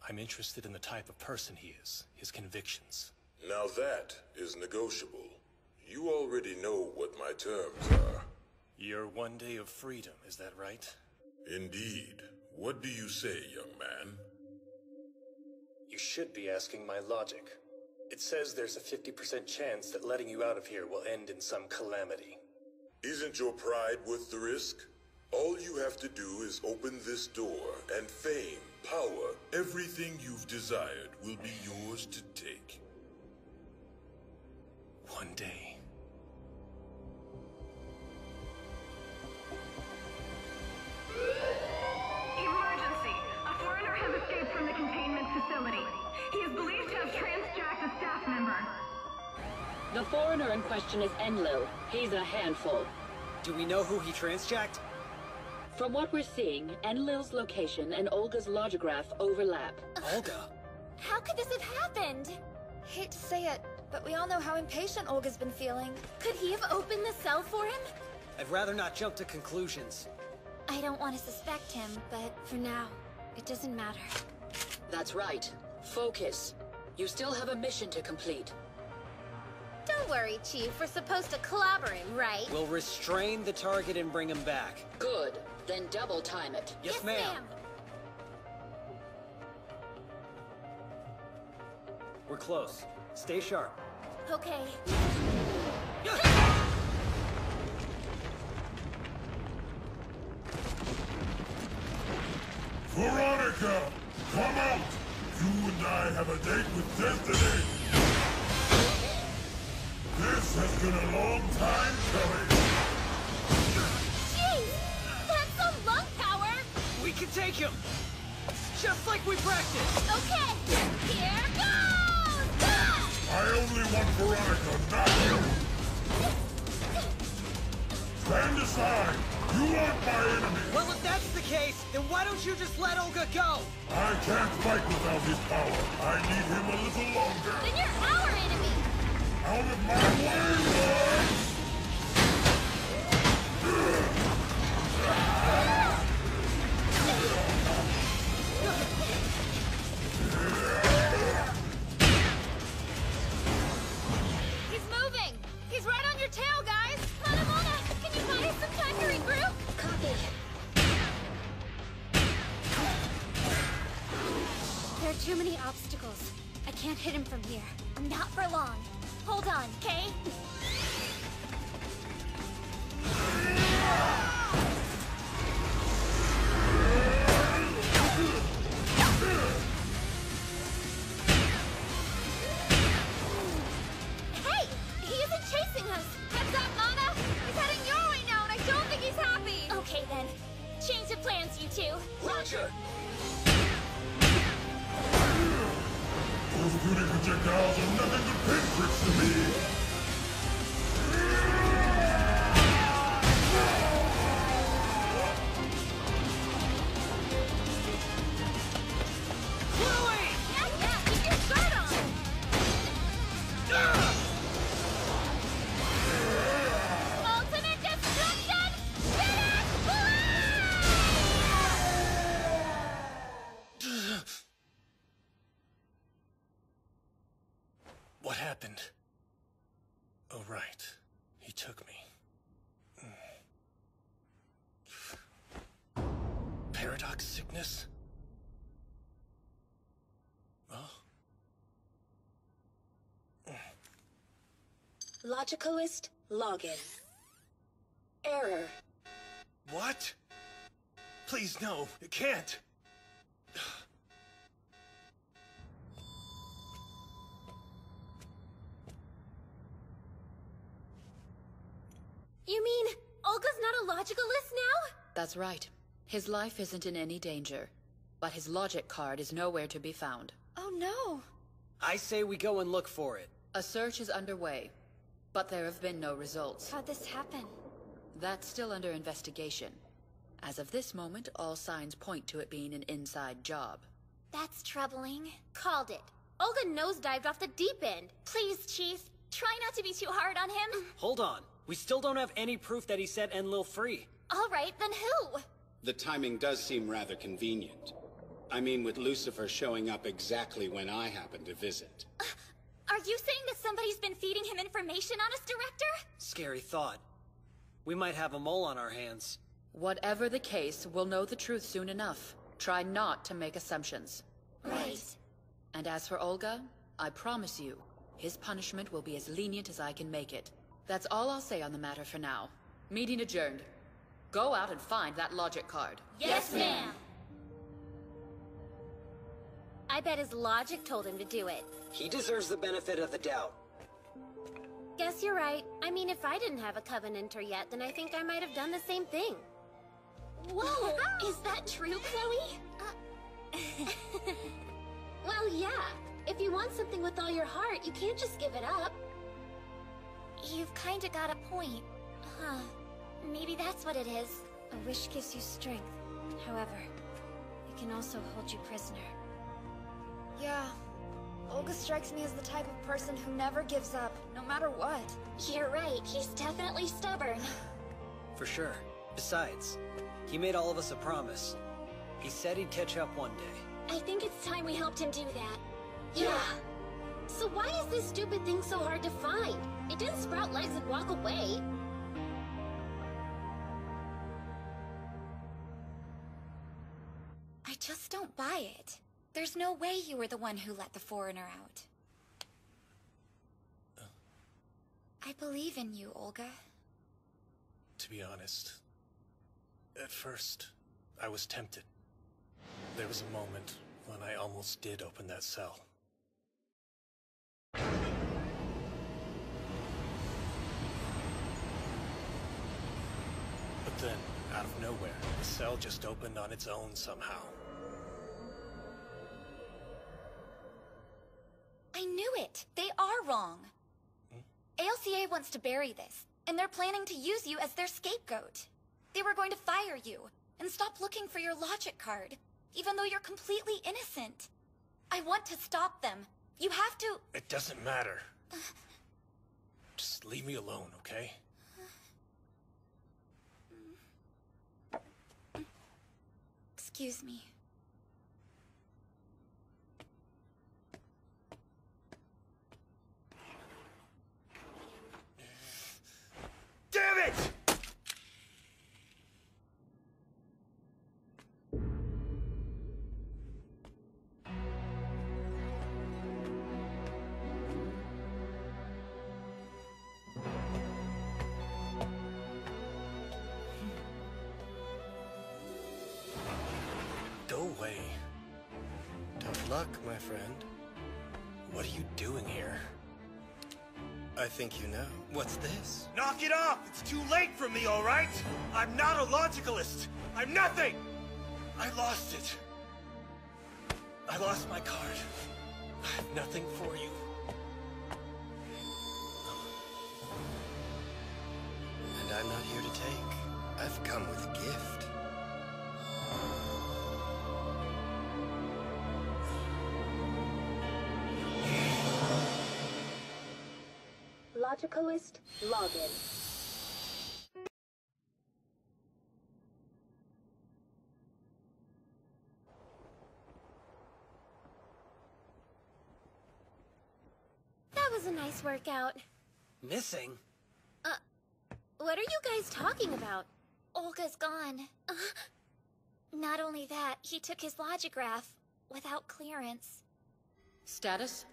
I'm interested in the type of person he is, his convictions. Now that is negotiable. You already know what my terms are. Your 1 day of freedom, is that right? Indeed. What do you say, young man? You should be asking my logic. It says there's a 50% chance that letting you out of here will end in some calamity. Isn't your pride worth the risk? All you have to do is open this door, and fame, power, everything you've desired will be yours to take. 1 day. Emergency! A foreigner has escaped from the containment facility. He is believed to have transjacked a staff member. The foreigner in question is Enlil. He's a handful. Do we know who he transjacked? From what we're seeing, Enlil's location and Olga's logograph overlap. Olga? How could this have happened? Hate to say it, but we all know how impatient Olga's been feeling. Could he have opened the cell for him? I'd rather not jump to conclusions. I don't want to suspect him, but for now, it doesn't matter. That's right. Focus. You still have a mission to complete. Don't worry, Chief. We're supposed to clobber him, right? We'll restrain the target and bring him back. Good. Then double time it. Yes, ma'am. We're close. Stay sharp. Okay. Veronica! Come out! You and I have a date with destiny! This has been a long time coming! Jeez! That's some lung power! We can take him! Just like we practiced! Okay! Here goes! Ah! I only want Veronica, not you! Stand aside! You aren't my enemy! Well, if that's the case, then why don't you just let Olga go? I can't fight without his power. I need him a little longer. Then you're our enemy! Out of my way, boys! He's moving! He's right on your tail, guys! Mona, can you buy us some time to regroup? Copy. There are too many obstacles. I can't hit him from here. Not for long. Hold on, okay? Hey! He isn't chasing us! Heads up, Mana! He's heading your way now, and I don't think he's happy! Okay then. Change of plans, you two. Roger! Those beauty projectiles are nothing but pinpricks to me! Chloe! Yeah, keep your shirt on! Ultimate destruction! Finish! What happened? Oh, right. He took me. Paradox sickness? Oh. Logicalist, login. Error. What? Please, no. You can't. You mean Olga's not a logicalist now? That's right. His life isn't in any danger, but his logic card is nowhere to be found. Oh no. I say we go and look for it. A search is underway, but there have been no results. How'd this happen? That's still under investigation. As of this moment, all signs point to it being an inside job. That's troubling. Called it. Olga nosedived off the deep end. Please, Chief. Try not to be too hard on him. Hold on. We still don't have any proof that he set Enlil free. All right, then who? The timing does seem rather convenient. I mean, with Lucifer showing up exactly when I happen to visit. Are you saying that somebody's been feeding him information on us, Director? Scary thought. We might have a mole on our hands. Whatever the case, we'll know the truth soon enough. Try not to make assumptions. Right. And as for Olga, I promise you, his punishment will be as lenient as I can make it. That's all I'll say on the matter for now. Meeting adjourned. Go out and find that logic card. Yes, ma'am. I bet his logic told him to do it. He deserves the benefit of the doubt. Guess you're right. I mean, if I didn't have a Covenanter yet, then I think I might have done the same thing. Whoa! Is that true, Chloe? Well, yeah. If you want something with all your heart, you can't just give it up. You've kinda got a point. Huh. Maybe that's what it is. A wish gives you strength. However, it can also hold you prisoner. Yeah. Olga strikes me as the type of person who never gives up, no matter what. You're right. He's definitely stubborn. For sure. Besides, he made all of us a promise. He said he'd catch up one day. I think it's time we helped him do that. Yeah. So why is this stupid thing so hard to find? It didn't sprout legs and walk away. I just don't buy it. There's no way you were the one who let the foreigner out. I believe in you, Olga. To be honest, at first, I was tempted. There was a moment when I almost did open that cell. But then, out of nowhere, the cell just opened on its own somehow. I knew it! They are wrong. ALCA wants to bury this, and they're planning to use you as their scapegoat. They were going to fire you, and stop looking for your logic card, even though you're completely innocent. I want to stop them. You have to... It doesn't matter. Just leave me alone, okay? Excuse me. Damn it! Go away. Tough luck, my friend. What are you doing here? I think you know. What's this? Knock it off! It's too late for me, all right? I'm not a logicalist. I'm nothing! I lost it. I lost my card. I have nothing for you. And I'm not here to take. I've come with a gift. Logicalist login. That was a nice workout. Missing? What are you guys talking about? Olga's gone. Not only that, he took his logograph without clearance. Status?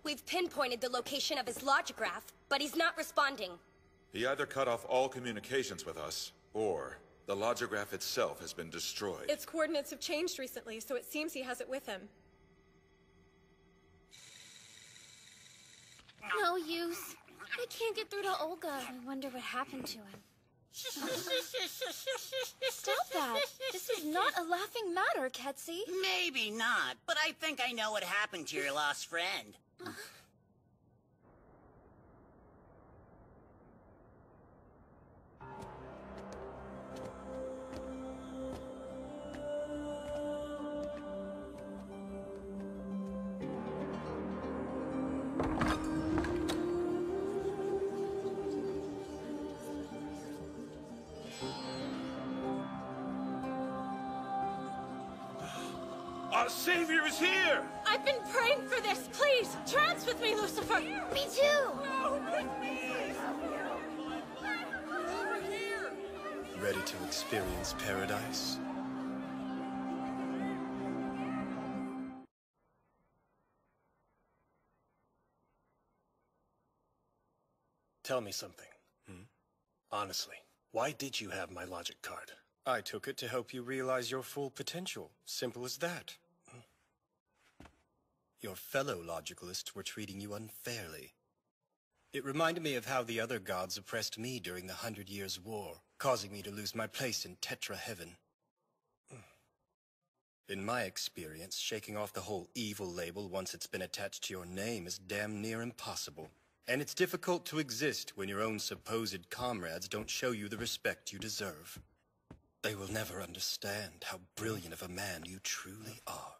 We've pinpointed the location of his logograph, but he's not responding. He either cut off all communications with us, or the logograph itself has been destroyed. Its coordinates have changed recently, so it seems he has it with him. No use. I can't get through to Olga. I wonder what happened to him. Stop that! This is not a laughing matter, Ketsi. Maybe not, but I think I know what happened to your lost friend. Our savior is here! I've been praying for this. Please, trance with me, Lucifer. Me too. Ready to experience paradise? Tell me something. Honestly, why did you have my logic card? I took it to help you realize your full potential. Simple as that. Your fellow logicalists were treating you unfairly. It reminded me of how the other gods oppressed me during the 100 Years' War, causing me to lose my place in Tetra Heaven. In my experience, shaking off the whole evil label once it's been attached to your name is damn near impossible. And it's difficult to exist when your own supposed comrades don't show you the respect you deserve. They will never understand how brilliant of a man you truly are.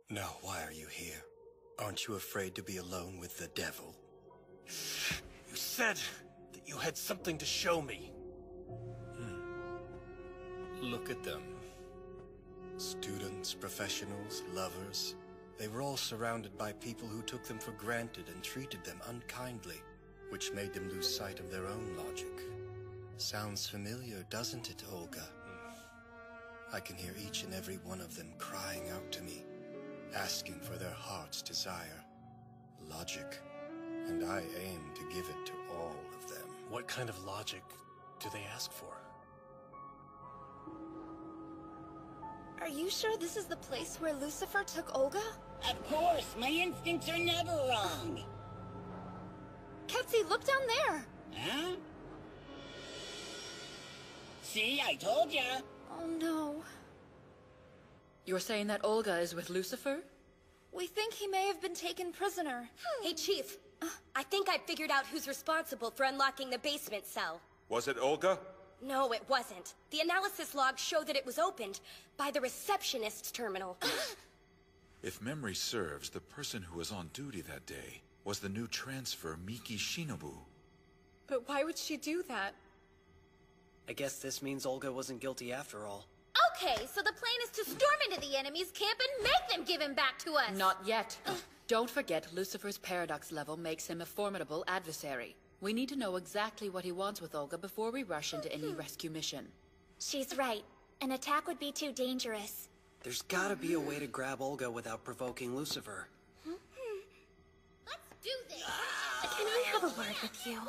Now, why are you here? Aren't you afraid to be alone with the devil? You said that you had something to show me. Look at them. Students, professionals, lovers. They were all surrounded by people who took them for granted and treated them unkindly, which made them lose sight of their own logic. Sounds familiar, doesn't it, Olga? I can hear each and every one of them crying out to me, asking for their heart's desire. Logic. And I aim to give it to all of them. What kind of logic do they ask for? Are you sure this is the place where Lucifer took Olga? Of course, my instincts are never wrong. Ketsi, look down there! Huh? See, I told ya. Oh no. You're saying that Olga is with Lucifer? We think he may have been taken prisoner. Hey, Chief. I think I figured out who's responsible for unlocking the basement cell. Was it Olga? No, it wasn't. The analysis logs show that it was opened by the receptionist's terminal. If memory serves, the person who was on duty that day was the new transfer Miki Shinobu. But why would she do that? I guess this means Olga wasn't guilty after all. Okay, so the plan is to storm into the enemy's camp and make them give him back to us! Not yet. Don't forget, Lucifer's paradox level makes him a formidable adversary. We need to know exactly what he wants with Olga before we rush into any rescue mission. She's right. An attack would be too dangerous. There's gotta be a way to grab Olga without provoking Lucifer. Let's do this! Can I have a word with you?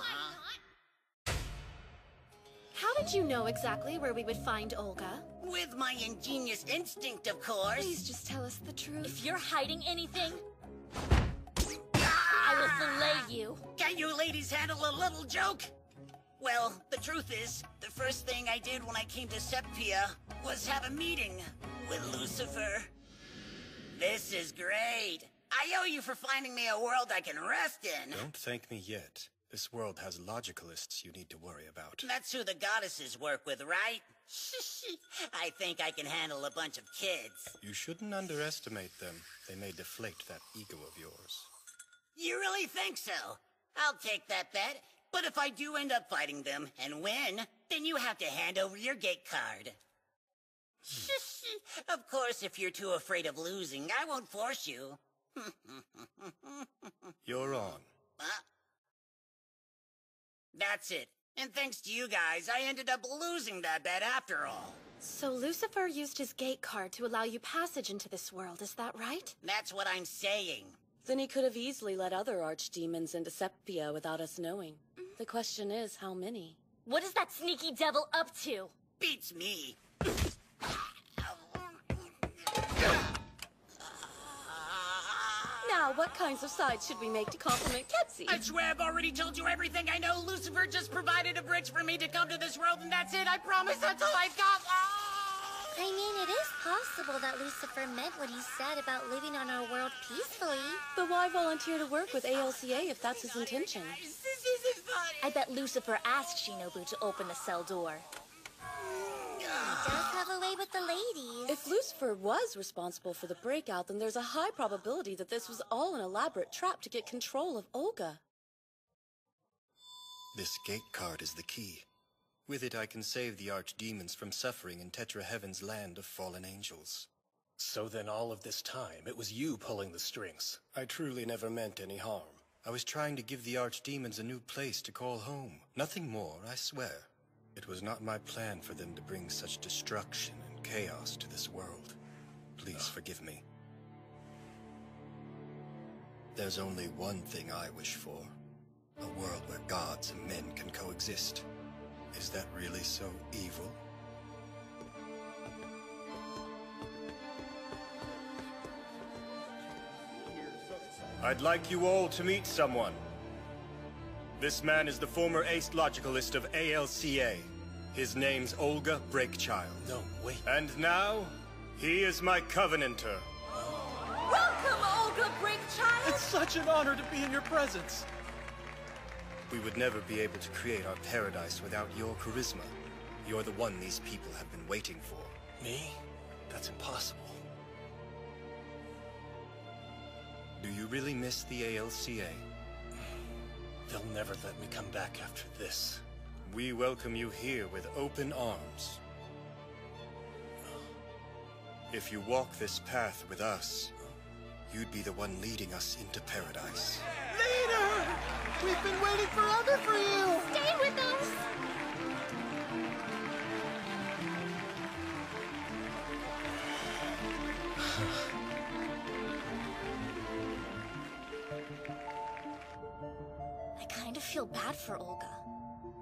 How did you know exactly where we would find Olga? With my ingenious instinct, of course. Please just tell us the truth. If you're hiding anything, I will fillet you. Can you ladies handle a little joke? Well, the truth is, the first thing I did when I came to Sepia was have a meeting with Lucifer. This is great. I owe you for finding me a world I can rest in. Don't thank me yet. This world has logicalists you need to worry about. That's who the goddesses work with, right? I think I can handle a bunch of kids. You shouldn't underestimate them. They may deflate that ego of yours. You really think so? I'll take that bet. But if I do end up fighting them and win, then you have to hand over your gate card. Of course, if you're too afraid of losing, I won't force you. You're on. That's it. And thanks to you guys, I ended up losing that bet after all. So Lucifer used his gate card to allow you passage into this world, is that right? That's what I'm saying. Then he could have easily let other archdemons into Sepia without us knowing. The question is, how many? What is that sneaky devil up to? Beats me. Now, what kinds of sides should we make to compliment Ketsi? I swear I've already told you everything I know. Lucifer just provided a bridge for me to come to this world, and that's it. I promise that's all I've got. I mean, it is possible that Lucifer meant what he said about living on our world peacefully. But why volunteer to work with ALCA if that's his intention? This is funny. I bet Lucifer asked Shinobu to open the cell door. He does have a way with the ladies. If Lucifer was responsible for the breakout, then there's a high probability that this was all an elaborate trap to get control of Olga. This gate card is the key. With it, I can save the archdemons from suffering in Tetra Heaven's land of fallen angels. So then all of this time, it was you pulling the strings. I truly never meant any harm. I was trying to give the archdemons a new place to call home. Nothing more, I swear. It was not my plan for them to bring such destruction and chaos to this world. Please forgive me. There's only one thing I wish for. A world where gods and men can coexist. Is that really so evil? I'd like you all to meet someone. This man is the former ace logicalist of ALCA. His name's Olga Breakchild. No, wait. And now, he is my Covenanter. Welcome, Olga Breakchild! It's such an honor to be in your presence. We would never be able to create our paradise without your charisma. You're the one these people have been waiting for. Me? That's impossible. Do you really miss the ALCA? They'll never let me come back after this. We welcome you here with open arms. If you walk this path with us, you'd be the one leading us into paradise. Leader! We've been waiting forever for you! Stay with us! I kind of feel bad for Olga.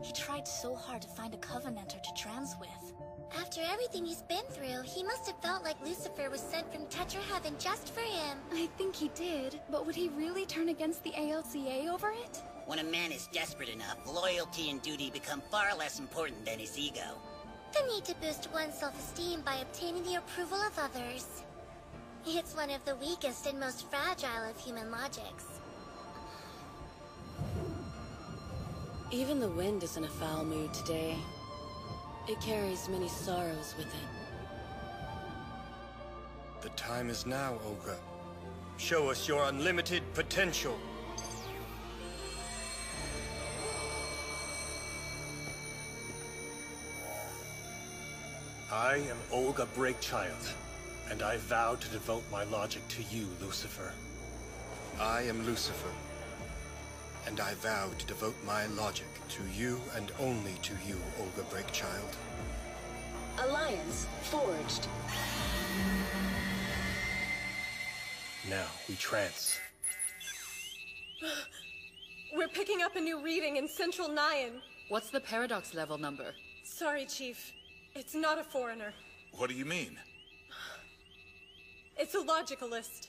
He tried so hard to find a Covenanter to trans with. After everything he's been through, he must have felt like Lucifer was sent from Tetra Heaven just for him. I think he did, but would he really turn against the ALCA over it? When a man is desperate enough, loyalty and duty become far less important than his ego. The need to boost one's self-esteem by obtaining the approval of others. It's one of the weakest and most fragile of human logics. Even the wind is in a foul mood today. It carries many sorrows with it. The time is now, Olga. Show us your unlimited potential. I am Olga Breakchild, and I vow to devote my logic to you, Lucifer. I am Lucifer, and I vow to devote my logic to you and only to you, Olga Breakchild. Alliance forged. Now we trance. We're picking up a new reading in Central Nyan. What's the paradox level number? Sorry, Chief. It's not a foreigner. What do you mean? It's a logicalist.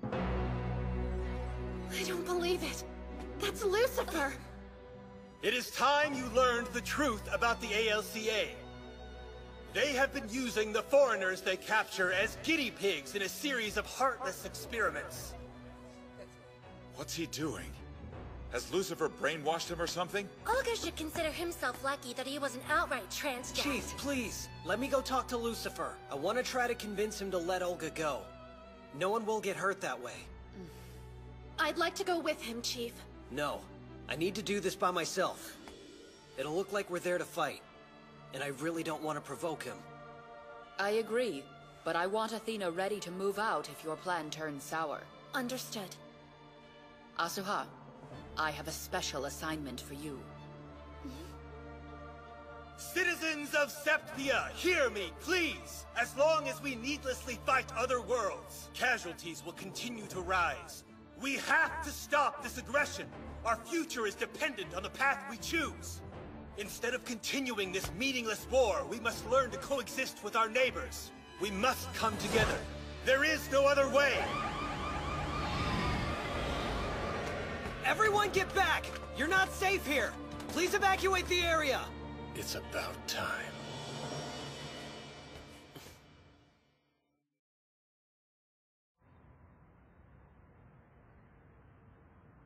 I don't believe it. That's Lucifer! It is time you learned the truth about the ALCA. They have been using the foreigners they capture as guinea pigs in a series of heartless experiments. What's he doing? Has Lucifer brainwashed him or something? Olga should consider himself lucky that he wasn't outright transgender. Chief, please, let me go talk to Lucifer. I want to try to convince him to let Olga go. No one will get hurt that way. I'd like to go with him, Chief. No, I need to do this by myself. It'll look like we're there to fight, and I really don't want to provoke him. I agree, but I want Athena ready to move out if your plan turns sour. Understood. Asuha, I have a special assignment for you. Citizens of Septia, hear me, please! As long as we needlessly fight other worlds, casualties will continue to rise. We have to stop this aggression! Our future is dependent on the path we choose! Instead of continuing this meaningless war, we must learn to coexist with our neighbors. We must come together. There is no other way! Everyone get back! You're not safe here! Please evacuate the area! It's about time.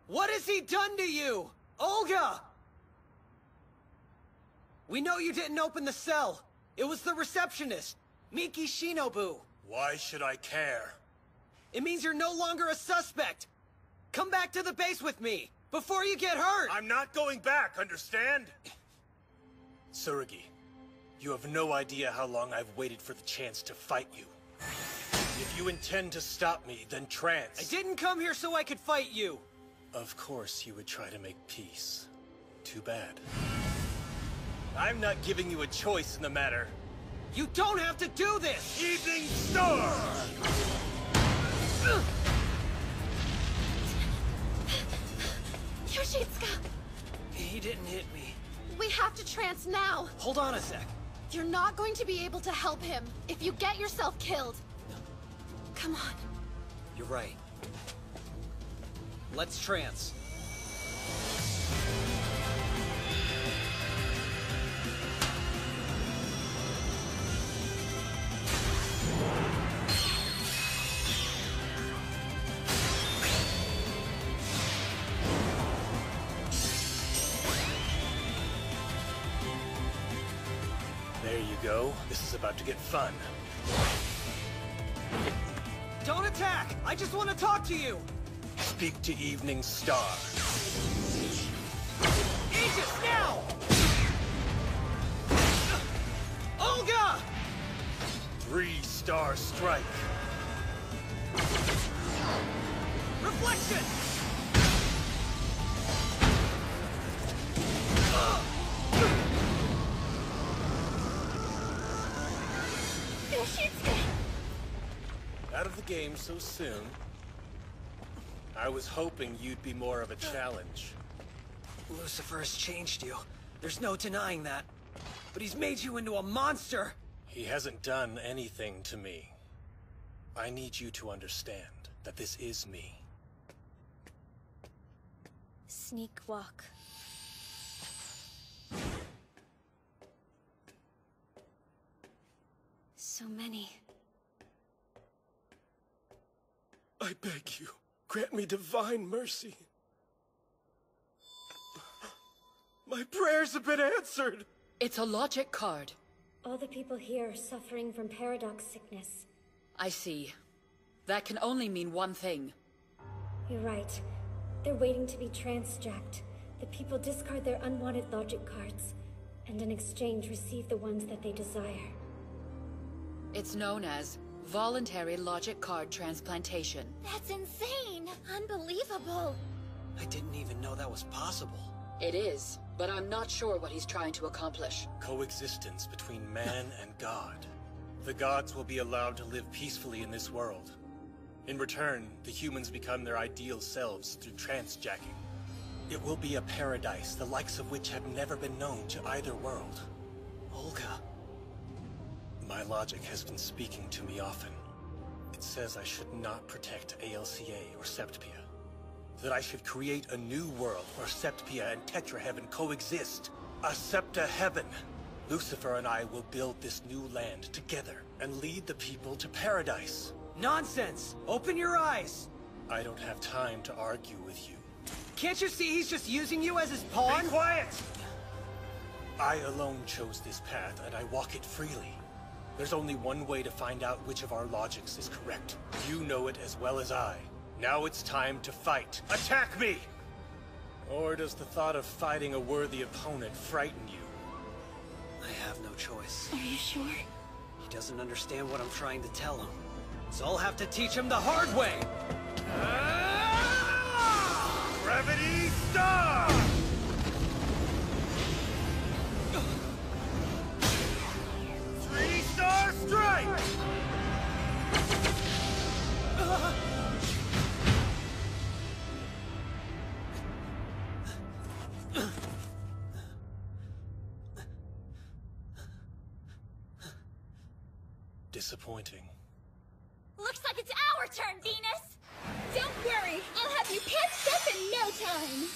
What has he done to you? Olga! We know you didn't open the cell. It was the receptionist, Miki Shinobu. Why should I care? It means you're no longer a suspect. Come back to the base with me, before you get hurt! I'm not going back, understand? Tsurugi, you have no idea how long I've waited for the chance to fight you. If you intend to stop me, then trance. I didn't come here so I could fight you! Of course you would try to make peace. Too bad. I'm not giving you a choice in the matter. You don't have to do this! Evening Star! Yoshitsuka! He didn't hit me. We have to trance now! Hold on a sec. You're not going to be able to help him if you get yourself killed. Come on. You're right. Let's trance. There you go. This is about to get fun. Don't attack! I just want to talk to you! Speak to Evening Star. Aegis, now! Olga! 3-star strike. Reflection! Yoshitsuka! Out of the game so soon. I was hoping you'd be more of a challenge. Lucifer has changed you. There's no denying that. But he's made you into a monster! He hasn't done anything to me. I need you to understand that this is me. Sneak walk. So many. I beg you, grant me divine mercy. My prayers have been answered! It's a logic card. All the people here are suffering from paradox sickness. I see. That can only mean one thing. You're right. They're waiting to be transjacked. The people discard their unwanted logic cards, and in exchange receive the ones that they desire. It's known as voluntary logic card transplantation. That's insane! Unbelievable! I didn't even know that was possible. It is, but I'm not sure what he's trying to accomplish. Coexistence between man and God. The gods will be allowed to live peacefully in this world. In return, the humans become their ideal selves through transjacking. It will be a paradise, the likes of which have never been known to either world. Olga. My logic has been speaking to me often. It says I should not protect ALCA or Septpia. That I should create a new world where Septpia and Tetraheaven coexist. A Septa Heaven. Lucifer and I will build this new land together and lead the people to paradise. Nonsense! Open your eyes! I don't have time to argue with you. Can't you see he's just using you as his pawn? Be quiet! I alone chose this path, and I walk it freely. There's only one way to find out which of our logics is correct. You know it as well as I. Now it's time to fight. Attack me! Or does the thought of fighting a worthy opponent frighten you? I have no choice. Are you sure? He doesn't understand what I'm trying to tell him. So I'll have to teach him the hard way! Gravity Star! Three-star strike! Disappointing. Looks like it's our turn, Venus! Don't worry, I'll have you patched up in no time!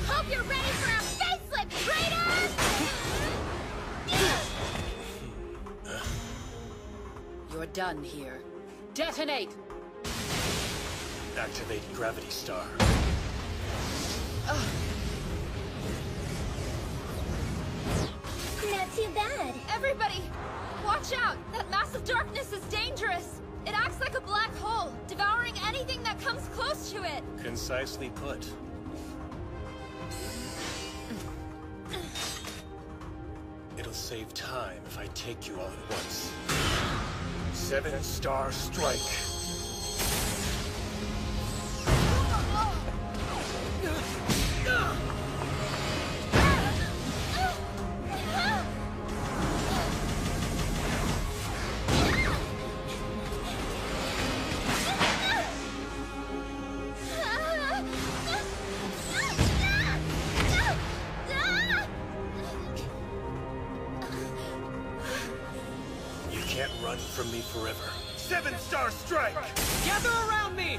Hope you're ready for a facelift, traitor! You're done here. Detonate! Activate Gravity Star. Not too bad. Everybody, watch out! That massive darkness is dangerous! It acts like a black hole, devouring anything that comes close to it! Concisely put. It'll save time if I take you all at once. 7-star strike. You can't run from me forever. 7-star strike! Gather around me!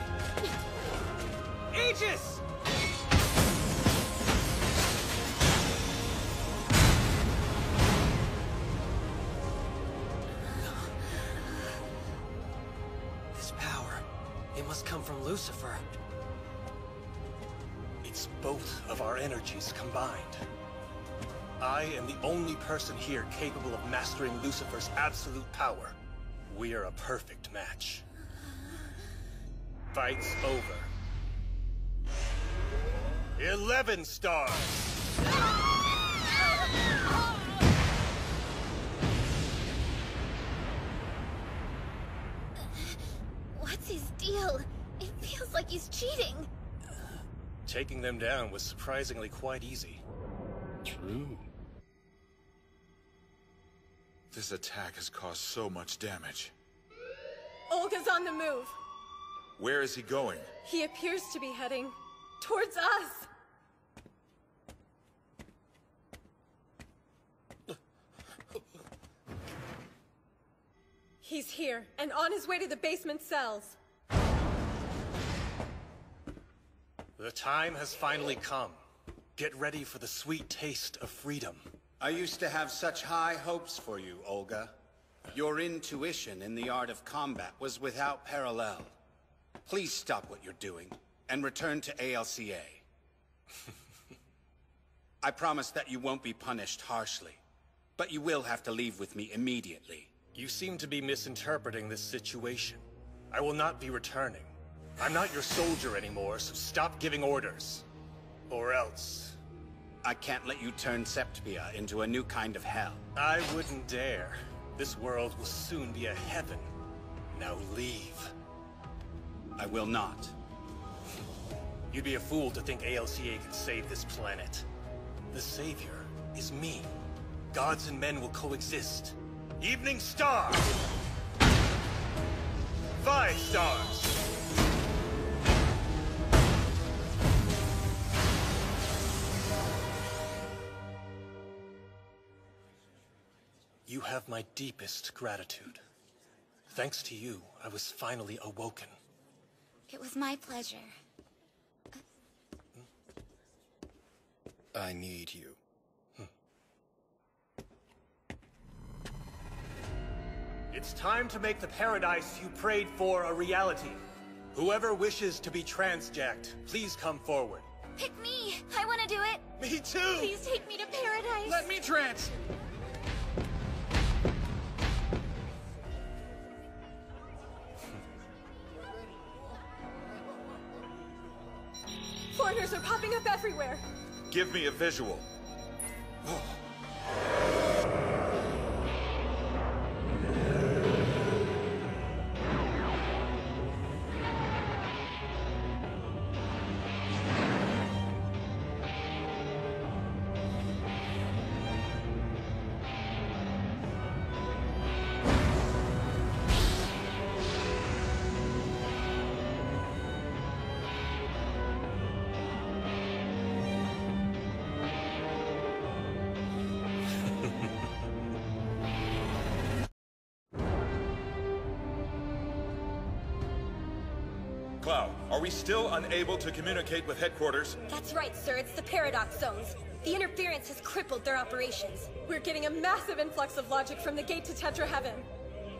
Aegis! This power, it must come from Lucifer. It's both of our energies combined. I am the only person here capable of mastering Lucifer's absolute power. We are a perfect match. Fight's over. 11 stars! What's his deal? It feels like he's cheating. Taking them down was surprisingly quite easy. True. This attack has caused so much damage. Olga's on the move. Where is he going? He appears to be heading Towards us! He's here, and on his way to the basement cells. The time has finally come. Get ready for the sweet taste of freedom. I used to have such high hopes for you, Olga. Your intuition in the art of combat was without parallel. Please stop what you're doing, and return to ALCA. I promise that you won't be punished harshly, but you will have to leave with me immediately. You seem to be misinterpreting this situation. I will not be returning. I'm not your soldier anymore, so stop giving orders. Or else... I can't let you turn Septpia into a new kind of hell. I wouldn't dare. This world will soon be a heaven. Now leave. I will not. You'd be a fool to think ALCA can save this planet. The savior is me. Gods and men will coexist. Evening Star! 5 stars! You have my deepest gratitude. Thanks to you, I was finally awoken. It was my pleasure. I need you. It's time to make the paradise you prayed for a reality. Whoever wishes to be transjacked, please come forward. Pick me! I want to do it! Me too! Please take me to paradise! Let me trans! Foreigners are popping up everywhere! Give me a visual. Cloud, are we still unable to communicate with headquarters? That's right, sir. It's the paradox zones. The interference has crippled their operations. We're getting a massive influx of logic from the gate to Tetra Heaven.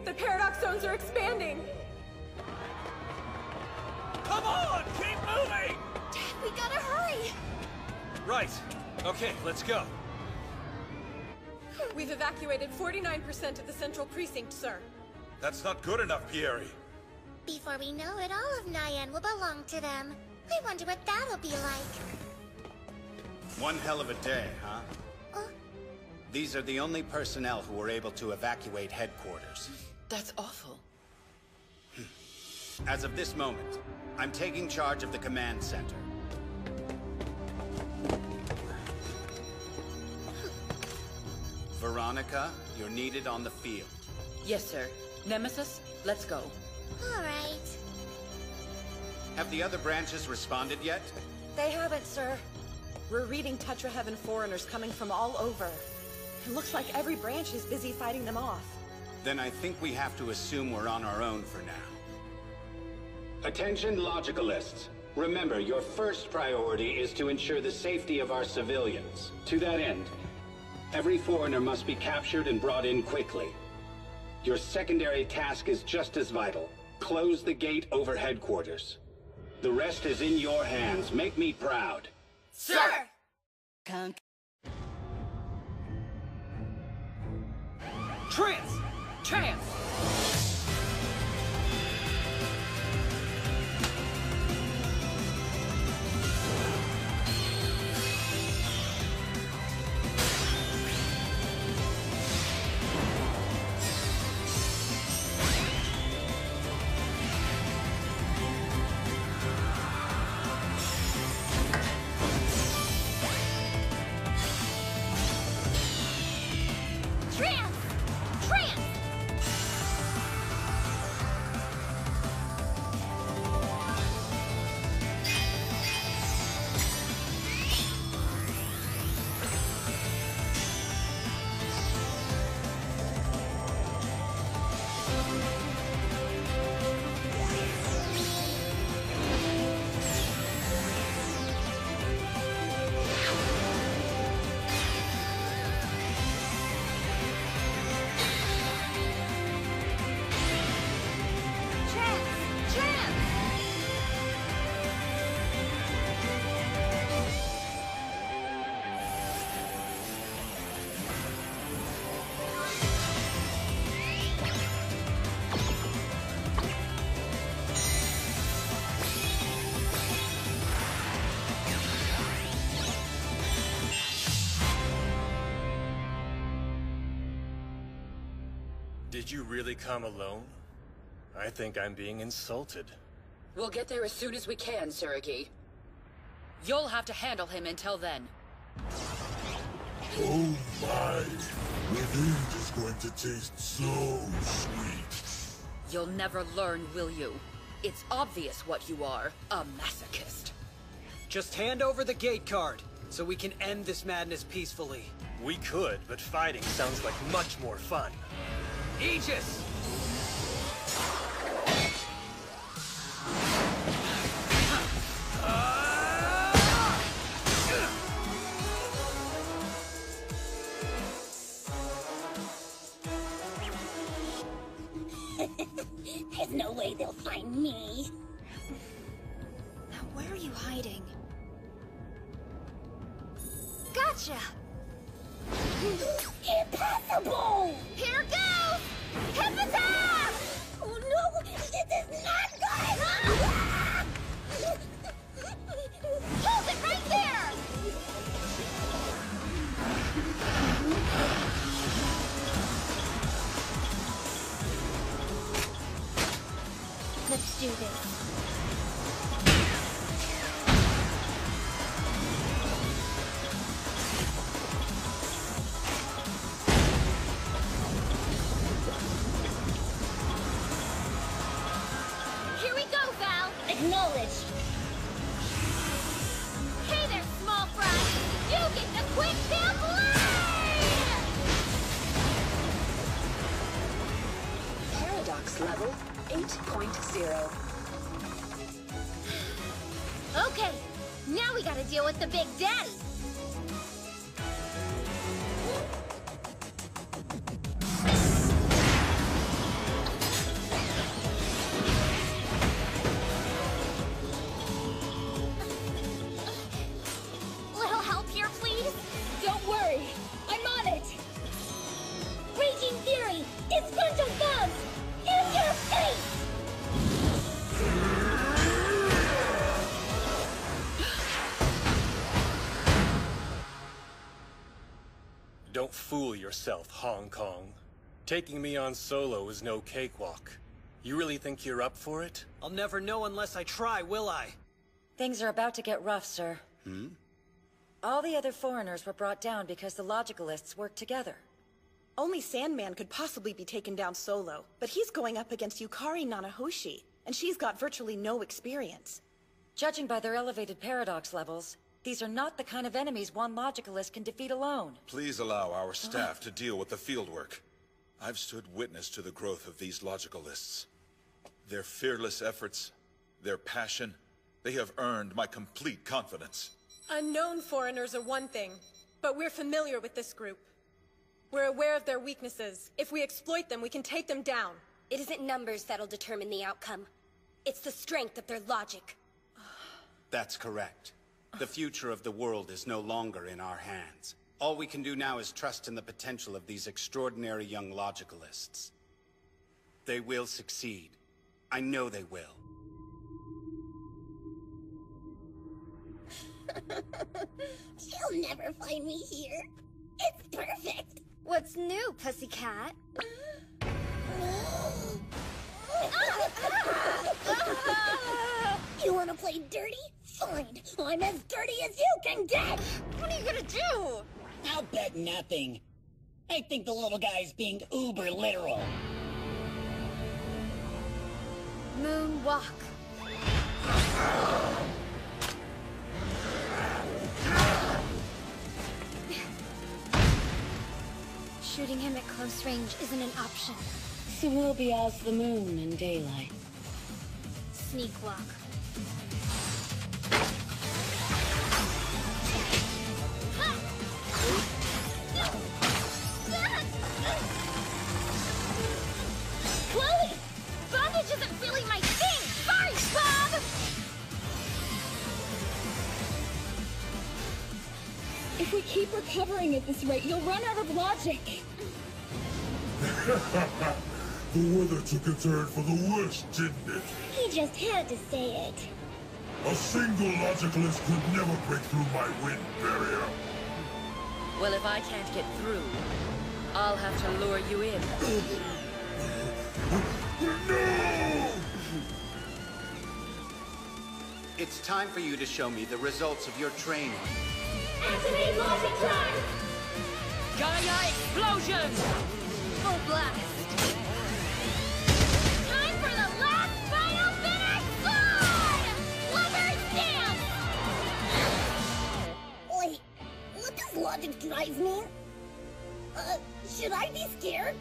The paradox zones are expanding! Come on! Keep moving! Dad, we gotta hurry! Right. Okay, let's go. We've evacuated 49% of the central precinct, sir. That's not good enough, Pieri. Before we know it, all of Nyan will belong to them. I wonder what that'll be like. One hell of a day, huh? These are the only personnel who were able to evacuate headquarters. That's awful. As of this moment, I'm taking charge of the command center. Veronica, you're needed on the field. Yes, sir. Nemesis, let's go. All right. Have the other branches responded yet? They haven't, sir. We're reading Tetra Heaven foreigners coming from all over. It looks like every branch is busy fighting them off. Then I think we have to assume we're on our own for now. Attention logicalists. Remember, your first priority is to ensure the safety of our civilians. To that end, every foreigner must be captured and brought in quickly. Your secondary task is just as vital. Close the gate over headquarters. The rest is in your hands. Make me proud. Sir! Trance! Trance! Trance! Trance! Did you really come alone? I think I'm being insulted. We'll get there as soon as we can, Suragi. You'll have to handle him until then. Oh my! Revenge is going to taste so sweet. You'll never learn, will you? It's obvious what you are, a masochist. Just hand over the gate card, so we can end this madness peacefully. We could, but fighting sounds like much more fun. Aegis! There's no way they'll find me. Now, where are you hiding? Gotcha! Impossible! Here goes! Hippita! Oh no! This is not good! Hold it right there! Let's do this. Here we go, Val! Acknowledged. Hey there, small fry! You get the quick tail blade! Paradox level 8.0. Okay, now we gotta deal with the Big Daddy. Little help here, please? Don't worry. I'm on it. Raging Fury! Disgruntled thumbs! In your face! Don't fool yourself, Hong Kong. Taking me on solo is no cakewalk. You really think you're up for it? I'll never know unless I try, will I? Things are about to get rough, sir. All the other foreigners were brought down because the Logicalists worked together. Only Sandman could possibly be taken down solo, but he's going up against Yukari Nanahoshi, and she's got virtually no experience. Judging by their elevated paradox levels, these are not the kind of enemies one Logicalist can defeat alone. Please allow our staff to deal with the fieldwork. I've stood witness to the growth of these Logicalists. Their fearless efforts, their passion, they have earned my complete confidence. Unknown foreigners are one thing, but we're familiar with this group. We're aware of their weaknesses. If we exploit them, we can take them down. It isn't numbers that'll determine the outcome. It's the strength of their logic. That's correct. The future of the world is no longer in our hands. All we can do now is trust in the potential of these extraordinary young Logicalists. They will succeed. I know they will. She'll never find me here. It's perfect. What's new, pussycat? You wanna play dirty? Fine. I'm as dirty as you can get! What are you gonna do? I'll bet nothing. I think the little guy's being uber literal. Moonwalk. Shooting him at close range isn't an option. So we'll be as the moon in daylight. Sneak walk. Chloe! Bondage isn't really my thing! Sorry, Bob! If we keep recovering at this rate, you'll run out of logic. The weather took a turn for the worse, didn't it? He just had to say it. A single Logicalist could never break through my wind barrier. Well, if I can't get through, I'll have to lure you in. It's time for you to show me the results of your training. Activate logic drive! Gaia explosion! Full blast! Time for the last final finish! Lovers dance! Wait, what does logic drive mean? Should I be scared?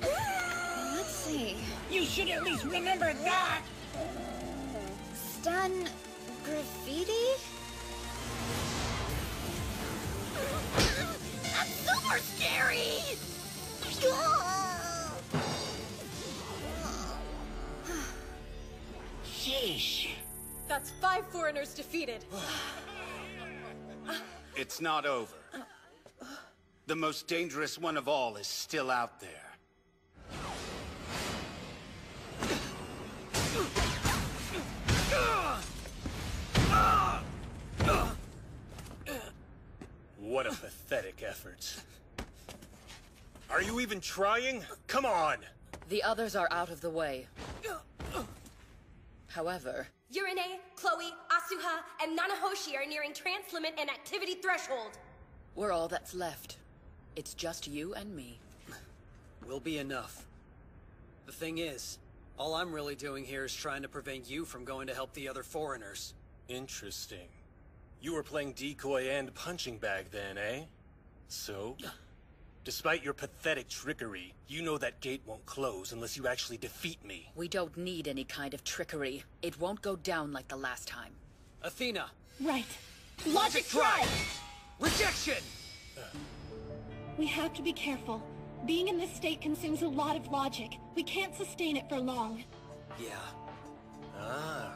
Let's see. You should at least remember that! Stun graffiti? That's super scary! Sheesh. That's 5 foreigners defeated. It's not over. The most dangerous one of all is still out there. What a pathetic effort. Are you even trying? Come on! The others are out of the way. However... Urine, Chloe, Asuha, and Nanahoshi are nearing trance limit and activity threshold. we're all that's left. It's just you and me. Will be enough. The thing is, all I'm really doing here is trying to prevent you from going to help the other foreigners. Interesting. You were playing decoy and punching bag then, eh? So? Despite your pathetic trickery, you know that gate won't close unless you actually defeat me. We don't need any kind of trickery. It won't go down like the last time. Athena! Right. Logic drive! Rejection! We have to be careful. Being in this state consumes a lot of logic. We can't sustain it for long. Yeah. Ah,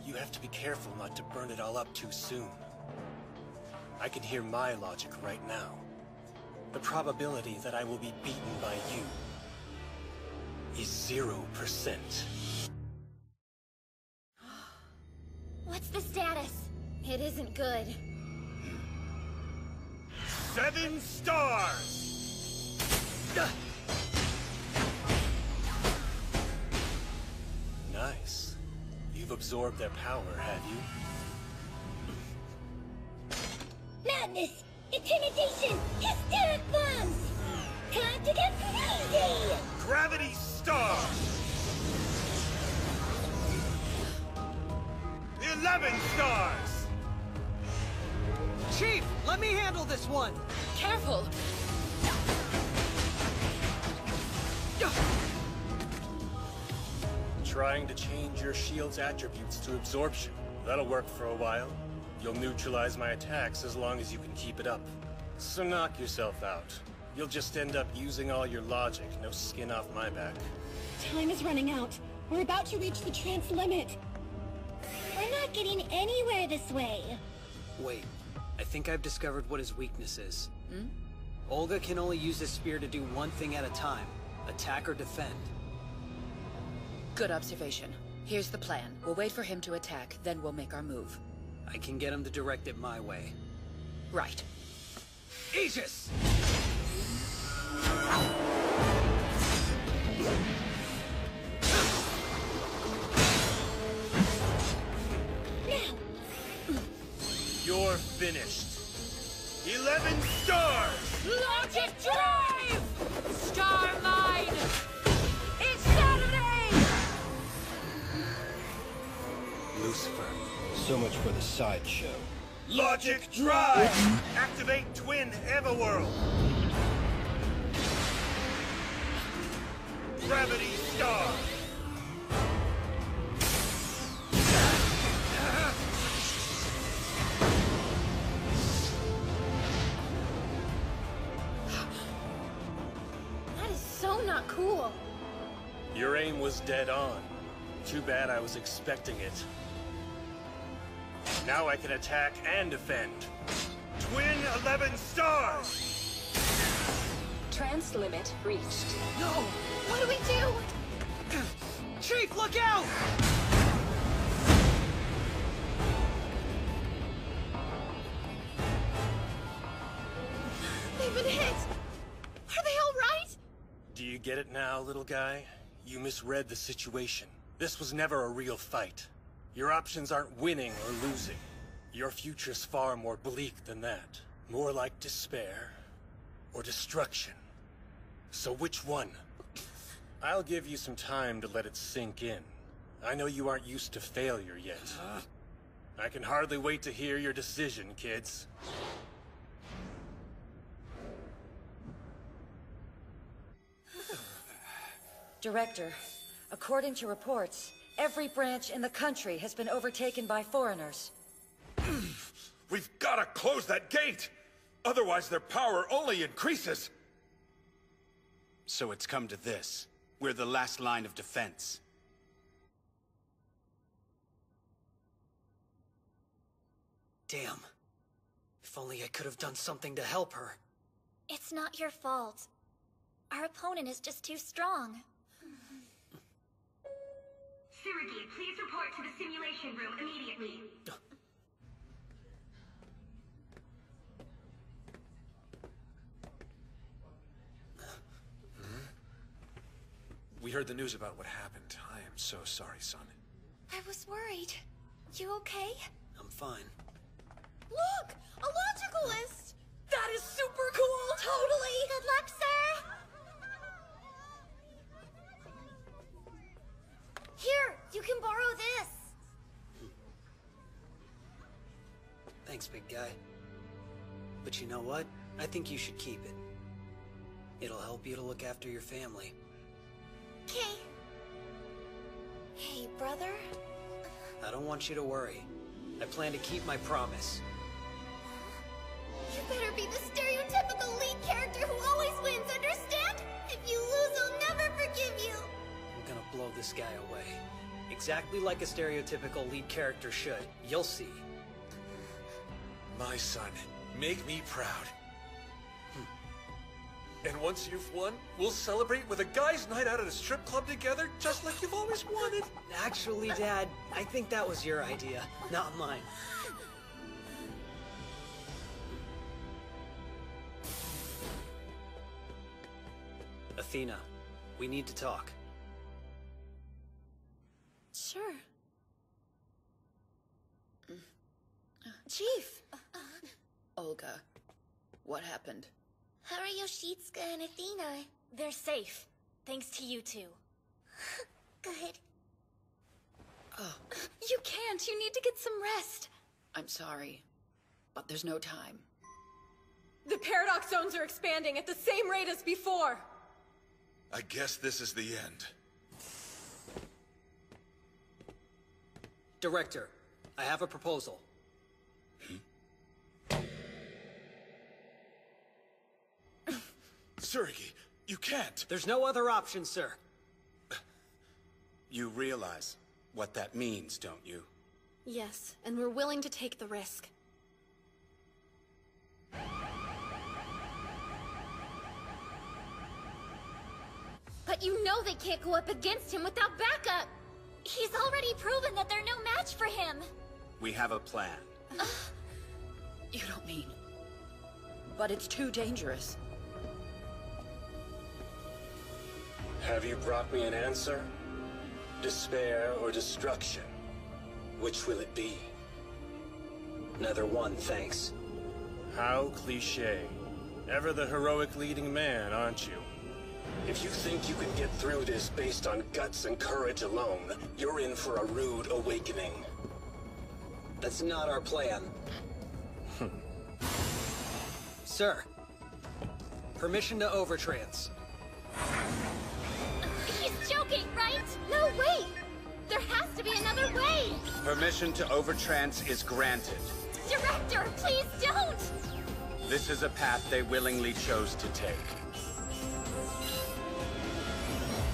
you have to be careful not to burn it all up too soon. I can hear my logic right now. The probability that I will be beaten by you is 0%. What's the status? It isn't good. 7 stars! Nice. You've absorbed their power, have you? Madness! Intimidation! Hysteric bombs! Time to get crazy! Gravity star! 11 stars! Chief, let me handle this one! Careful! Trying to change your shield's attributes to absorption. That'll work for a while. You'll neutralize my attacks as long as you can keep it up. So knock yourself out. You'll just end up using all your logic, no skin off my back. Time is running out. We're about to reach the trance limit. We're not getting anywhere this way. Wait, I think I've discovered what his weakness is. Olga can only use his spear to do one thing at a time. Attack or defend. Good observation. Here's the plan. We'll wait for him to attack, then we'll make our move. I can get him to direct it my way. Right. Aegis! You're finished. 11 stars! Logic drive! Star mine! It's Saturday! Lucifer, so much for the sideshow. Logic drive! Activate Twin Everworld! Gravity star! That is so not cool. Your aim was dead on. Too bad I was expecting it. Now I can attack and defend. Twin 11 stars! Trance limit reached. No! What do we do? Chief, look out! They've been hit. Are they all right? Do you get it now, little guy? You misread the situation. This was never a real fight. Your options aren't winning or losing. Your future's far more bleak than that. More like despair or destruction. So which one? I'll give you some time to let it sink in. I know you aren't used to failure yet. I can hardly wait to hear your decision, kids. Director, according to reports, every branch in the country has been overtaken by foreigners. We've got to close that gate! Otherwise their power only increases! So it's come to this. We're the last line of defense. Damn. If only I could have done something to help her. It's not your fault. Our opponent is just too strong. Surrogate, please report to the simulation room immediately. We heard the news about what happened. I am so sorry, son. I was worried. You okay? I'm fine. Look! A logical list! That is super cool! Totally! Good luck, sir! Here, you can borrow this. Thanks, big guy. But you know what? I think you should keep it. It'll help you to look after your family. Okay. Hey, brother? I don't want you to worry. I plan to keep my promise. You better be the stereotypical lead character who always wins, understand? If you lose, I'll never forgive you! I'm gonna blow this guy away. Exactly like a stereotypical lead character should. You'll see. My son, make me proud. And once you've won, we'll celebrate with a guys' night out at a strip club together, just like you've always wanted. Actually, Dad, I think that was your idea, not mine. Athena, we need to talk. Sure. Chief! Olga, what happened? How are Yoshitsuka and Athena? They're safe. Thanks to you two. Good. Oh. You can't. You need to get some rest. I'm sorry, but there's no time. The paradox zones are expanding at the same rate as before. I guess this is the end. Director, I have a proposal. Surrogate, you can't! There's no other option, sir. You realize what that means, don't you? Yes, and we're willing to take the risk. But you know they can't go up against him without backup! He's already proven that they're no match for him. We have a plan. You don't mean... But it's too dangerous. Have you brought me an answer? Despair or destruction? Which will it be? Neither one, thanks. How cliché. Ever the heroic leading man, aren't you? If you think you can get through this based on guts and courage alone, you're in for a rude awakening. That's not our plan. Sir, permission to overtrans. He's joking, right? No, wait! There has to be another way! Permission to overtrance is granted. Director, please don't! This is a path they willingly chose to take.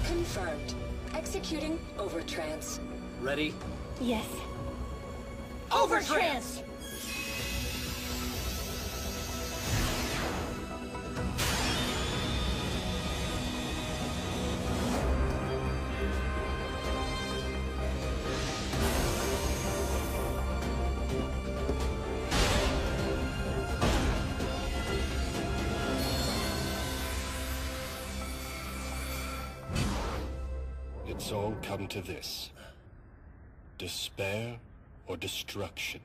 Confirmed. Executing overtrance. Ready? Yes. Overtrance! It's all come to this. Despair or destruction.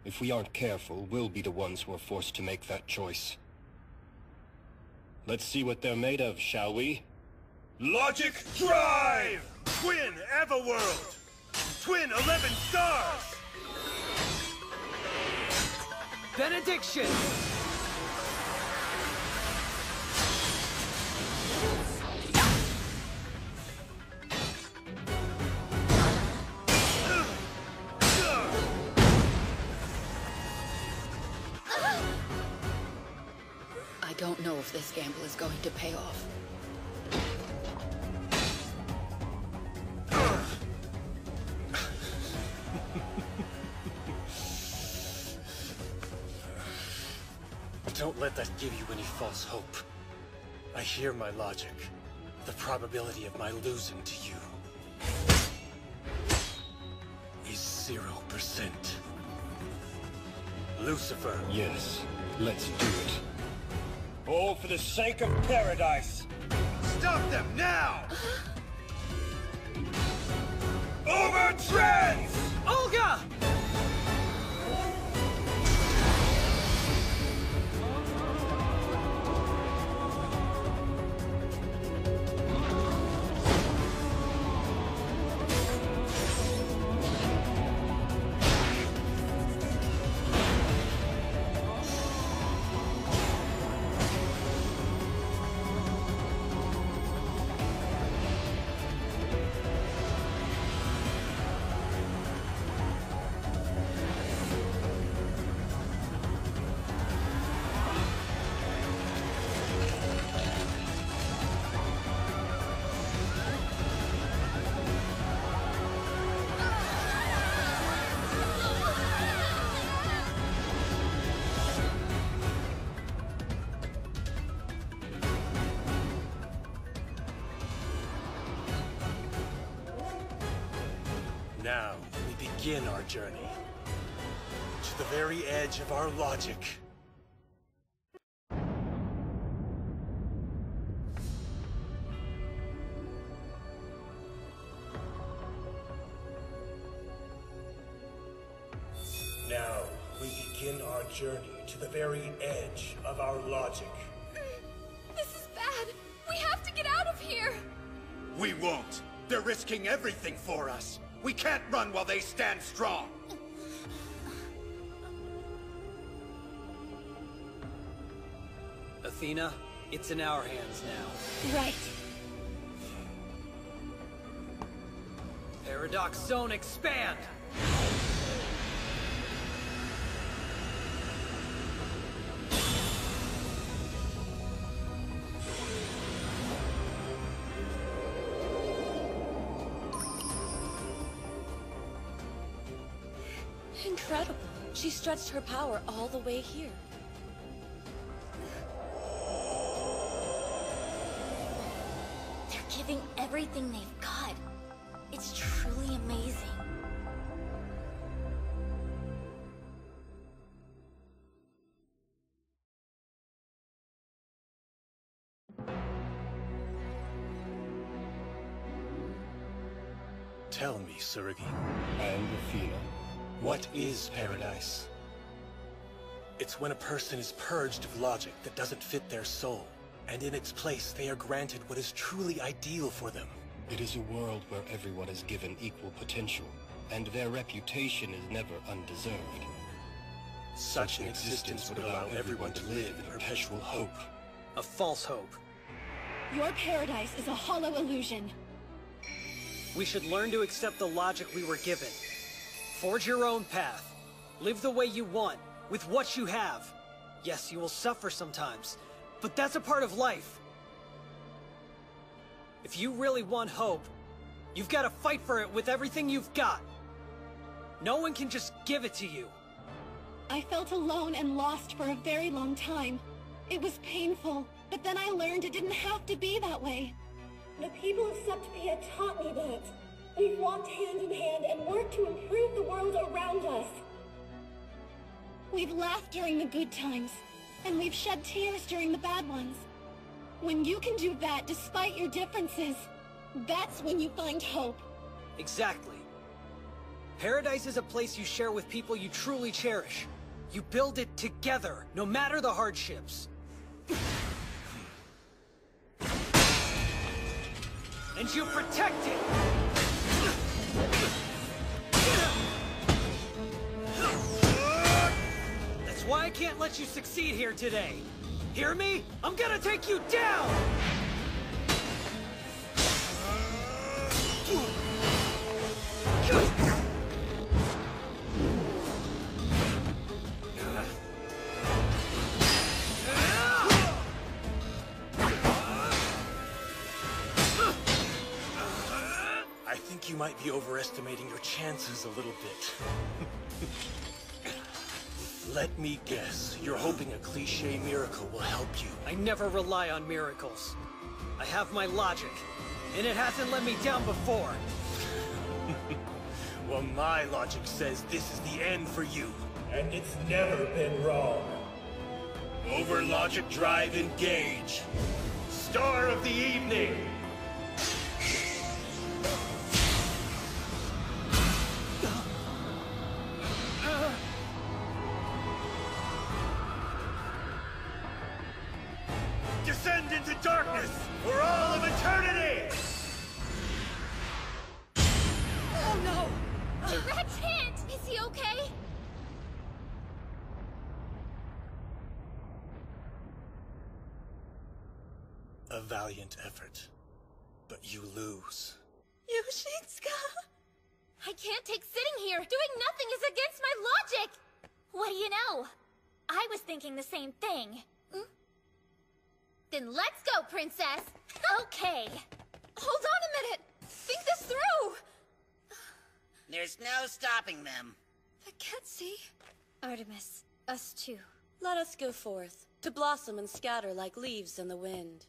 If we aren't careful, we'll be the ones who are forced to make that choice. Let's see what they're made of, shall we? Logic Drive! Twin Everworld! Twin 11 stars! Benediction! I don't know if this gamble is going to pay off. Don't let that give you any false hope. I hear my logic. The probability of my losing to you is 0%. Lucifer. Yes, let's do it. All for the sake of paradise. Stop them now! Over Trends! Olga! Now, we begin our journey to the very edge of our logic. Now, we begin our journey to the very edge of our logic. This is bad. We have to get out of here. We won't. They're risking everything for us. We can't run while they stand strong. Athena, it's in our hands now. Right. Paradox Zone expand! Incredible. She stretched her power all the way here. They're giving everything they've got. It's truly amazing. Tell me, Suragi. And Athena. What is paradise? It's when a person is purged of logic that doesn't fit their soul, and in its place they are granted what is truly ideal for them. It is a world where everyone is given equal potential, and their reputation is never undeserved. Such an existence would allow everyone to live in perpetual hope. A false hope. Your paradise is a hollow illusion. We should learn to accept the logic we were given. Forge your own path. Live the way you want, with what you have. Yes, you will suffer sometimes, but that's a part of life. If you really want hope, you've got to fight for it with everything you've got. No one can just give it to you. I felt alone and lost for a very long time. It was painful, but then I learned it didn't have to be that way. The people of Septopia taught me that. We've walked hand in hand and worked to improve the world around us. We've laughed during the good times, and we've shed tears during the bad ones. When you can do that despite your differences, That's when you find hope. Exactly. Paradise is a place you share with people you truly cherish. You build it together, no matter the hardships. And you protect it! That's why I can't let you succeed here today. Hear me? I'm gonna take you down! I think you might be overestimating your chances a little bit. Let me guess, you're hoping a cliché miracle will help you. I never rely on miracles. I have my logic, and it hasn't let me down before. Well, my logic says this is the end for you. And it's never been wrong. Over logic drive engage. Star of the evening. Descend into darkness for all of eternity! Oh no! Direct hit! Is he okay? A valiant effort, but you lose. Yoshitsuka! I can't take sitting here! Doing nothing is against my logic! What do you know? I was thinking the same thing. Then let's go, princess! Okay. Hold on a minute! Think this through! There's no stopping them. The Ketsi. Artemis, us too. Let us go forth, to blossom and scatter like leaves in the wind.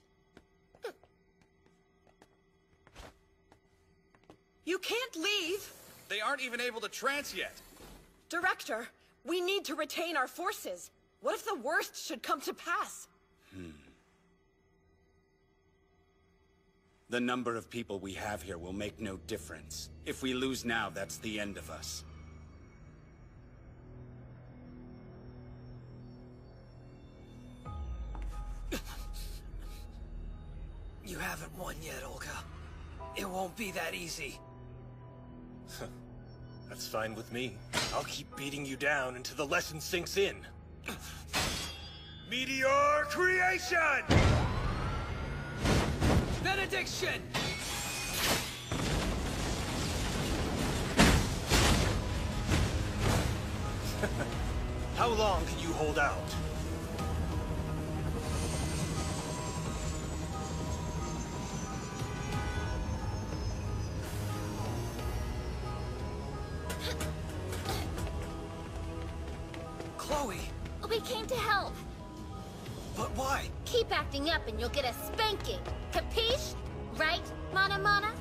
You can't leave! They aren't even able to trance yet. Director, we need to retain our forces. What if the worst should come to pass? The number of people we have here will make no difference. If we lose now, that's the end of us. You haven't won yet, Olga. It won't be that easy. That's fine with me. I'll keep beating you down until the lesson sinks in. Meteor creation! Benediction! How long can you hold out? Chloe! We came to help. But why? Keep acting up and you'll get a spanking. Capiche? Right, Mana Mana?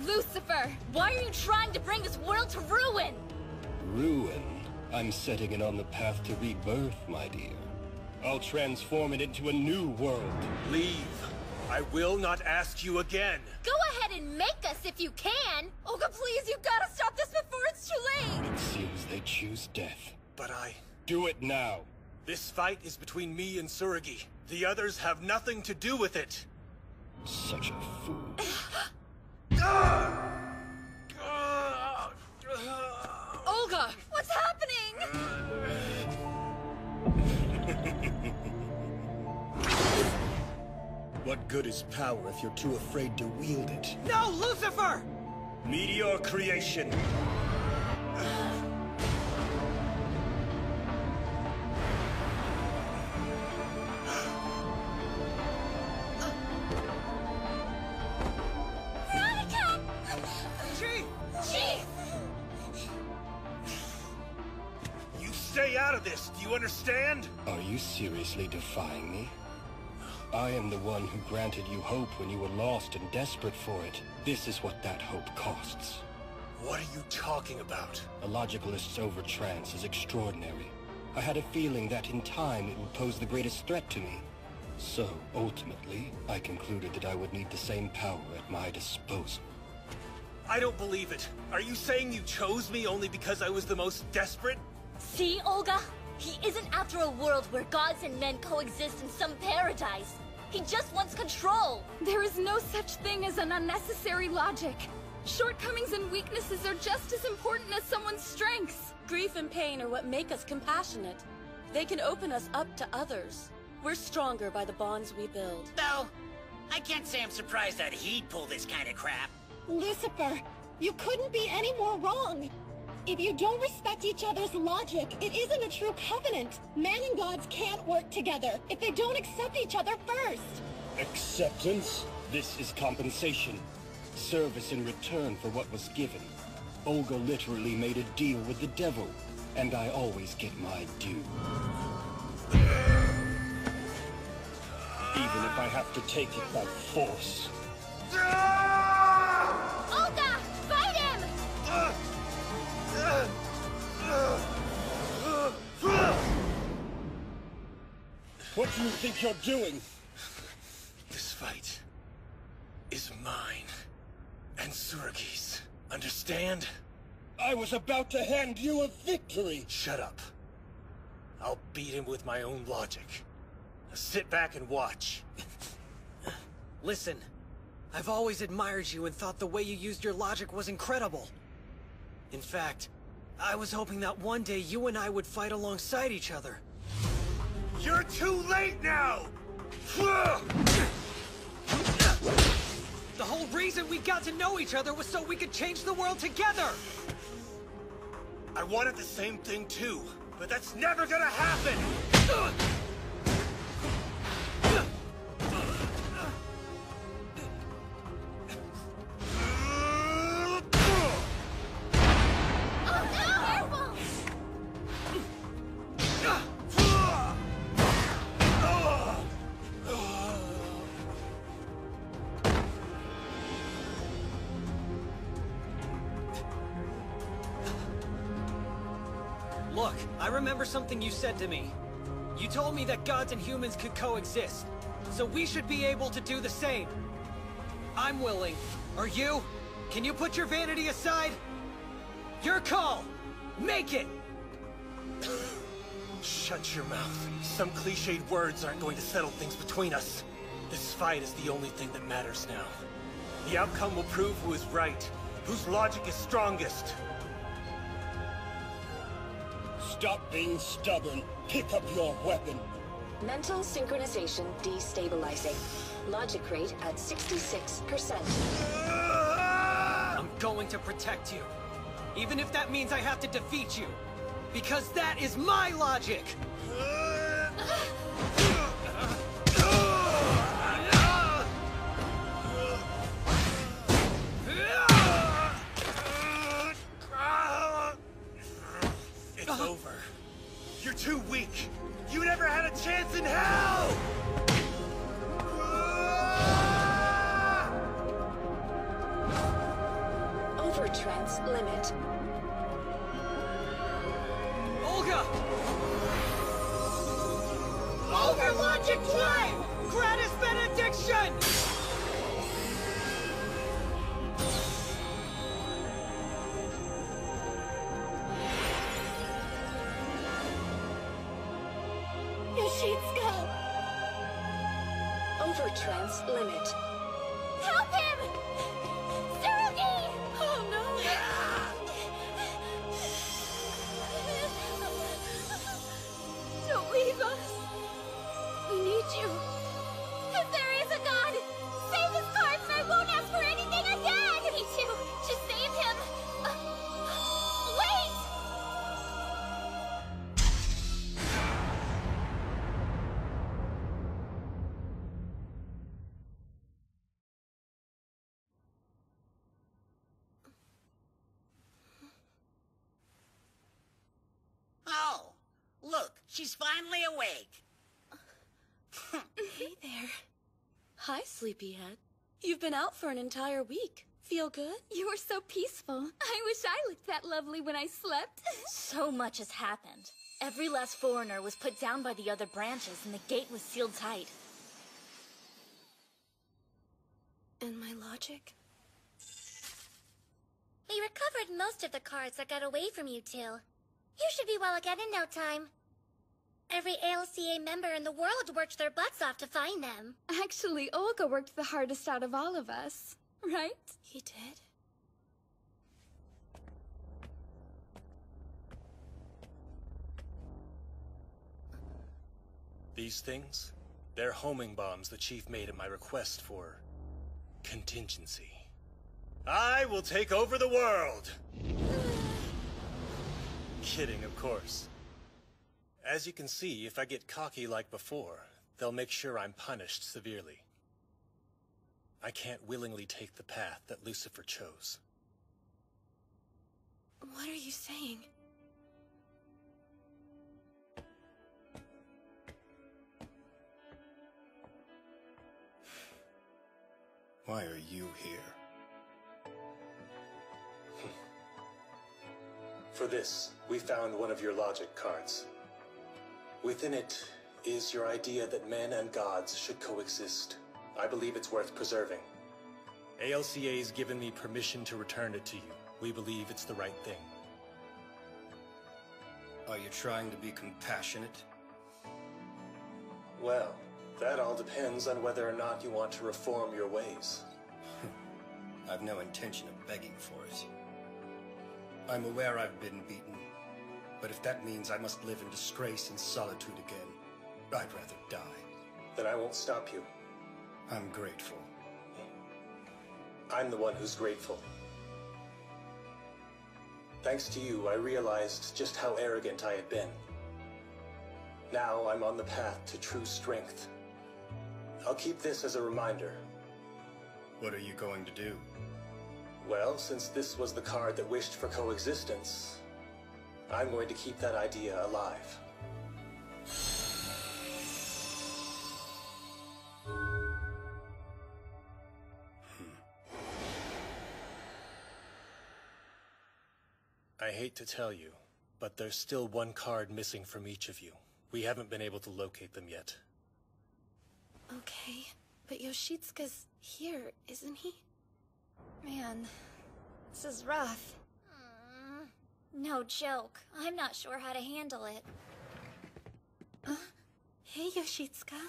Lucifer, why are you trying to bring this world to ruin? Ruin? I'm setting it on the path to rebirth, my dear. I'll transform it into a new world. Leave. I will not ask you again. Go ahead and make us if you can! Olga, please, you've gotta stop this before it's too late! It seems they choose death. But Do it now! This fight is between me and Tsurugi. The others have nothing to do with it. Such a fool. Olga! What's happening? What good is power if you're too afraid to wield it? No, Lucifer! Meteor creation! Veronica! Chief! Chief! You stay out of this, do you understand? Are you seriously defying me? I am the one who granted you hope when you were lost and desperate for it. This is what that hope costs. What are you talking about? A logicalist's overtrance is extraordinary. I had a feeling that in time it would pose the greatest threat to me. So, ultimately, I concluded that I would need the same power at my disposal. I don't believe it. Are you saying you chose me only because I was the most desperate? See, Olga? He isn't after a world where gods and men coexist in some paradise. He just wants control. There is no such thing as an unnecessary logic. Shortcomings and weaknesses are just as important as someone's strengths. Grief and pain are what make us compassionate. They can open us up to others. We're stronger by the bonds we build. Though, I can't say I'm surprised that he'd pull this kind of crap. Lucifer, you couldn't be any more wrong. If you don't respect each other's logic, it isn't a true covenant. Man and gods can't work together if they don't accept each other first. Acceptance? This is compensation. Service in return for what was given. Olga literally made a deal with the devil, and I always get my due. Even if I have to take it by force. Olga! Fight him! What do you think you're doing? This fight is mine and Surugi's. Understand? I was about to hand you a victory! Shut up. I'll beat him with my own logic. Now sit back and watch. Listen, I've always admired you and thought the way you used your logic was incredible. In fact, I was hoping that one day you and I would fight alongside each other. You're too late now! The whole reason we got to know each other was so we could change the world together! I wanted the same thing too, but that's never gonna happen! Look, I remember something you said to me. You told me that gods and humans could coexist, so we should be able to do the same. I'm willing. Are you? Can you put your vanity aside? Your call! Make it! Shut your mouth. Some cliched words aren't going to settle things between us. This fight is the only thing that matters now. The outcome will prove who is right, whose logic is strongest. Stop being stubborn. Pick up your weapon. Mental synchronization destabilizing. Logic rate at 66%. I'm going to protect you. Even if that means I have to defeat you. Because that is my logic! It's over. You're too weak. You never had a chance in hell! Overtrance limit. Olga! Over logic time! Gratis benediction! Yoshitsuka! Overtrance limit. Help him! Tsurugi! Oh no! Don't leave us. We need you. If there is a God, save his cards and I won't ask for anything again! Me too. Just save him. Wait! Oh, look, she's finally awake. Hey there. Hi, sleepyhead. You've been out for an entire week. Feel good? You were so peaceful. I wish I looked that lovely when I slept. So much has happened. Every last foreigner was put down by the other branches and the gate was sealed tight. And my logic? We recovered most of the cards that got away from you two. You should be well again in no time. Every ALCA member in the world worked their butts off to find them. Actually, Olga worked the hardest out of all of us, right? He did? These things? They're homing bombs the Chief made at my request for contingency. I will take over the world! Kidding, of course. As you can see, if I get cocky like before, they'll make sure I'm punished severely. I can't willingly take the path that Lucifer chose. What are you saying? Why are you here? For this, we found one of your logic cards. Within it is your idea that men and gods should coexist. I believe it's worth preserving. ALCA's given me permission to return it to you. We believe it's the right thing. Are you trying to be compassionate? Well, that all depends on whether or not you want to reform your ways. I've no intention of begging for it. I'm aware I've been beaten, but if that means I must live in disgrace and solitude again, I'd rather die. Then I won't stop you. I'm grateful. I'm the one who's grateful. Thanks to you, I realized just how arrogant I had been. Now I'm on the path to true strength. I'll keep this as a reminder. What are you going to do? Well, since this was the card that wished for coexistence, I'm going to keep that idea alive. I hate to tell you, but there's still one card missing from each of you. We haven't been able to locate them yet. Okay, but Yoshitsuka's here, isn't he? Man, this is rough. No joke. I'm not sure how to handle it. Hey, Yoshitsuka.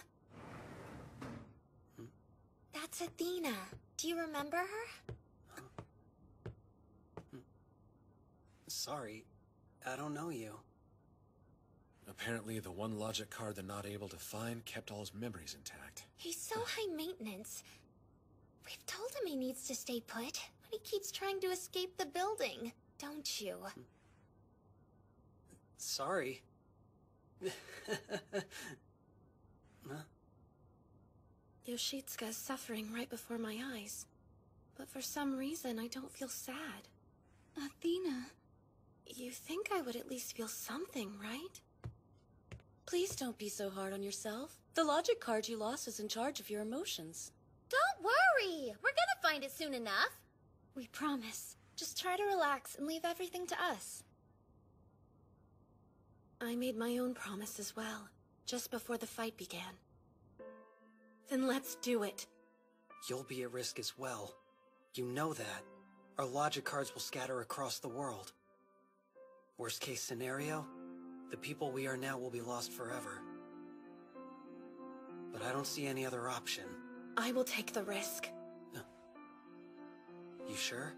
That's Athena. Do you remember her? Sorry, I don't know you. Apparently the one logic card they're not able to find kept all his memories intact. He's so high maintenance. We've told him he needs to stay put, but he keeps trying to escape the building, don't you? Sorry. Yoshitsuka is suffering right before my eyes. But for some reason, I don't feel sad. Athena. You think I would at least feel something, right? Please don't be so hard on yourself. The logic card you lost is in charge of your emotions. Don't worry! We're gonna find it soon enough. We promise. Just try to relax and leave everything to us. I made my own promise as well, just before the fight began. Then let's do it. You'll be at risk as well. You know that. Our logic cards will scatter across the world. Worst case scenario, the people we are now will be lost forever. But I don't see any other option. I will take the risk. You sure?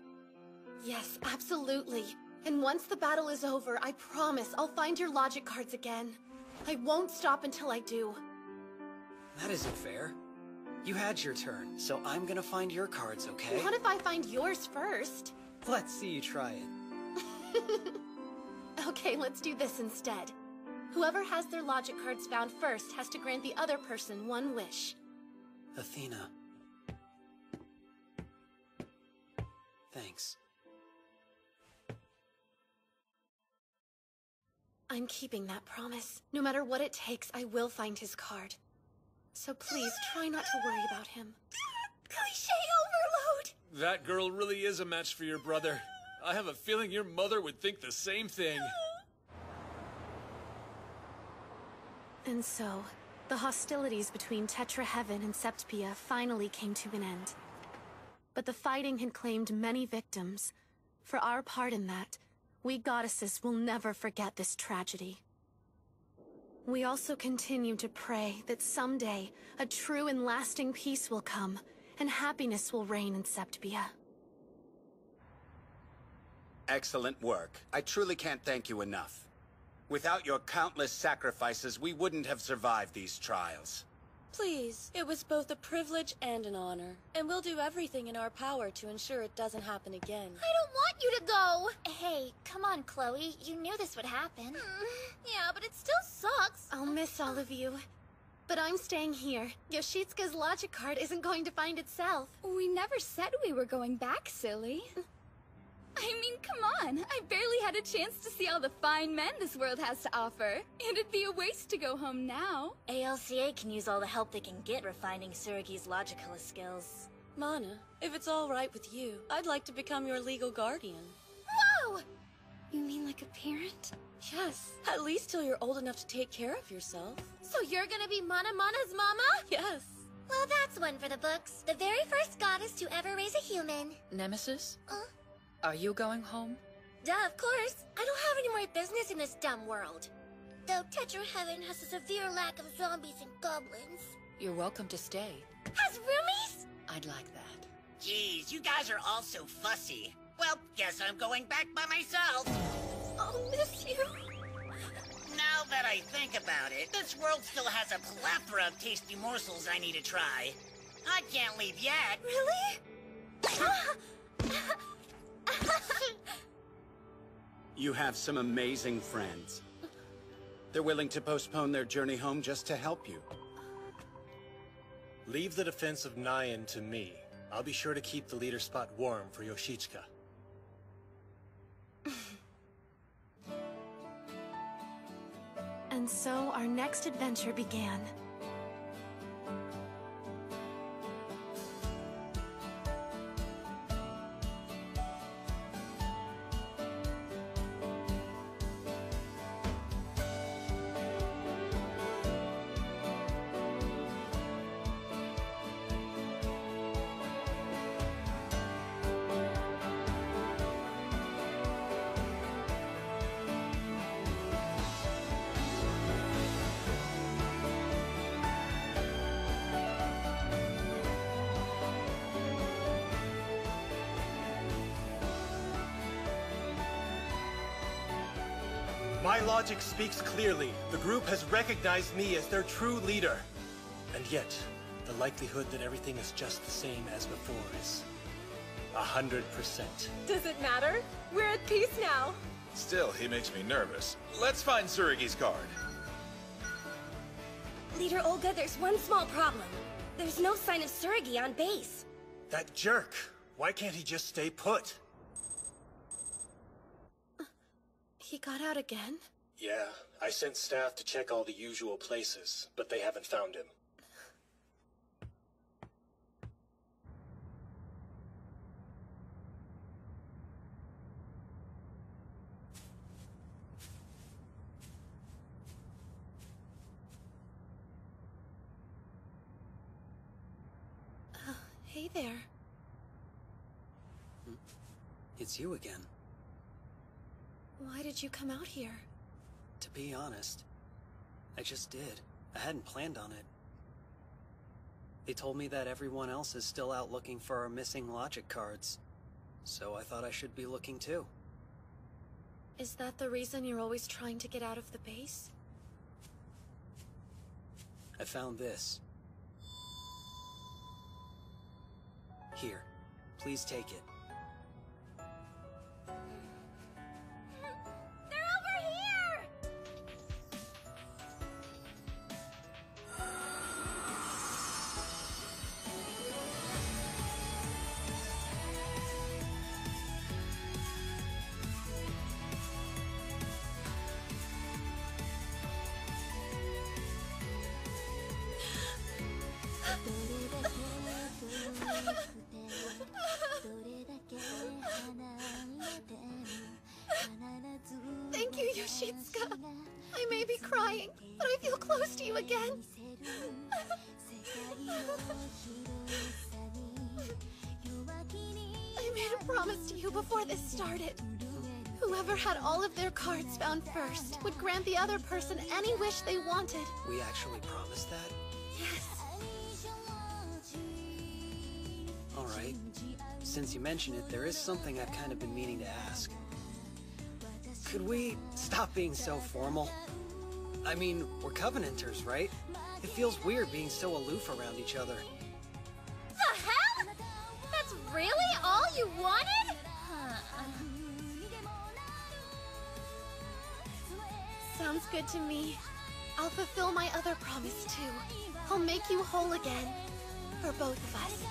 Yes, absolutely. And once the battle is over, I promise I'll find your logic cards again. I won't stop until I do. That isn't fair. You had your turn, so I'm gonna find your cards, okay? What if I find yours first? Let's see you try it. Okay, let's do this instead. Whoever has their logic cards found first has to grant the other person one wish. Athena. Thanks. I'm keeping that promise. No matter what it takes, I will find his card. So please, try not to worry about him. Cliché overload! That girl really is a match for your brother. I have a feeling your mother would think the same thing. And so, the hostilities between Tetra Heaven and Septpia finally came to an end. But the fighting had claimed many victims. For our part in that, we goddesses will never forget this tragedy. We also continue to pray that someday a true and lasting peace will come, and happiness will reign in Septpia. Excellent work. I truly can't thank you enough. Without your countless sacrifices, we wouldn't have survived these trials. Please, it was both a privilege and an honor. And we'll do everything in our power to ensure it doesn't happen again. I don't want you to go! Hey, come on, Chloe. You knew this would happen. Yeah, but it still sucks. I'll miss all of you. But I'm staying here. Yoshitsuka's logic card isn't going to find itself. We never said we were going back, silly. I mean, come on. I barely had a chance to see all the fine men this world has to offer. It'd be a waste to go home now. ALCA can use all the help they can get refining Tsurugi's logical skills. Mana, if it's all right with you, I'd like to become your legal guardian. Whoa! You mean like a parent? Yes, at least till you're old enough to take care of yourself. So you're gonna be Mana's mama? Yes. Well, that's one for the books. The very first goddess to ever raise a human. Nemesis? Are you going home? Duh, of course. I don't have any more business in this dumb world. Though Tetra Heaven has a severe lack of zombies and goblins. You're welcome to stay. Has roomies? I'd like that. Geez, you guys are all so fussy. Well, guess I'm going back by myself. I'll miss you. Now that I think about it, this world still has a plethora of tasty morsels I need to try. I can't leave yet. Really? You have some amazing friends. They're willing to postpone their journey home just to help you. Leave the defense of Nyan to me. I'll be sure to keep the leader spot warm for Yoshitsuka. And so our next adventure began. My logic speaks clearly. The group has recognized me as their true leader. And yet, the likelihood that everything is just the same as before is 100%. Does it matter? We're at peace now. Still, he makes me nervous. Let's find Tsurugi's card. Leader Olga, there's one small problem. There's no sign of Tsurugi on base. That jerk! Why can't he just stay put? He got out again? Yeah, I sent staff to check all the usual places, but they haven't found him. Hey there. It's you again. Why did you come out here? To be honest, I just did. I hadn't planned on it. They told me that everyone else is still out looking for our missing logic cards. So I thought I should be looking too. Is that the reason you're always trying to get out of the base? I found this. Here, please take it. They're over here! Thank you, Yoshitsuka. I may be crying, but I feel close to you again. I made a promise to you before this started. Whoever had all of their cards found first would grant the other person any wish they wanted. We actually promised that? Yes. Alright. Since you mention it, there is something I've kind of been meaning to ask. Could we stop being so formal? I mean, we're Covenanters, right? It feels weird being so aloof around each other. The hell? That's really all you wanted? Sounds good to me. I'll fulfill my other promise too. I'll make you whole again. For both of us.